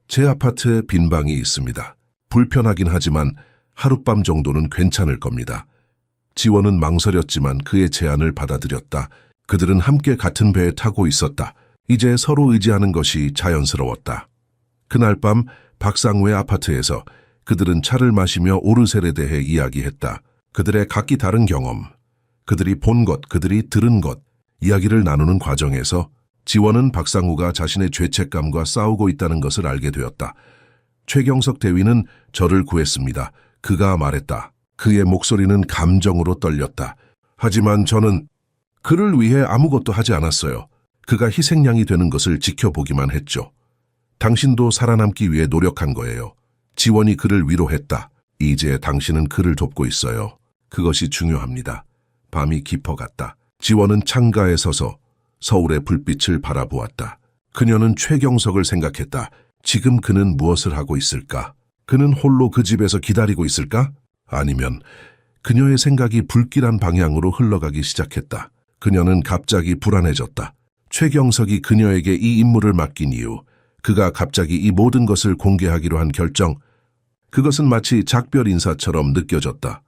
제 아파트에 빈 방이 있습니다. 불편하긴 하지만 하룻밤 정도는 괜찮을 겁니다. 지원은 망설였지만 그의 제안을 받아들였다. 그들은 함께 같은 배에 타고 있었다. 이제 서로 의지하는 것이 자연스러웠다. 그날 밤 박상우의 아파트에서 그들은 차를 마시며 오르셀에 대해 이야기했다. 그들의 각기 다른 경험, 그들이 본 것, 그들이 들은 것, 이야기를 나누는 과정에서 지원은 박상우가 자신의 죄책감과 싸우고 있다는 것을 알게 되었다. 최경석 대위는 저를 구했습니다. 그가 말했다. 그의 목소리는 감정으로 떨렸다. 하지만 저는 그를 위해 아무것도 하지 않았어요. 그가 희생양이 되는 것을 지켜보기만 했죠. 당신도 살아남기 위해 노력한 거예요. 지원이 그를 위로했다. 이제 당신은 그를 돕고 있어요. 그것이 중요합니다. 밤이 깊어갔다. 지원은 창가에 서서 서울의 불빛을 바라보았다. 그녀는 최경석을 생각했다. 지금 그는 무엇을 하고 있을까? 그는 홀로 그 집에서 기다리고 있을까? 아니면 그녀의 생각이 불길한 방향으로 흘러가기 시작했다. 그녀는 갑자기 불안해졌다. 최경석이 그녀에게 이 임무를 맡긴 이유, 그가 갑자기 이 모든 것을 공개하기로 한 결정, 그것은 마치 작별 인사처럼 느껴졌다.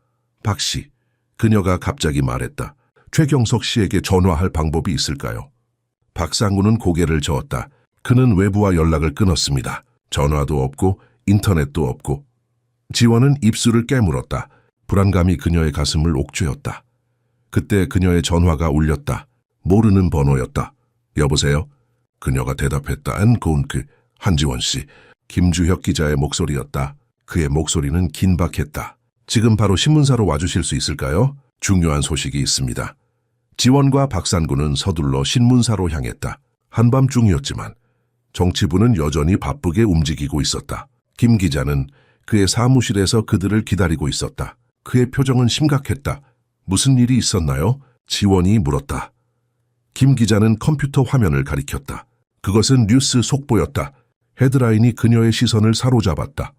박 씨, 그녀가 갑자기 말했다. 최경석 씨에게 전화할 방법이 있을까요? 박상우는 고개를 저었다. 그는 외부와 연락을 끊었습니다. 전화도 없고 인터넷도 없고. 지원은 입술을 깨물었다. 불안감이 그녀의 가슴을 옥죄었다. 그때 그녀의 전화가 울렸다. 모르는 번호였다. 여보세요? 그녀가 대답했다. 한지원 씨. 김주혁 기자의 목소리였다. 그의 목소리는 긴박했다. 지금 바로 신문사로 와주실 수 있을까요? 중요한 소식이 있습니다. 지원과 박산구는 서둘러 신문사로 향했다. 한밤중이었지만 정치부는 여전히 바쁘게 움직이고 있었다. 김 기자는 그의 사무실에서 그들을 기다리고 있었다. 그의 표정은 심각했다. 무슨 일이 있었나요? 지원이 물었다. 김 기자는 컴퓨터 화면을 가리켰다. 그것은 뉴스 속보였다. 헤드라인이 그녀의 시선을 사로잡았다.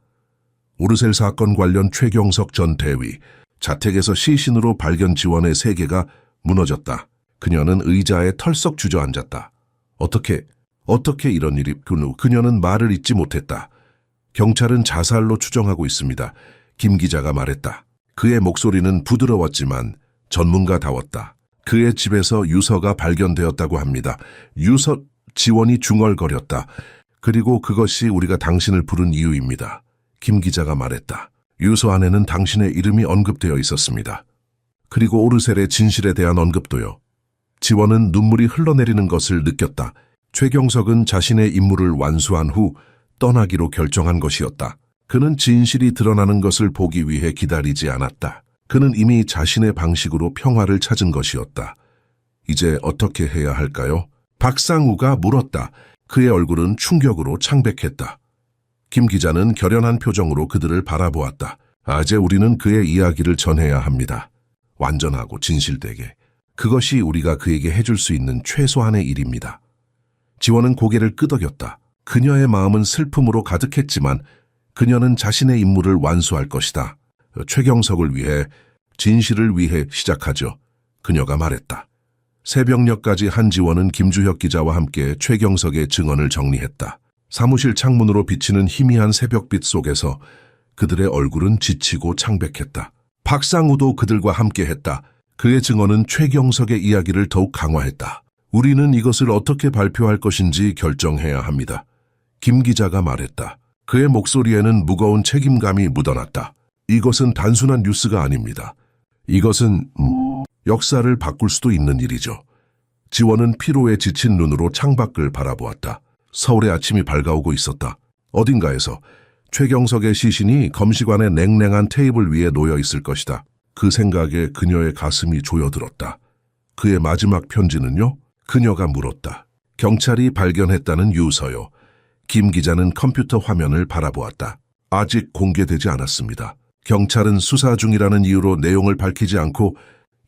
오르셀 사건 관련 최경석 전 대위, 자택에서 시신으로 발견. 지원의 세계가 무너졌다. 그녀는 의자에 털썩 주저앉았다. 어떻게 이런 일이... 그녀는 말을 잇지 못했다. 경찰은 자살로 추정하고 있습니다. 김 기자가 말했다. 그의 목소리는 부드러웠지만 전문가다웠다. 그의 집에서 유서가 발견되었다고 합니다. 유서... 지원이 중얼거렸다. 그리고 그것이 우리가 당신을 부른 이유입니다. 김 기자가 말했다. 유서 안에는 당신의 이름이 언급되어 있었습니다. 그리고 오르셀의 진실에 대한 언급도요. 지원은 눈물이 흘러내리는 것을 느꼈다. 최경석은 자신의 임무를 완수한 후 떠나기로 결정한 것이었다. 그는 진실이 드러나는 것을 보기 위해 기다리지 않았다. 그는 이미 자신의 방식으로 평화를 찾은 것이었다. 이제 어떻게 해야 할까요? 박상우가 물었다. 그의 얼굴은 충격으로 창백했다. 김 기자는 결연한 표정으로 그들을 바라보았다. 이제 우리는 그의 이야기를 전해야 합니다. 완전하고 진실되게. 그것이 우리가 그에게 해줄 수 있는 최소한의 일입니다. 지원은 고개를 끄덕였다. 그녀의 마음은 슬픔으로 가득했지만 그녀는 자신의 임무를 완수할 것이다. 최경석을 위해, 진실을 위해 시작하죠. 그녀가 말했다. 새벽녘까지 한지원은 김주혁 기자와 함께 최경석의 증언을 정리했다. 사무실 창문으로 비치는 희미한 새벽빛 속에서 그들의 얼굴은 지치고 창백했다. 박상우도 그들과 함께했다. 그의 증언은 최경석의 이야기를 더욱 강화했다. 우리는 이것을 어떻게 발표할 것인지 결정해야 합니다. 김 기자가 말했다. 그의 목소리에는 무거운 책임감이 묻어났다. 이것은 단순한 뉴스가 아닙니다. 이것은 역사를 바꿀 수도 있는 일이죠. 지원은 피로에 지친 눈으로 창밖을 바라보았다. 서울의 아침이 밝아오고 있었다. 어딘가에서 최경석의 시신이 검시관의 냉랭한 테이블 위에 놓여 있을 것이다. 그 생각에 그녀의 가슴이 조여들었다. 그의 마지막 편지는요? 그녀가 물었다. 경찰이 발견했다는 유서요. 김 기자는 컴퓨터 화면을 바라보았다. 아직 공개되지 않았습니다. 경찰은 수사 중이라는 이유로 내용을 밝히지 않고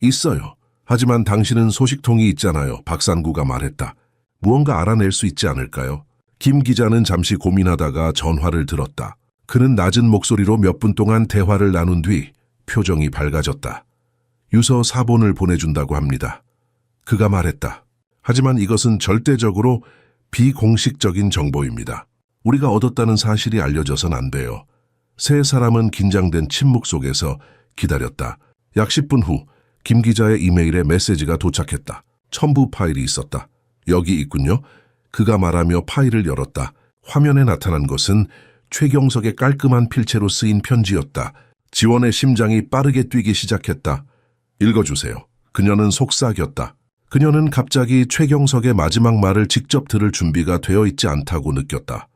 있어요. 하지만 당신은 소식통이 있잖아요. 박상구가 말했다. 무언가 알아낼 수 있지 않을까요? 김 기자는 잠시 고민하다가 전화를 들었다. 그는 낮은 목소리로 몇 분 동안 대화를 나눈 뒤 표정이 밝아졌다. 유서 사본을 보내준다고 합니다. 그가 말했다. 하지만 이것은 절대적으로 비공식적인 정보입니다. 우리가 얻었다는 사실이 알려져선 안 돼요. 세 사람은 긴장된 침묵 속에서 기다렸다. 약 10분 후 김 기자의 이메일에 메시지가 도착했다. 첨부 파일이 있었다. 여기 있군요. 그가 말하며 파일을 열었다. 화면에 나타난 것은 최경석의 깔끔한 필체로 쓰인 편지였다. 지원의 심장이 빠르게 뛰기 시작했다. 읽어주세요. 그녀는 속삭였다. 그녀는 갑자기 최경석의 마지막 말을 직접 들을 준비가 되어 있지 않다고 느꼈다.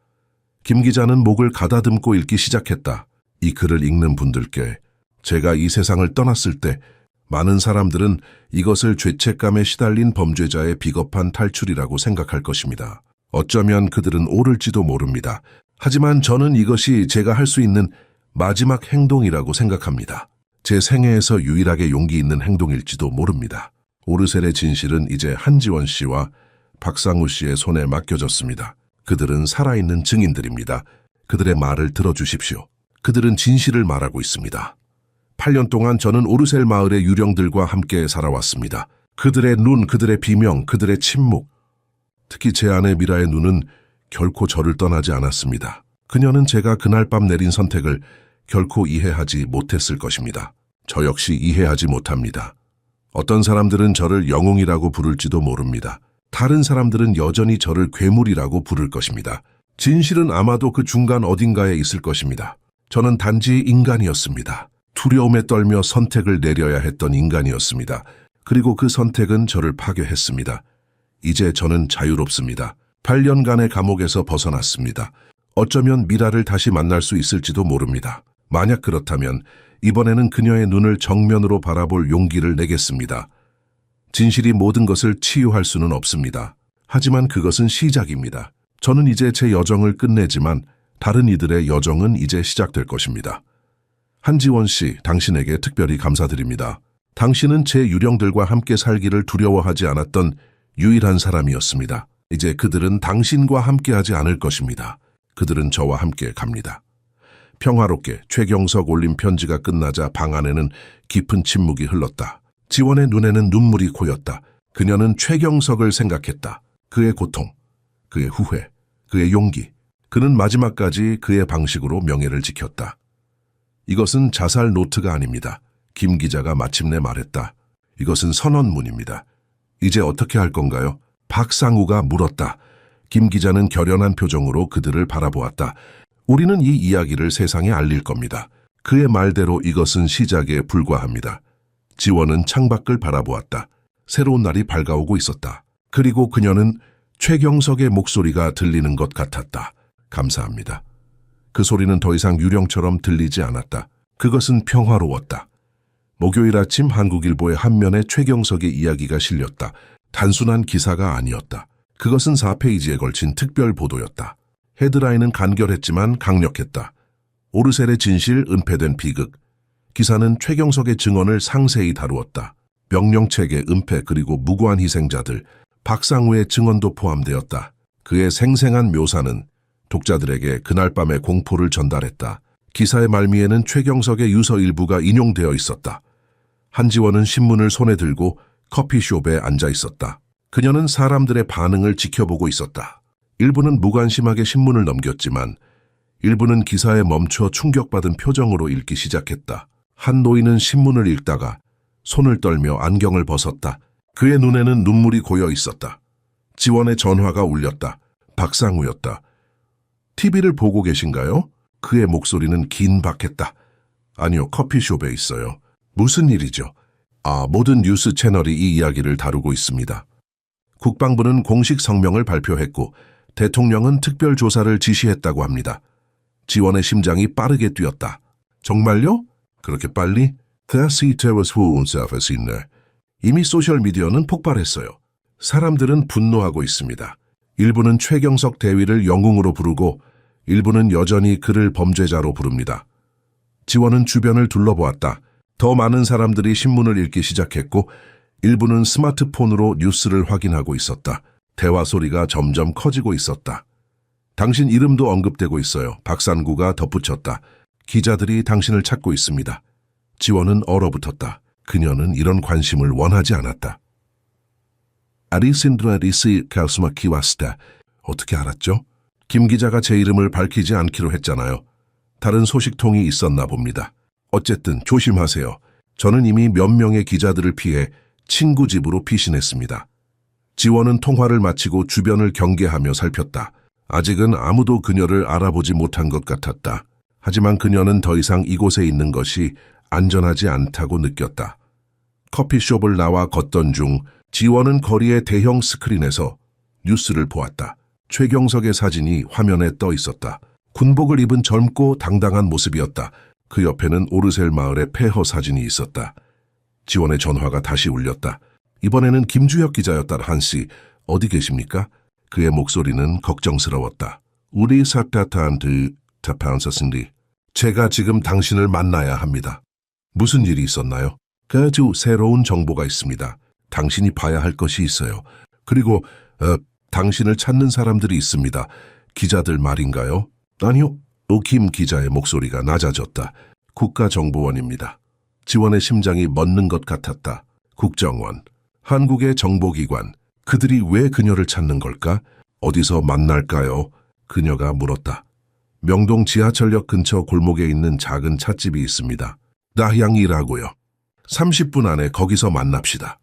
김 기자는 목을 가다듬고 읽기 시작했다. 이 글을 읽는 분들께 제가 이 세상을 떠났을 때 많은 사람들은 이것을 죄책감에 시달린 범죄자의 비겁한 탈출이라고 생각할 것입니다. 어쩌면 그들은 옳을지도 모릅니다. 하지만 저는 이것이 제가 할 수 있는 마지막 행동이라고 생각합니다. 제 생애에서 유일하게 용기 있는 행동일지도 모릅니다. 오르셀의 진실은 이제 한지원 씨와 박상우 씨의 손에 맡겨졌습니다. 그들은 살아있는 증인들입니다. 그들의 말을 들어주십시오. 그들은 진실을 말하고 있습니다. 8년 동안 저는 오르셀 마을의 유령들과 함께 살아왔습니다. 그들의 눈, 그들의 비명, 그들의 침묵. 특히 제 아내 미라의 눈은 결코 저를 떠나지 않았습니다. 그녀는 제가 그날 밤 내린 선택을 결코 이해하지 못했을 것입니다. 저 역시 이해하지 못합니다. 어떤 사람들은 저를 영웅이라고 부를지도 모릅니다. 다른 사람들은 여전히 저를 괴물이라고 부를 것입니다. 진실은 아마도 그 중간 어딘가에 있을 것입니다. 저는 단지 인간이었습니다. 두려움에 떨며 선택을 내려야 했던 인간이었습니다. 그리고 그 선택은 저를 파괴했습니다. 이제 저는 자유롭습니다. 8년간의 감옥에서 벗어났습니다. 어쩌면 미라를 다시 만날 수 있을지도 모릅니다. 만약 그렇다면 이번에는 그녀의 눈을 정면으로 바라볼 용기를 내겠습니다. 진실이 모든 것을 치유할 수는 없습니다. 하지만 그것은 시작입니다. 저는 이제 제 여정을 끝내지만 다른 이들의 여정은 이제 시작될 것입니다. 한지원 씨, 당신에게 특별히 감사드립니다. 당신은 제 유령들과 함께 살기를 두려워하지 않았던 유일한 사람이었습니다. 이제 그들은 당신과 함께하지 않을 것입니다. 그들은 저와 함께 갑니다. 평화롭게 최경석 올린 편지가 끝나자 방 안에는 깊은 침묵이 흘렀다. 지원의 눈에는 눈물이 고였다. 그녀는 최경석을 생각했다. 그의 고통, 그의 후회, 그의 용기. 그는 마지막까지 그의 방식으로 명예를 지켰다. 이것은 자살 노트가 아닙니다. 김 기자가 마침내 말했다. 이것은 선언문입니다. 이제 어떻게 할 건가요? 박상우가 물었다. 김 기자는 결연한 표정으로 그들을 바라보았다. 우리는 이 이야기를 세상에 알릴 겁니다. 그의 말대로 이것은 시작에 불과합니다. 지원은 창밖을 바라보았다. 새로운 날이 밝아오고 있었다. 그리고 그녀는 최경석의 목소리가 들리는 것 같았다. 감사합니다. 그 소리는 더 이상 유령처럼 들리지 않았다. 그것은 평화로웠다. 목요일 아침 한국일보의 한 면에 최경석의 이야기가 실렸다. 단순한 기사가 아니었다. 그것은 4페이지에 걸친 특별 보도였다. 헤드라인은 간결했지만 강력했다. 오르셀의 진실, 은폐된 비극. 기사는 최경석의 증언을 상세히 다루었다. 명령체계, 은폐 그리고 무고한 희생자들, 박상우의 증언도 포함되었다. 그의 생생한 묘사는 독자들에게 그날 밤의 공포를 전달했다. 기사의 말미에는 최경석의 유서 일부가 인용되어 있었다. 한지원은 신문을 손에 들고 커피숍에 앉아 있었다. 그녀는 사람들의 반응을 지켜보고 있었다. 일부는 무관심하게 신문을 넘겼지만 일부는 기사에 멈춰 충격받은 표정으로 읽기 시작했다. 한 노인은 신문을 읽다가 손을 떨며 안경을 벗었다. 그의 눈에는 눈물이 고여 있었다. 지원의 전화가 울렸다. 박상우였다. TV를 보고 계신가요? 그의 목소리는 긴박했다. 아니요, 커피숍에 있어요. 무슨 일이죠? 모든 뉴스 채널이 이 이야기를 다루고 있습니다. 국방부는 공식 성명을 발표했고 대통령은 특별 조사를 지시했다고 합니다. 지원의 심장이 빠르게 뛰었다. 정말요? 그렇게 빨리? 이미 소셜미디어는 폭발했어요. 사람들은 분노하고 있습니다. 일부는 최경석 대위를 영웅으로 부르고 일부는 여전히 그를 범죄자로 부릅니다. 지원은 주변을 둘러보았다. 더 많은 사람들이 신문을 읽기 시작했고 일부는 스마트폰으로 뉴스를 확인하고 있었다. 대화 소리가 점점 커지고 있었다. 당신 이름도 언급되고 있어요. 박산구가 덧붙였다. 기자들이 당신을 찾고 있습니다. 지원은 얼어붙었다. 그녀는 이런 관심을 원하지 않았다. 아리신드라리스 가스마키 왔다. 어떻게 알았죠? 김 기자가 제 이름을 밝히지 않기로 했잖아요. 다른 소식통이 있었나 봅니다. 어쨌든 조심하세요. 저는 이미 몇 명의 기자들을 피해 친구 집으로 피신했습니다. 지원은 통화를 마치고 주변을 경계하며 살폈다. 아직은 아무도 그녀를 알아보지 못한 것 같았다. 하지만 그녀는 더 이상 이곳에 있는 것이 안전하지 않다고 느꼈다. 커피숍을 나와 걷던 중 지원은 거리의 대형 스크린에서 뉴스를 보았다. 최경석의 사진이 화면에 떠 있었다. 군복을 입은 젊고 당당한 모습이었다. 그 옆에는 오르셀 마을의 폐허 사진이 있었다. 지원의 전화가 다시 울렸다. 이번에는 김주혁 기자였다. 한씨, 어디 계십니까? 그의 목소리는 걱정스러웠다. 우리 사타한테 답하셨습니다. 제가 지금 당신을 만나야 합니다. 무슨 일이 있었나요? 아주 새로운 정보가 있습니다. 당신이 봐야 할 것이 있어요. 그리고 당신을 찾는 사람들이 있습니다. 기자들 말인가요? 아니요. 김 기자의 목소리가 낮아졌다. 국가정보원입니다. 지원의 심장이 멎는 것 같았다. 국정원, 한국의 정보기관, 그들이 왜 그녀를 찾는 걸까? 어디서 만날까요? 그녀가 물었다. 명동 지하철역 근처 골목에 있는 작은 찻집이 있습니다. 나향이라고요. 30분 안에 거기서 만납시다.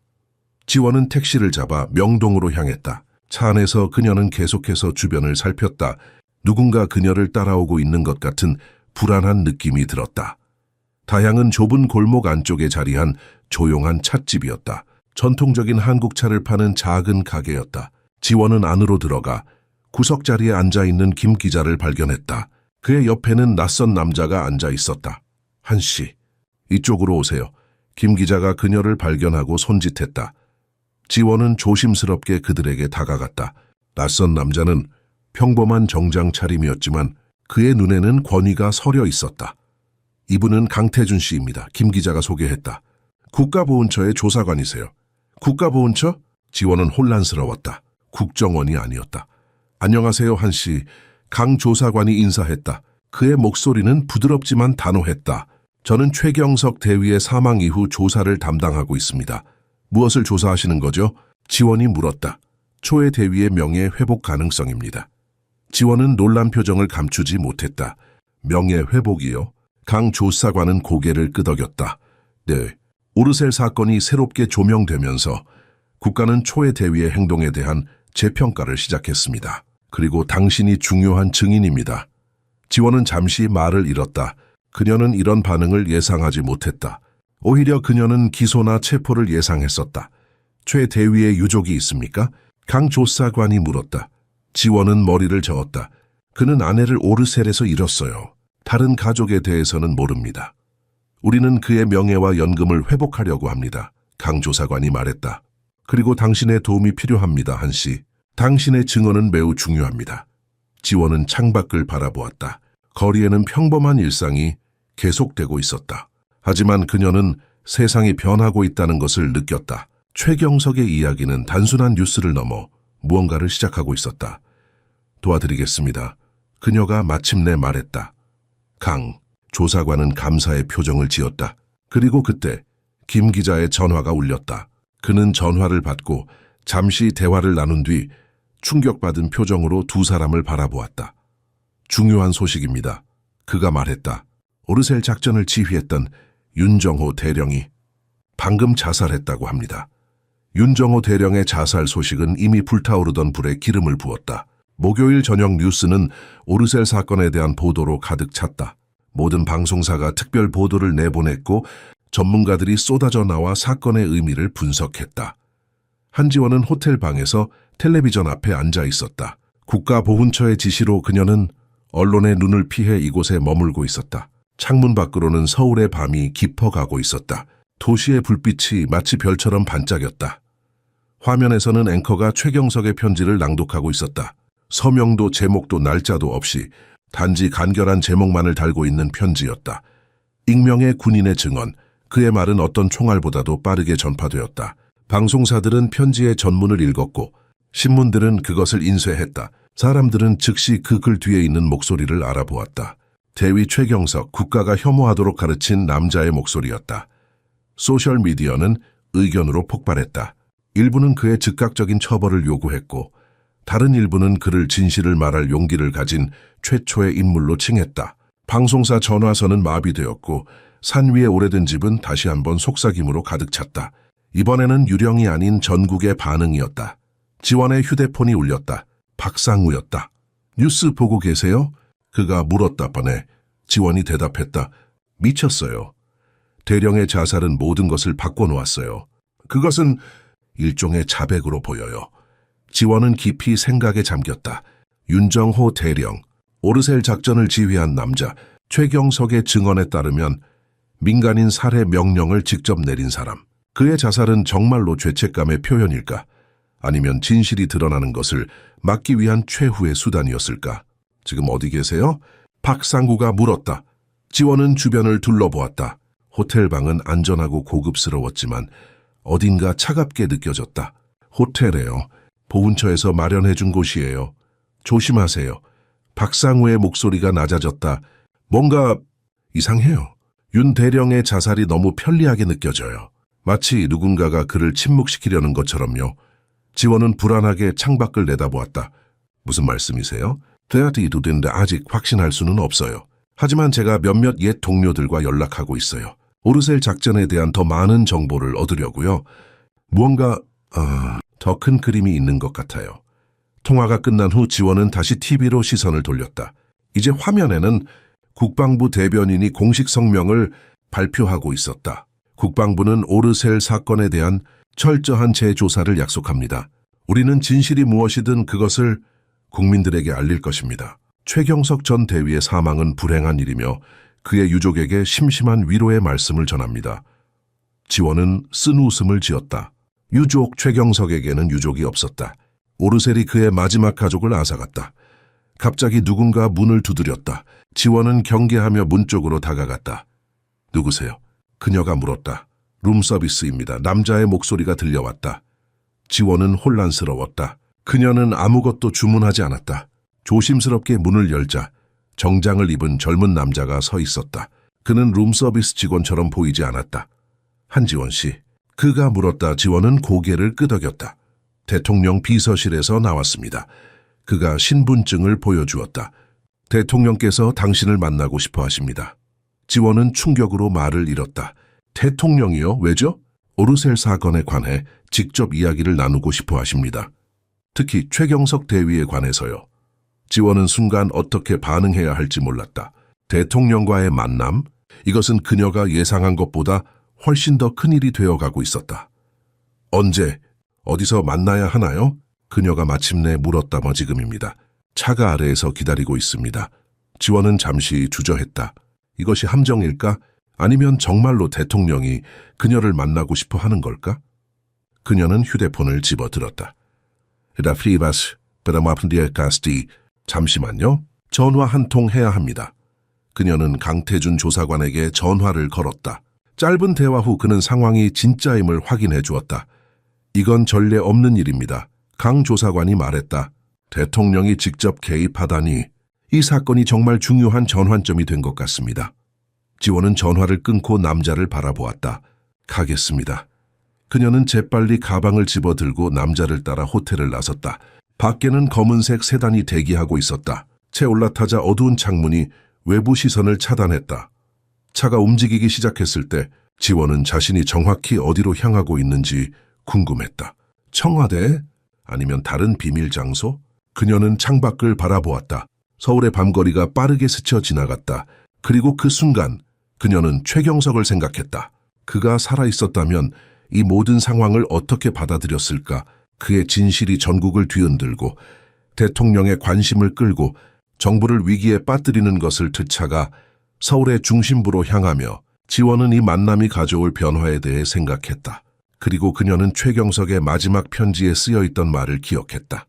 지원은 택시를 잡아 명동으로 향했다. 차 안에서 그녀는 계속해서 주변을 살폈다. 누군가 그녀를 따라오고 있는 것 같은 불안한 느낌이 들었다. 다향은 좁은 골목 안쪽에 자리한 조용한 찻집이었다. 전통적인 한국차를 파는 작은 가게였다. 지원은 안으로 들어가 구석자리에 앉아있는 김 기자를 발견했다. 그의 옆에는 낯선 남자가 앉아 있었다. 한씨, 이쪽으로 오세요. 김 기자가 그녀를 발견하고 손짓했다. 지원은 조심스럽게 그들에게 다가갔다. 낯선 남자는 평범한 정장 차림이었지만 그의 눈에는 권위가 서려 있었다. 이분은 강태준 씨입니다. 김 기자가 소개했다. 국가보훈처의 조사관이세요. 국가보훈처? 지원은 혼란스러웠다. 국정원이 아니었다. 안녕하세요, 한씨. 강 조사관이 인사했다. 그의 목소리는 부드럽지만 단호했다. 저는 최경석 대위의 사망 이후 조사를 담당하고 있습니다. 무엇을 조사하시는 거죠? 지원이 물었다. 초의 대위의 명예 회복 가능성입니다. 지원은 놀란 표정을 감추지 못했다. 명예 회복이요? 강 조사관은 고개를 끄덕였다. 네, 오르셀 사건이 새롭게 조명되면서 국가는 초의 대위의 행동에 대한 재평가를 시작했습니다. 그리고 당신이 중요한 증인입니다. 지원은 잠시 말을 잃었다. 그녀는 이런 반응을 예상하지 못했다. 오히려 그녀는 기소나 체포를 예상했었다. 최 대위의 유족이 있습니까? 강 조사관이 물었다. 지원은 머리를 저었다. 그는 아내를 오르셀에서 잃었어요. 다른 가족에 대해서는 모릅니다. 우리는 그의 명예와 연금을 회복하려고 합니다. 강 조사관이 말했다. 그리고 당신의 도움이 필요합니다, 한씨. 당신의 증언은 매우 중요합니다. 지원은 창밖을 바라보았다. 거리에는 평범한 일상이 계속되고 있었다. 하지만 그녀는 세상이 변하고 있다는 것을 느꼈다. 최경석의 이야기는 단순한 뉴스를 넘어 무언가를 시작하고 있었다. 도와드리겠습니다. 그녀가 마침내 말했다. 강 조사관은 감사의 표정을 지었다. 그리고 그때 김 기자의 전화가 울렸다. 그는 전화를 받고 잠시 대화를 나눈 뒤 충격받은 표정으로 두 사람을 바라보았다. 중요한 소식입니다. 그가 말했다. 오르셀 작전을 지휘했던 윤정호 대령이 방금 자살했다고 합니다. 윤정호 대령의 자살 소식은 이미 불타오르던 불에 기름을 부었다. 목요일 저녁 뉴스는 오르셀 사건에 대한 보도로 가득 찼다. 모든 방송사가 특별 보도를 내보냈고 전문가들이 쏟아져 나와 사건의 의미를 분석했다. 한지원은 호텔 방에서 텔레비전 앞에 앉아 있었다. 국가보훈처의 지시로 그녀는 언론의 눈을 피해 이곳에 머물고 있었다. 창문 밖으로는 서울의 밤이 깊어가고 있었다. 도시의 불빛이 마치 별처럼 반짝였다. 화면에서는 앵커가 최경석의 편지를 낭독하고 있었다. 서명도 제목도 날짜도 없이 단지 간결한 제목만을 달고 있는 편지였다. 익명의 군인의 증언, 그의 말은 어떤 총알보다도 빠르게 전파되었다. 방송사들은 편지의 전문을 읽었고 신문들은 그것을 인쇄했다. 사람들은 즉시 그 글 뒤에 있는 목소리를 알아보았다. 대위 최경석, 국가가 혐오하도록 가르친 남자의 목소리였다. 소셜미디어는 의견으로 폭발했다. 일부는 그의 즉각적인 처벌을 요구했고 다른 일부는 그를 진실을 말할 용기를 가진 최초의 인물로 칭했다. 방송사 전화선은 마비되었고 산 위의 오래된 집은 다시 한번 속삭임으로 가득 찼다. 이번에는 유령이 아닌 전국의 반응이었다. 지원의 휴대폰이 울렸다. 박상우였다. 뉴스 보고 계세요? 그가 물었다 뻔해 지원이 대답했다. 미쳤어요. 대령의 자살은 모든 것을 바꿔놓았어요. 그것은 일종의 자백으로 보여요. 지원은 깊이 생각에 잠겼다. 윤정호 대령, 오르셀 작전을 지휘한 남자, 최경석의 증언에 따르면 민간인 살해 명령을 직접 내린 사람. 그의 자살은 정말로 죄책감의 표현일까? 아니면 진실이 드러나는 것을 막기 위한 최후의 수단이었을까? 지금 어디 계세요? 박상구가 물었다. 지원은 주변을 둘러보았다. 호텔 방은 안전하고 고급스러웠지만 어딘가 차갑게 느껴졌다. 호텔에요. 보훈처에서 마련해준 곳이에요. 조심하세요. 박상우의 목소리가 낮아졌다. 뭔가 이상해요. 윤 대령의 자살이 너무 편리하게 느껴져요. 마치 누군가가 그를 침묵시키려는 것처럼요. 지원은 불안하게 창밖을 내다보았다. 무슨 말씀이세요? 대아디두인데 아직 확신할 수는 없어요. 하지만 제가 몇몇 옛 동료들과 연락하고 있어요. 오르셀 작전에 대한 더 많은 정보를 얻으려고요. 무언가 더 큰 그림이 있는 것 같아요. 통화가 끝난 후 지원은 다시 TV로 시선을 돌렸다. 이제 화면에는 국방부 대변인이 공식 성명을 발표하고 있었다. 국방부는 오르셀 사건에 대한 철저한 재조사를 약속합니다. 우리는 진실이 무엇이든 그것을 국민들에게 알릴 것입니다. 최경석 전 대위의 사망은 불행한 일이며 그의 유족에게 심심한 위로의 말씀을 전합니다. 지원은 쓴 웃음을 지었다. 유족 최경석에게는 유족이 없었다. 오르셀이 그의 마지막 가족을 앗아갔다. 갑자기 누군가 문을 두드렸다. 지원은 경계하며 문 쪽으로 다가갔다. 누구세요? 그녀가 물었다. 룸서비스입니다. 남자의 목소리가 들려왔다. 지원은 혼란스러웠다. 그녀는 아무것도 주문하지 않았다. 조심스럽게 문을 열자 정장을 입은 젊은 남자가 서 있었다. 그는 룸서비스 직원처럼 보이지 않았다. 한지원 씨. 그가 물었다. 지원은 고개를 끄덕였다. 대통령 비서실에서 나왔습니다. 그가 신분증을 보여주었다. 대통령께서 당신을 만나고 싶어 하십니다. 지원은 충격으로 말을 잃었다. 대통령이요? 왜죠? 오르셀 사건에 관해 직접 이야기를 나누고 싶어 하십니다. 특히 최경석 대위에 관해서요. 지원은 순간 어떻게 반응해야 할지 몰랐다. 대통령과의 만남? 이것은 그녀가 예상한 것보다 훨씬 더 큰일이 되어가고 있었다. 언제, 어디서 만나야 하나요? 그녀가 마침내 물었다머 지금입니다. 차가 아래에서 기다리고 있습니다. 지원은 잠시 주저했다. 이것이 함정일까? 아니면 정말로 대통령이 그녀를 만나고 싶어 하는 걸까? 그녀는 휴대폰을 집어들었다. 잠시만요. 전화 한 통 해야 합니다. 그녀는 강태준 조사관에게 전화를 걸었다. 짧은 대화 후 그는 상황이 진짜임을 확인해 주었다. 이건 전례 없는 일입니다. 강 조사관이 말했다. 대통령이 직접 개입하다니 이 사건이 정말 중요한 전환점이 된 것 같습니다. 지원은 전화를 끊고 남자를 바라보았다. 가겠습니다. 그녀는 재빨리 가방을 집어들고 남자를 따라 호텔을 나섰다. 밖에는 검은색 세단이 대기하고 있었다. 채 올라타자 어두운 창문이 외부 시선을 차단했다. 차가 움직이기 시작했을 때 지원은 자신이 정확히 어디로 향하고 있는지 궁금했다. 청와대? 아니면 다른 비밀 장소? 그녀는 창밖을 바라보았다. 서울의 밤거리가 빠르게 스쳐 지나갔다. 그리고 그 순간 그녀는 최경석을 생각했다. 그가 살아있었다면 이 모든 상황을 어떻게 받아들였을까? 그의 진실이 전국을 뒤흔들고 대통령의 관심을 끌고 정부를 위기에 빠뜨리는 것을 되찾아 서울의 중심부로 향하며 지원은 이 만남이 가져올 변화에 대해 생각했다. 그리고 그녀는 최경석의 마지막 편지에 쓰여있던 말을 기억했다.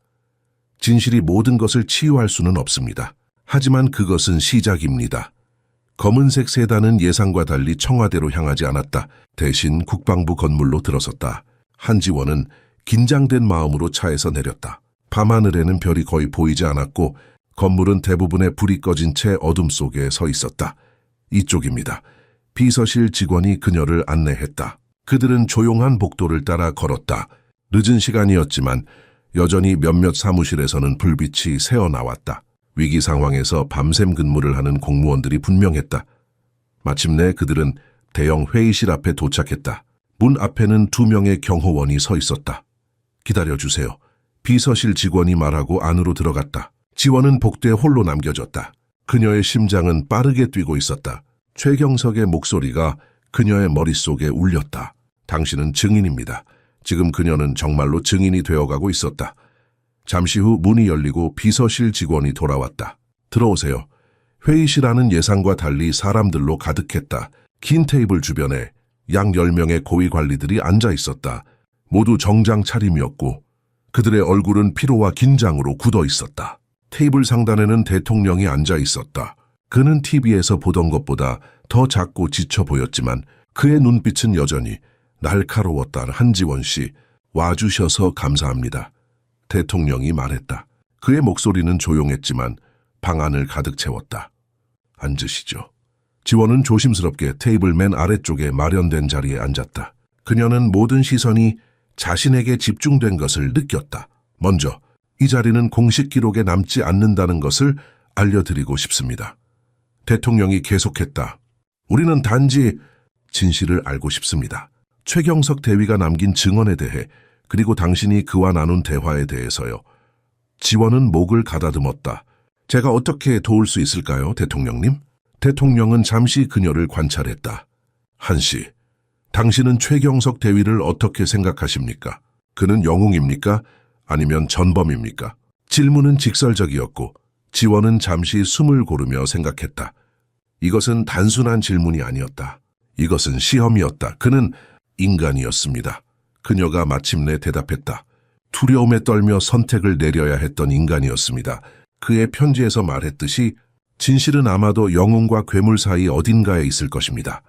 진실이 모든 것을 치유할 수는 없습니다. 하지만 그것은 시작입니다. 검은색 세단은 예상과 달리 청와대로 향하지 않았다. 대신 국방부 건물로 들어섰다. 한지원은 긴장된 마음으로 차에서 내렸다. 밤하늘에는 별이 거의 보이지 않았고 건물은 대부분의 불이 꺼진 채 어둠 속에 서 있었다. 이쪽입니다. 비서실 직원이 그녀를 안내했다. 그들은 조용한 복도를 따라 걸었다. 늦은 시간이었지만 여전히 몇몇 사무실에서는 불빛이 새어나왔다. 위기 상황에서 밤샘 근무를 하는 공무원들이 분명했다. 마침내 그들은 대형 회의실 앞에 도착했다. 문 앞에는 2명의 경호원이 서 있었다. 기다려주세요. 비서실 직원이 말하고 안으로 들어갔다. 지원은 복도에 홀로 남겨졌다. 그녀의 심장은 빠르게 뛰고 있었다. 최경석의 목소리가 그녀의 머릿속에 울렸다. 당신은 증인입니다. 지금 그녀는 정말로 증인이 되어가고 있었다. 잠시 후 문이 열리고 비서실 직원이 돌아왔다. 들어오세요. 회의실 안은 예상과 달리 사람들로 가득했다. 긴 테이블 주변에 약 10명의 고위 관리들이 앉아 있었다. 모두 정장 차림이었고 그들의 얼굴은 피로와 긴장으로 굳어 있었다. 테이블 상단에는 대통령이 앉아 있었다. 그는 TV에서 보던 것보다 더 작고 지쳐 보였지만 그의 눈빛은 여전히 날카로웠다. 한지원 씨, 와주셔서 감사합니다. 대통령이 말했다. 그의 목소리는 조용했지만 방안을 가득 채웠다. 앉으시죠. 지원은 조심스럽게 테이블 맨 아래쪽에 마련된 자리에 앉았다. 그녀는 모든 시선이 자신에게 집중된 것을 느꼈다. 먼저 이 자리는 공식 기록에 남지 않는다는 것을 알려드리고 싶습니다. 대통령이 계속했다. 우리는 단지 진실을 알고 싶습니다. 최경석 대위가 남긴 증언에 대해 그리고 당신이 그와 나눈 대화에 대해서요. 지원은 목을 가다듬었다. 제가 어떻게 도울 수 있을까요, 대통령님? 대통령은 잠시 그녀를 관찰했다. 한 씨, 당신은 최경석 대위를 어떻게 생각하십니까? 그는 영웅입니까? 아니면 전범입니까? 질문은 직설적이었고 지원은 잠시 숨을 고르며 생각했다. 이것은 단순한 질문이 아니었다. 이것은 시험이었다. 그는 인간이었습니다. 그녀가 마침내 대답했다. 두려움에 떨며 선택을 내려야 했던 인간이었습니다. 그의 편지에서 말했듯이 진실은 아마도 영웅과 괴물 사이 어딘가에 있을 것입니다.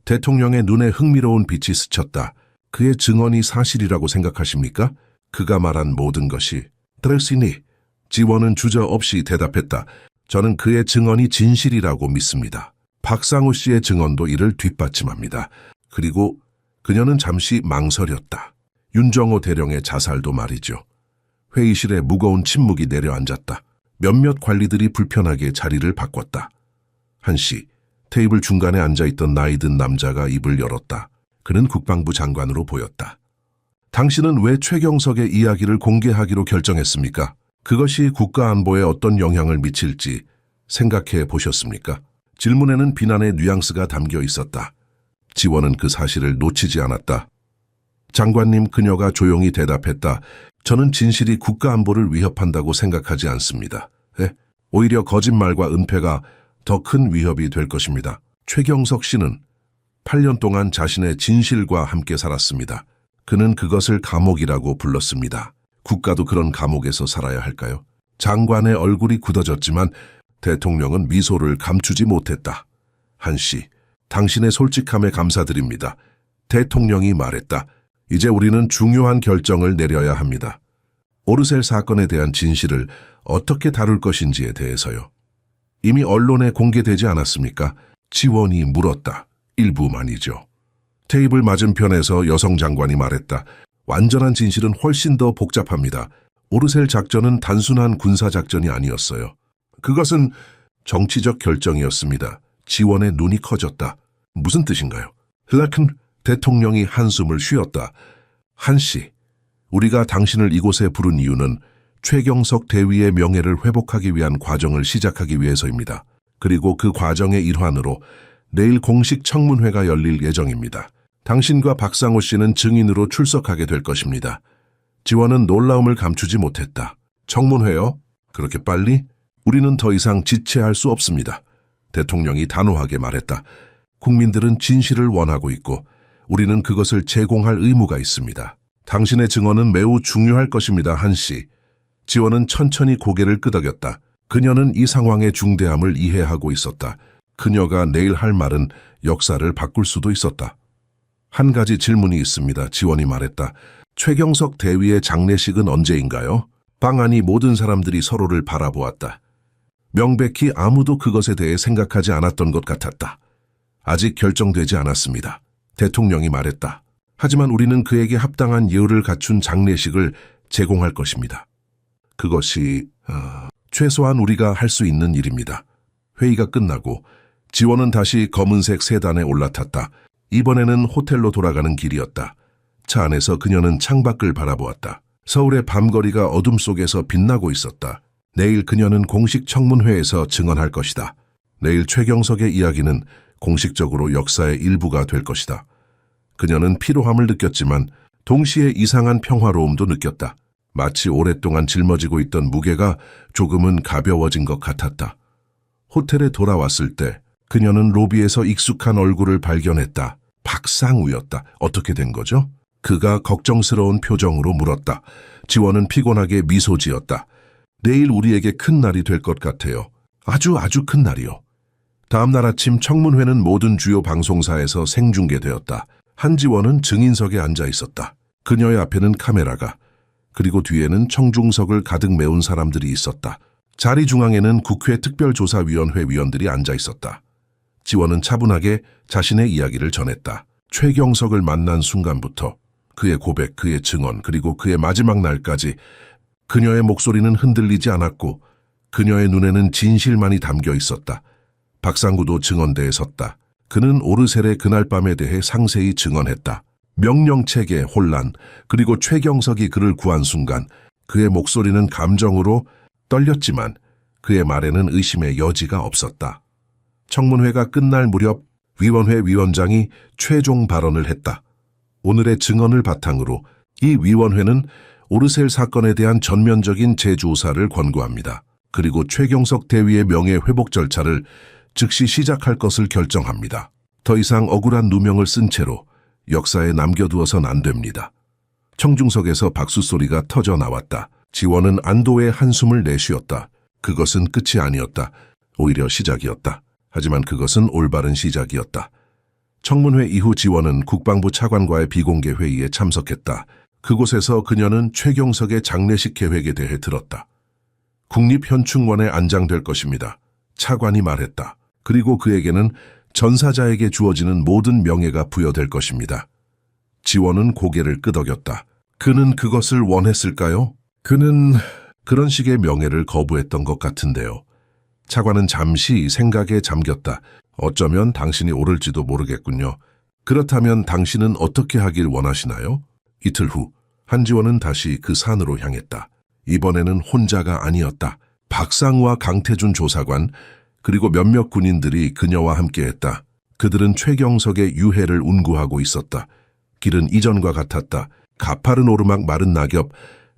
대통령의 눈에 흥미로운 빛이 스쳤다. 그의 증언이 사실이라고 생각하십니까? 그가 말한 모든 것이. 드레시니, 지원은 주저없이 대답했다. 저는 그의 증언이 진실이라고 믿습니다. 박상우 씨의 증언도 이를 뒷받침합니다. 그리고 그녀는 잠시 망설였다. 윤정호 대령의 자살도 말이죠. 회의실에 무거운 침묵이 내려앉았다. 몇몇 관리들이 불편하게 자리를 바꿨다. 한 씨, 테이블 중간에 앉아있던 나이든 남자가 입을 열었다. 그는 국방부 장관으로 보였다. 당신은 왜 최경석의 이야기를 공개하기로 결정했습니까? 그것이 국가안보에 어떤 영향을 미칠지 생각해 보셨습니까? 질문에는 비난의 뉘앙스가 담겨 있었다. 지원은 그 사실을 놓치지 않았다. 장관님, 그녀가 조용히 대답했다. 저는 진실이 국가안보를 위협한다고 생각하지 않습니다. 오히려 거짓말과 은폐가 더 큰 위협이 될 것입니다. 최경석 씨는 8년 동안 자신의 진실과 함께 살았습니다. 그는 그것을 감옥이라고 불렀습니다. 국가도 그런 감옥에서 살아야 할까요? 장관의 얼굴이 굳어졌지만 대통령은 미소를 감추지 못했다. 한 씨, 당신의 솔직함에 감사드립니다. 대통령이 말했다. 이제 우리는 중요한 결정을 내려야 합니다. 오르셀 사건에 대한 진실을 어떻게 다룰 것인지에 대해서요. 이미 언론에 공개되지 않았습니까? 지원이 물었다. 일부만이죠. 테이블 맞은편에서 여성 장관이 말했다. 완전한 진실은 훨씬 더 복잡합니다. 오르셀 작전은 단순한 군사작전이 아니었어요. 그것은 정치적 결정이었습니다. 지원의 눈이 커졌다. 무슨 뜻인가요? 흘라큰 대통령이 한숨을 쉬었다. 한 씨, 우리가 당신을 이곳에 부른 이유는 최경석 대위의 명예를 회복하기 위한 과정을 시작하기 위해서입니다. 그리고 그 과정의 일환으로 내일 공식 청문회가 열릴 예정입니다. 당신과 박상우 씨는 증인으로 출석하게 될 것입니다. 지원은 놀라움을 감추지 못했다. 청문회요? 그렇게 빨리? 우리는 더 이상 지체할 수 없습니다. 대통령이 단호하게 말했다. 국민들은 진실을 원하고 있고 우리는 그것을 제공할 의무가 있습니다. 당신의 증언은 매우 중요할 것입니다, 한 씨. 지원은 천천히 고개를 끄덕였다. 그녀는 이 상황의 중대함을 이해하고 있었다. 그녀가 내일 할 말은 역사를 바꿀 수도 있었다. 한 가지 질문이 있습니다. 지원이 말했다. 최경석 대위의 장례식은 언제인가요? 방 안이 모든 사람들이 서로를 바라보았다. 명백히 아무도 그것에 대해 생각하지 않았던 것 같았다. 아직 결정되지 않았습니다. 대통령이 말했다. 하지만 우리는 그에게 합당한 예우를 갖춘 장례식을 제공할 것입니다. 그것이 최소한 우리가 할 수 있는 일입니다. 회의가 끝나고 지원은 다시 검은색 세단에 올라탔다. 이번에는 호텔로 돌아가는 길이었다. 차 안에서 그녀는 창밖을 바라보았다. 서울의 밤거리가 어둠 속에서 빛나고 있었다. 내일 그녀는 공식 청문회에서 증언할 것이다. 내일 최경석의 이야기는 공식적으로 역사의 일부가 될 것이다. 그녀는 피로함을 느꼈지만 동시에 이상한 평화로움도 느꼈다. 마치 오랫동안 짊어지고 있던 무게가 조금은 가벼워진 것 같았다. 호텔에 돌아왔을 때 그녀는 로비에서 익숙한 얼굴을 발견했다. 박상우였다. 어떻게 된 거죠? 그가 걱정스러운 표정으로 물었다. 지원은 피곤하게 미소 지었다. 내일 우리에게 큰 날이 될 것 같아요. 아주 큰 날이요. 다음 날 아침 청문회는 모든 주요 방송사에서 생중계되었다. 한지원은 증인석에 앉아 있었다. 그녀의 앞에는 카메라가, 그리고 뒤에는 청중석을 가득 메운 사람들이 있었다. 자리 중앙에는 국회 특별조사위원회 위원들이 앉아 있었다. 지원은 차분하게 자신의 이야기를 전했다. 최경석을 만난 순간부터 그의 고백, 그의 증언, 그리고 그의 마지막 날까지 그녀의 목소리는 흔들리지 않았고 그녀의 눈에는 진실만이 담겨 있었다. 박상구도 증언대에 섰다. 그는 오르셀의 그날 밤에 대해 상세히 증언했다. 명령체계, 혼란, 그리고 최경석이 그를 구한 순간 그의 목소리는 감정으로 떨렸지만 그의 말에는 의심의 여지가 없었다. 청문회가 끝날 무렵 위원회 위원장이 최종 발언을 했다. 오늘의 증언을 바탕으로 이 위원회는 오르셀 사건에 대한 전면적인 재조사를 권고합니다. 그리고 최경석 대위의 명예회복 절차를 즉시 시작할 것을 결정합니다. 더 이상 억울한 누명을 쓴 채로 역사에 남겨두어선 안 됩니다. 청중석에서 박수 소리가 터져 나왔다. 지원은 안도의 한숨을 내쉬었다. 그것은 끝이 아니었다. 오히려 시작이었다. 하지만 그것은 올바른 시작이었다. 청문회 이후 지원은 국방부 차관과의 비공개 회의에 참석했다. 그곳에서 그녀는 최경석의 장례식 계획에 대해 들었다. 국립현충원에 안장될 것입니다. 차관이 말했다. 그리고 그에게는 전사자에게 주어지는 모든 명예가 부여될 것입니다. 지원은 고개를 끄덕였다. 그는 그것을 원했을까요? 그는 그런 식의 명예를 거부했던 것 같은데요. 차관은 잠시 생각에 잠겼다. 어쩌면 당신이 옳을지도 모르겠군요. 그렇다면 당신은 어떻게 하길 원하시나요? 이틀 후 한지원은 다시 그 산으로 향했다. 이번에는 혼자가 아니었다. 박상우와 강태준 조사관 그리고 몇몇 군인들이 그녀와 함께했다. 그들은 최경석의 유해를 운구하고 있었다. 길은 이전과 같았다. 가파른 오르막, 마른 낙엽,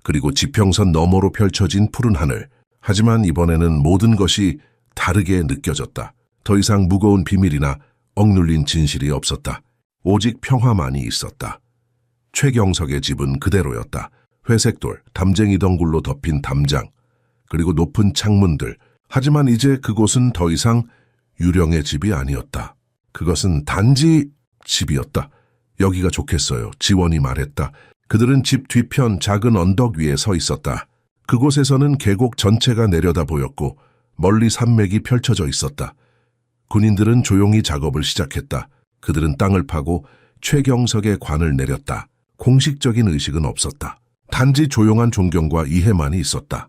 그리고 지평선 너머로 펼쳐진 푸른 하늘. 하지만 이번에는 모든 것이 다르게 느껴졌다. 더 이상 무거운 비밀이나 억눌린 진실이 없었다. 오직 평화만이 있었다. 최경석의 집은 그대로였다. 회색돌, 담쟁이 덩굴로 덮인 담장, 그리고 높은 창문들. 하지만 이제 그곳은 더 이상 유령의 집이 아니었다. 그것은 단지 집이었다. 여기가 좋겠어요. 지원이 말했다. 그들은 집 뒤편 작은 언덕 위에 서 있었다. 그곳에서는 계곡 전체가 내려다 보였고 멀리 산맥이 펼쳐져 있었다. 군인들은 조용히 작업을 시작했다. 그들은 땅을 파고 최경석의 관을 내렸다. 공식적인 의식은 없었다. 단지 조용한 존경과 이해만이 있었다.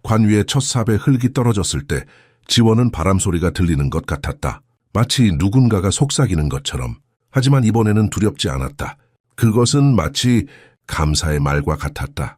관 위에 첫 삽에 흙이 떨어졌을 때 지원은 바람소리가 들리는 것 같았다. 마치 누군가가 속삭이는 것처럼. 하지만 이번에는 두렵지 않았다. 그것은 마치 감사의 말과 같았다.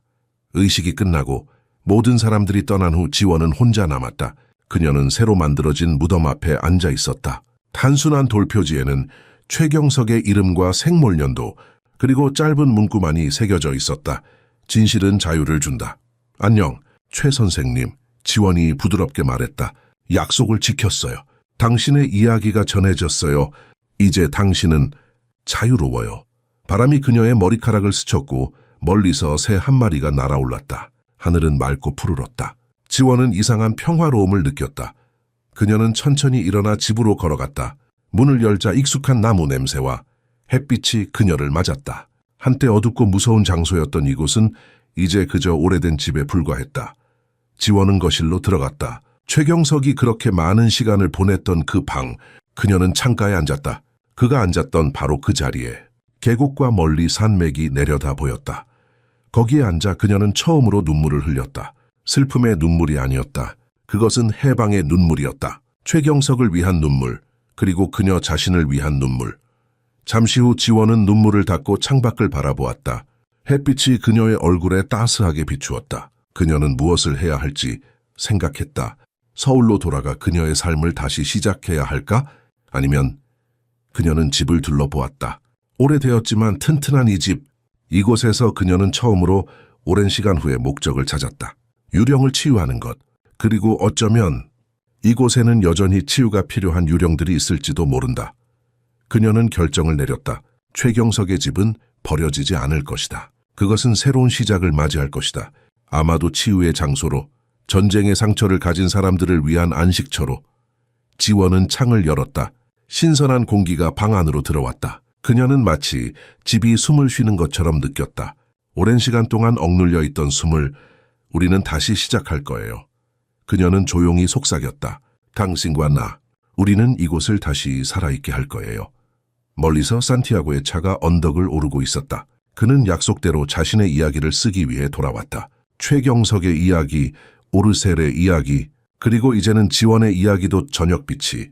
의식이 끝나고 모든 사람들이 떠난 후 지원은 혼자 남았다. 그녀는 새로 만들어진 무덤 앞에 앉아 있었다. 단순한 돌표지에는 최경석의 이름과 생몰년도 그리고 짧은 문구만이 새겨져 있었다. 진실은 자유를 준다. 안녕, 최 선생님. 지원이 부드럽게 말했다. 약속을 지켰어요. 당신의 이야기가 전해졌어요. 이제 당신은 자유로워요. 바람이 그녀의 머리카락을 스쳤고 멀리서 새 한 마리가 날아올랐다. 하늘은 맑고 푸르렀다. 지원은 이상한 평화로움을 느꼈다. 그녀는 천천히 일어나 집으로 걸어갔다. 문을 열자 익숙한 나무 냄새와 햇빛이 그녀를 맞았다. 한때 어둡고 무서운 장소였던 이곳은 이제 그저 오래된 집에 불과했다. 지원은 거실로 들어갔다. 최경석이 그렇게 많은 시간을 보냈던 그 방, 그녀는 창가에 앉았다. 그가 앉았던 바로 그 자리에 계곡과 멀리 산맥이 내려다 보였다. 거기에 앉아 그녀는 처음으로 눈물을 흘렸다. 슬픔의 눈물이 아니었다. 그것은 해방의 눈물이었다. 최경석을 위한 눈물, 그리고 그녀 자신을 위한 눈물. 잠시 후 지원은 눈물을 닦고 창밖을 바라보았다. 햇빛이 그녀의 얼굴에 따스하게 비추었다. 그녀는 무엇을 해야 할지 생각했다. 서울로 돌아가 그녀의 삶을 다시 시작해야 할까? 아니면 그녀는 집을 둘러보았다. 오래되었지만 튼튼한 이 집, 이곳에서 그녀는 처음으로 오랜 시간 후에 목적을 찾았다. 유령을 치유하는 것, 그리고 어쩌면 이곳에는 여전히 치유가 필요한 유령들이 있을지도 모른다. 그녀는 결정을 내렸다. 최경석의 집은 버려지지 않을 것이다. 그것은 새로운 시작을 맞이할 것이다. 아마도 치유의 장소로, 전쟁의 상처를 가진 사람들을 위한 안식처로. 지원은 창을 열었다. 신선한 공기가 방 안으로 들어왔다. 그녀는 마치 집이 숨을 쉬는 것처럼 느꼈다. 오랜 시간 동안 억눌려 있던 숨을 우리는 다시 시작할 거예요. 그녀는 조용히 속삭였다. 당신과 나, 우리는 이곳을 다시 살아있게 할 거예요. 멀리서 산티아고의 차가 언덕을 오르고 있었다. 그는 약속대로 자신의 이야기를 쓰기 위해 돌아왔다. 최경석의 이야기, 오르셀의 이야기, 그리고 이제는 지원의 이야기도 저녁빛이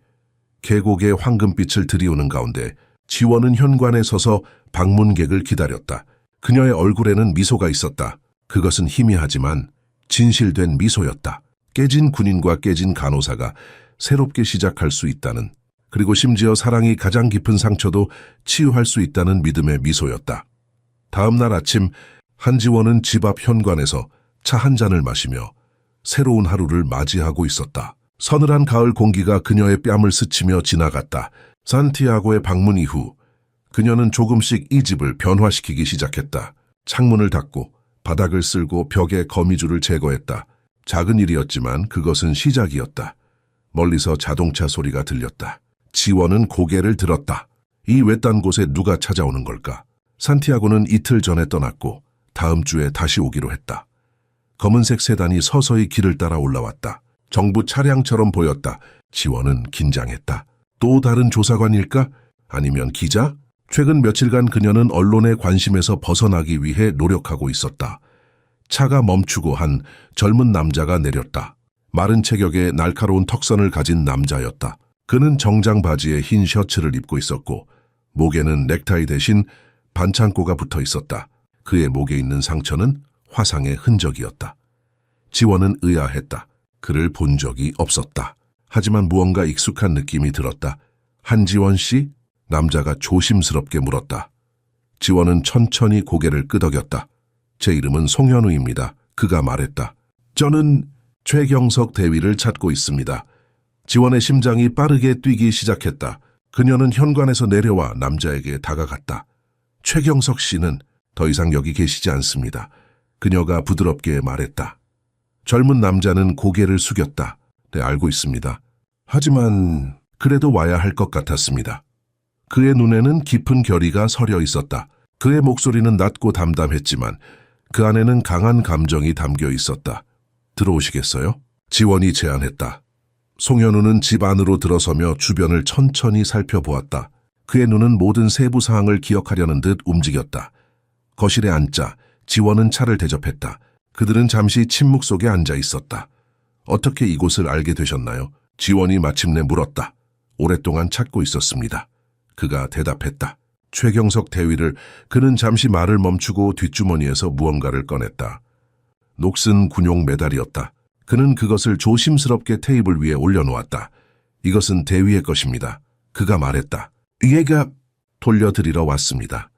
계곡의 황금빛을 들이우는 가운데 지원은 현관에 서서 방문객을 기다렸다. 그녀의 얼굴에는 미소가 있었다. 그것은 희미하지만 진실된 미소였다. 깨진 군인과 깨진 간호사가 새롭게 시작할 수 있다는, 그리고 심지어 사랑이 가장 깊은 상처도 치유할 수 있다는 믿음의 미소였다. 다음 날 아침 한지원은 집 앞 현관에서 차 한 잔을 마시며 새로운 하루를 맞이하고 있었다. 서늘한 가을 공기가 그녀의 뺨을 스치며 지나갔다. 산티아고의 방문 이후 그녀는 조금씩 이 집을 변화시키기 시작했다. 창문을 닫고 바닥을 쓸고 벽에 거미줄을 제거했다. 작은 일이었지만 그것은 시작이었다. 멀리서 자동차 소리가 들렸다. 지원은 고개를 들었다. 이 외딴 곳에 누가 찾아오는 걸까? 산티아고는 이틀 전에 떠났고 다음 주에 다시 오기로 했다. 검은색 세단이 서서히 길을 따라 올라왔다. 정부 차량처럼 보였다. 지원은 긴장했다. 또 다른 조사관일까? 아니면 기자? 최근 며칠간 그녀는 언론의 관심에서 벗어나기 위해 노력하고 있었다. 차가 멈추고 한 젊은 남자가 내렸다. 마른 체격에 날카로운 턱선을 가진 남자였다. 그는 정장 바지에 흰 셔츠를 입고 있었고 목에는 넥타이 대신 반창고가 붙어 있었다. 그의 목에 있는 상처는 화상의 흔적이었다. 지원은 의아했다. 그를 본 적이 없었다. 하지만 무언가 익숙한 느낌이 들었다. 한지원 씨? 남자가 조심스럽게 물었다. 지원은 천천히 고개를 끄덕였다. 제 이름은 송현우입니다. 그가 말했다. 저는 최경석 대위를 찾고 있습니다. 지원의 심장이 빠르게 뛰기 시작했다. 그녀는 현관에서 내려와 남자에게 다가갔다. 최경석 씨는 더 이상 여기 계시지 않습니다. 그녀가 부드럽게 말했다. 젊은 남자는 고개를 숙였다. 네, 알고 있습니다. 하지만 그래도 와야 할 것 같았습니다. 그의 눈에는 깊은 결의가 서려 있었다. 그의 목소리는 낮고 담담했지만 그 안에는 강한 감정이 담겨 있었다. 들어오시겠어요? 지원이 제안했다. 송현우는 집 안으로 들어서며 주변을 천천히 살펴보았다. 그의 눈은 모든 세부 사항을 기억하려는 듯 움직였다. 거실에 앉자 지원은 차를 대접했다. 그들은 잠시 침묵 속에 앉아 있었다. 어떻게 이곳을 알게 되셨나요? 지원이 마침내 물었다. 오랫동안 찾고 있었습니다. 그가 대답했다. 최경석 대위를. 그는 잠시 말을 멈추고 뒷주머니에서 무언가를 꺼냈다. 녹슨 군용 메달이었다. 그는 그것을 조심스럽게 테이블 위에 올려놓았다. 이것은 대위의 것입니다. 그가 말했다. 얘가 돌려드리러 왔습니다.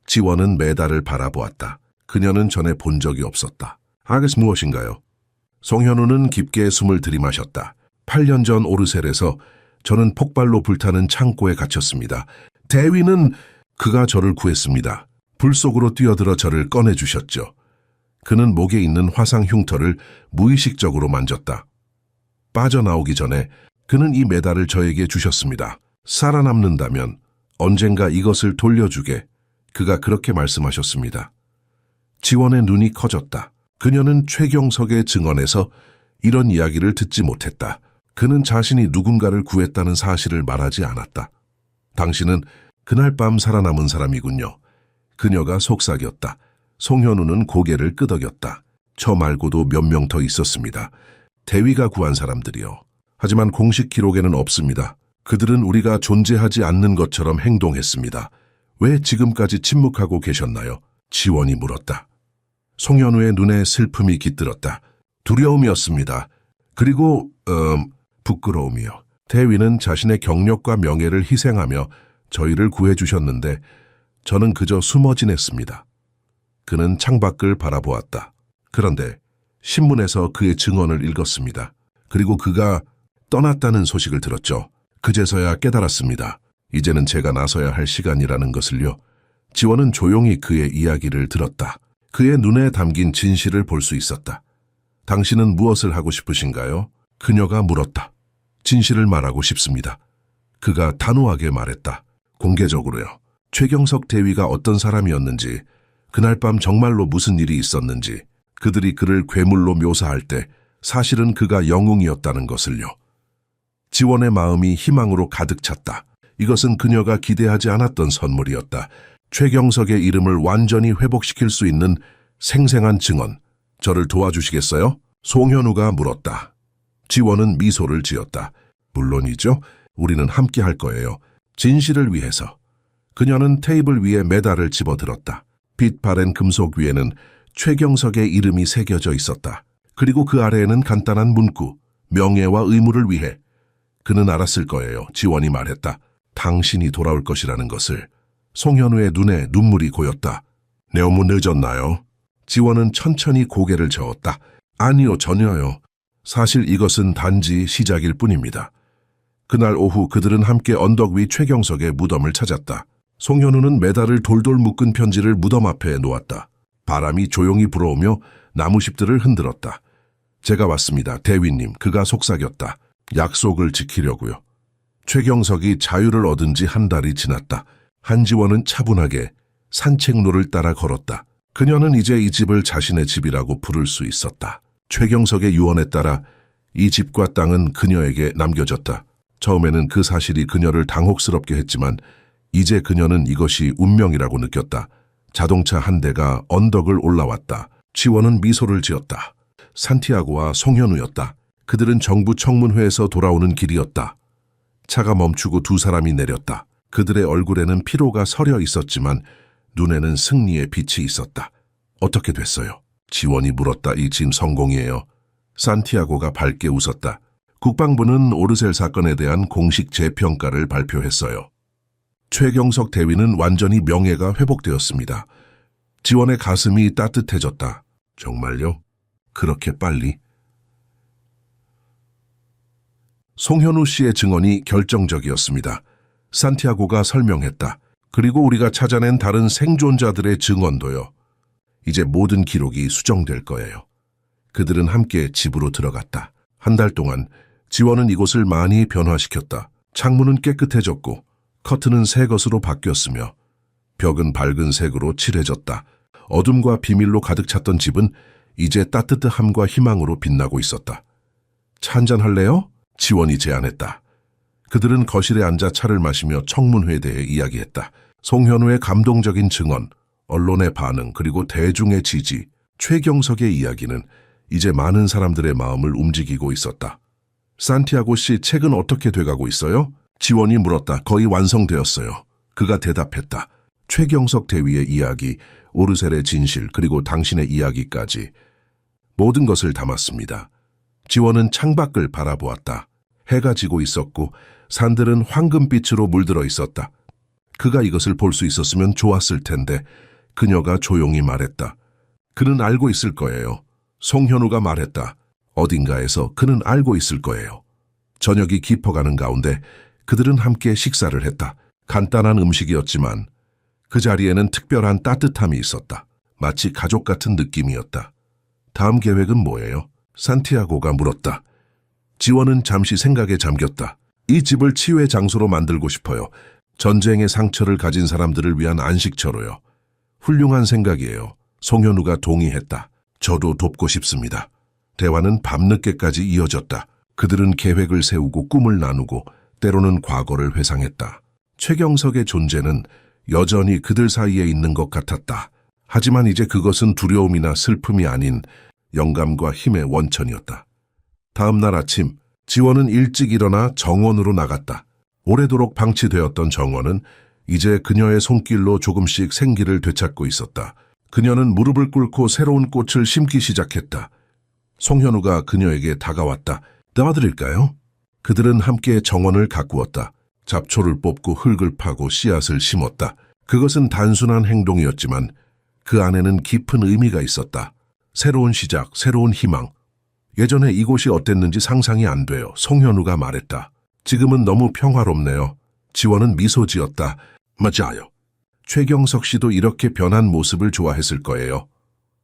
지원은 메달을 바라보았다. 그녀는 전에 본 적이 없었다. 아그스 무엇인가요? 송현우는 깊게 숨을 들이마셨다. 8년 전 오르셀에서 저는 폭발로 불타는 창고에 갇혔습니다. 대위는 그가 저를 구했습니다. 불 속으로 뛰어들어 저를 꺼내주셨죠. 그는 목에 있는 화상 흉터를 무의식적으로 만졌다. 빠져나오기 전에 그는 이 메달을 저에게 주셨습니다. 살아남는다면 언젠가 이것을 돌려주게. 그가 그렇게 말씀하셨습니다. 지원의 눈이 커졌다. 그녀는 최경석의 증언에서 이런 이야기를 듣지 못했다. 그는 자신이 누군가를 구했다는 사실을 말하지 않았다. 당신은 그날 밤 살아남은 사람이군요. 그녀가 속삭였다. 송현우는 고개를 끄덕였다. 저 말고도 몇 명 더 있었습니다. 대위가 구한 사람들이요. 하지만 공식 기록에는 없습니다. 그들은 우리가 존재하지 않는 것처럼 행동했습니다. 왜 지금까지 침묵하고 계셨나요? 지원이 물었다. 송현우의 눈에 슬픔이 깃들었다. 두려움이었습니다. 그리고 부끄러움이요. 대위는 자신의 경력과 명예를 희생하며 저희를 구해주셨는데 저는 그저 숨어 지냈습니다. 그는 창밖을 바라보았다. 그런데 신문에서 그의 증언을 읽었습니다. 그리고 그가 떠났다는 소식을 들었죠. 그제서야 깨달았습니다. 이제는 제가 나서야 할 시간이라는 것을요. 지원은 조용히 그의 이야기를 들었다. 그의 눈에 담긴 진실을 볼 수 있었다. 당신은 무엇을 하고 싶으신가요? 그녀가 물었다. 진실을 말하고 싶습니다. 그가 단호하게 말했다. 공개적으로요. 최경석 대위가 어떤 사람이었는지, 그날 밤 정말로 무슨 일이 있었는지, 그들이 그를 괴물로 묘사할 때 사실은 그가 영웅이었다는 것을요. 지원의 마음이 희망으로 가득 찼다. 이것은 그녀가 기대하지 않았던 선물이었다. 최경석의 이름을 완전히 회복시킬 수 있는 생생한 증언. 저를 도와주시겠어요? 송현우가 물었다. 지원은 미소를 지었다. 물론이죠. 우리는 함께 할 거예요. 진실을 위해서. 그녀는 테이블 위에 메달을 집어들었다. 빛 바랜 금속 위에는 최경석의 이름이 새겨져 있었다. 그리고 그 아래에는 간단한 문구. 명예와 의무를 위해. 그는 알았을 거예요. 지원이 말했다. 당신이 돌아올 것이라는 것을. 송현우의 눈에 눈물이 고였다. 너무 늦었나요? 지원은 천천히 고개를 저었다. 아니요, 전혀요. 사실 이것은 단지 시작일 뿐입니다. 그날 오후 그들은 함께 언덕 위 최경석의 무덤을 찾았다. 송현우는 메달을 돌돌 묶은 편지를 무덤 앞에 놓았다. 바람이 조용히 불어오며 나무십들을 흔들었다. 제가 왔습니다, 대위님. 그가 속삭였다. 약속을 지키려고요. 최경석이 자유를 얻은 지 한 달이 지났다. 한지원은 차분하게 산책로를 따라 걸었다. 그녀는 이제 이 집을 자신의 집이라고 부를 수 있었다. 최경석의 유언에 따라 이 집과 땅은 그녀에게 남겨졌다. 처음에는 그 사실이 그녀를 당혹스럽게 했지만 이제 그녀는 이것이 운명이라고 느꼈다. 자동차 한 대가 언덕을 올라왔다. 지원은 미소를 지었다. 산티아고와 송현우였다. 그들은 정부 청문회에서 돌아오는 길이었다. 차가 멈추고 두 사람이 내렸다. 그들의 얼굴에는 피로가 서려 있었지만 눈에는 승리의 빛이 있었다. 어떻게 됐어요? 지원이 물었다. 이 짐 성공이에요. 산티아고가 밝게 웃었다. 국방부는 오르셀 사건에 대한 공식 재평가를 발표했어요. 최경석 대위는 완전히 명예가 회복되었습니다. 지원의 가슴이 따뜻해졌다. 정말요? 그렇게 빨리? 송현우 씨의 증언이 결정적이었습니다. 산티아고가 설명했다. 그리고 우리가 찾아낸 다른 생존자들의 증언도요. 이제 모든 기록이 수정될 거예요. 그들은 함께 집으로 들어갔다. 한 달 동안 지원은 이곳을 많이 변화시켰다. 창문은 깨끗해졌고 커튼은 새 것으로 바뀌었으며 벽은 밝은 색으로 칠해졌다. 어둠과 비밀로 가득 찼던 집은 이제 따뜻함과 희망으로 빛나고 있었다. 차 한잔 할래요? 지원이 제안했다. 그들은 거실에 앉아 차를 마시며 청문회에 대해 이야기했다. 송현우의 감동적인 증언, 언론의 반응, 그리고 대중의 지지, 최경석의 이야기는 이제 많은 사람들의 마음을 움직이고 있었다. 산티아고 씨 책은 어떻게 돼가고 있어요? 지원이 물었다. 거의 완성되었어요. 그가 대답했다. 최경석 대위의 이야기, 오르셀의 진실, 그리고 당신의 이야기까지 모든 것을 담았습니다. 지원은 창밖을 바라보았다. 해가 지고 있었고 산들은 황금빛으로 물들어 있었다. 그가 이것을 볼 수 있었으면 좋았을 텐데 그녀가 조용히 말했다. 그는 알고 있을 거예요. 송현우가 말했다. 어딘가에서 그는 알고 있을 거예요. 저녁이 깊어가는 가운데 그들은 함께 식사를 했다. 간단한 음식이었지만 그 자리에는 특별한 따뜻함이 있었다. 마치 가족 같은 느낌이었다. 다음 계획은 뭐예요? 산티아고가 물었다. 지원은 잠시 생각에 잠겼다. 이 집을 치유의 장소로 만들고 싶어요. 전쟁의 상처를 가진 사람들을 위한 안식처로요. 훌륭한 생각이에요. 송현우가 동의했다. 저도 돕고 싶습니다. 대화는 밤늦게까지 이어졌다. 그들은 계획을 세우고 꿈을 나누고 때로는 과거를 회상했다. 최경석의 존재는 여전히 그들 사이에 있는 것 같았다. 하지만 이제 그것은 두려움이나 슬픔이 아닌 영감과 힘의 원천이었다. 다음 날 아침, 지원은 일찍 일어나 정원으로 나갔다. 오래도록 방치되었던 정원은 이제 그녀의 손길로 조금씩 생기를 되찾고 있었다. 그녀는 무릎을 꿇고 새로운 꽃을 심기 시작했다. 송현우가 그녀에게 다가왔다. 도와드릴까요? 그들은 함께 정원을 가꾸었다. 잡초를 뽑고 흙을 파고 씨앗을 심었다. 그것은 단순한 행동이었지만 그 안에는 깊은 의미가 있었다. 새로운 시작, 새로운 희망. 예전에 이곳이 어땠는지 상상이 안 돼요. 송현우가 말했다. 지금은 너무 평화롭네요. 지원은 미소 지었다. 맞아요. 최경석 씨도 이렇게 변한 모습을 좋아했을 거예요.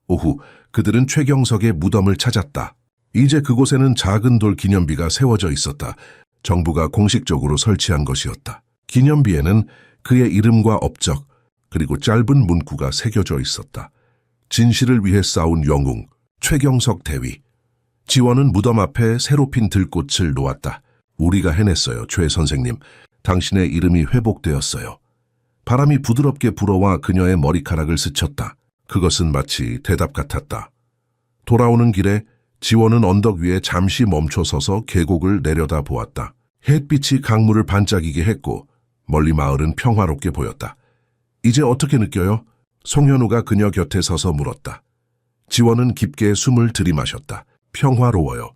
오후, 그들은 최경석의 무덤을 찾았다. 이제 그곳에는 작은 돌 기념비가 세워져 있었다. 정부가 공식적으로 설치한 것이었다. 기념비에는 그의 이름과 업적, 그리고 짧은 문구가 새겨져 있었다. 진실을 위해 싸운 영웅, 최경석 대위. 지원은 무덤 앞에 새로 핀 들꽃을 놓았다. 우리가 해냈어요, 최 선생님. 당신의 이름이 회복되었어요. 바람이 부드럽게 불어와 그녀의 머리카락을 스쳤다. 그것은 마치 대답 같았다. 돌아오는 길에 지원은 언덕 위에 잠시 멈춰서서 계곡을 내려다 보았다. 햇빛이 강물을 반짝이게 했고 멀리 마을은 평화롭게 보였다. 이제 어떻게 느껴요? 송현우가 그녀 곁에 서서 물었다. 지원은 깊게 숨을 들이마셨다. 평화로워요.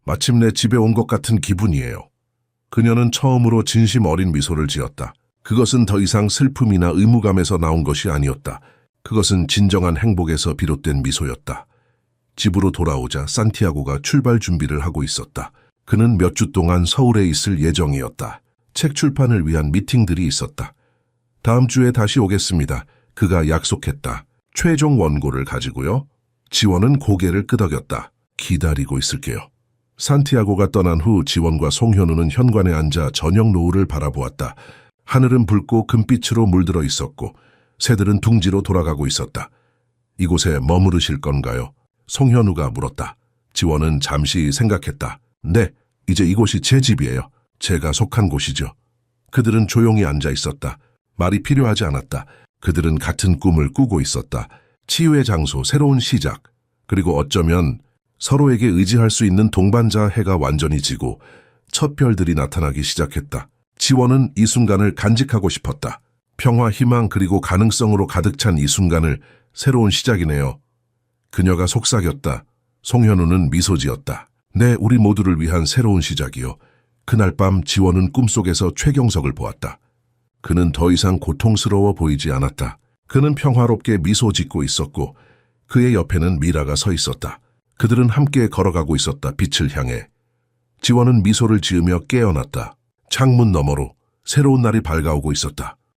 마침내 집에 온 것 같은 기분이에요. 그녀는 처음으로 진심 어린 미소를 지었다. 그것은 더 이상 슬픔이나 의무감에서 나온 것이 아니었다. 그것은 진정한 행복에서 비롯된 미소였다. 집으로 돌아오자 산티아고가 출발 준비를 하고 있었다. 그는 몇 주 동안 서울에 있을 예정이었다. 책 출판을 위한 미팅들이 있었다. 다음 주에 다시 오겠습니다. 그가 약속했다. 최종 원고를 가지고요. 지원은 고개를 끄덕였다. 기다리고 있을게요. 산티아고가 떠난 후 지원과 송현우는 현관에 앉아 저녁 노을을 바라보았다. 하늘은 붉고 금빛으로 물들어 있었고 새들은 둥지로 돌아가고 있었다. 이곳에 머무르실 건가요? 송현우가 물었다. 지원은 잠시 생각했다. 네, 이제 이곳이 제 집이에요. 제가 속한 곳이죠. 그들은 조용히 앉아 있었다. 말이 필요하지 않았다. 그들은 같은 꿈을 꾸고 있었다. 치유의 장소, 새로운 시작. 그리고 어쩌면 서로에게 의지할 수 있는 동반자 해가 완전히 지고 첫 별들이 나타나기 시작했다. 지원은 이 순간을 간직하고 싶었다. 평화, 희망 그리고 가능성으로 가득 찬 이 순간을 새로운 시작이네요. 그녀가 속삭였다. 송현우는 미소 지었다. 네, 우리 모두를 위한 새로운 시작이요. 그날 밤 지원은 꿈속에서 최경석을 보았다. 그는 더 이상 고통스러워 보이지 않았다. 그는 평화롭게 미소 짓고 있었고 그의 옆에는 미라가 서 있었다. 그들은 함께 걸어가고 있었다. 빛을 향해. 지원은 미소를 지으며 깨어났다. 창문 너머로 새로운 날이 밝아오고 있었다.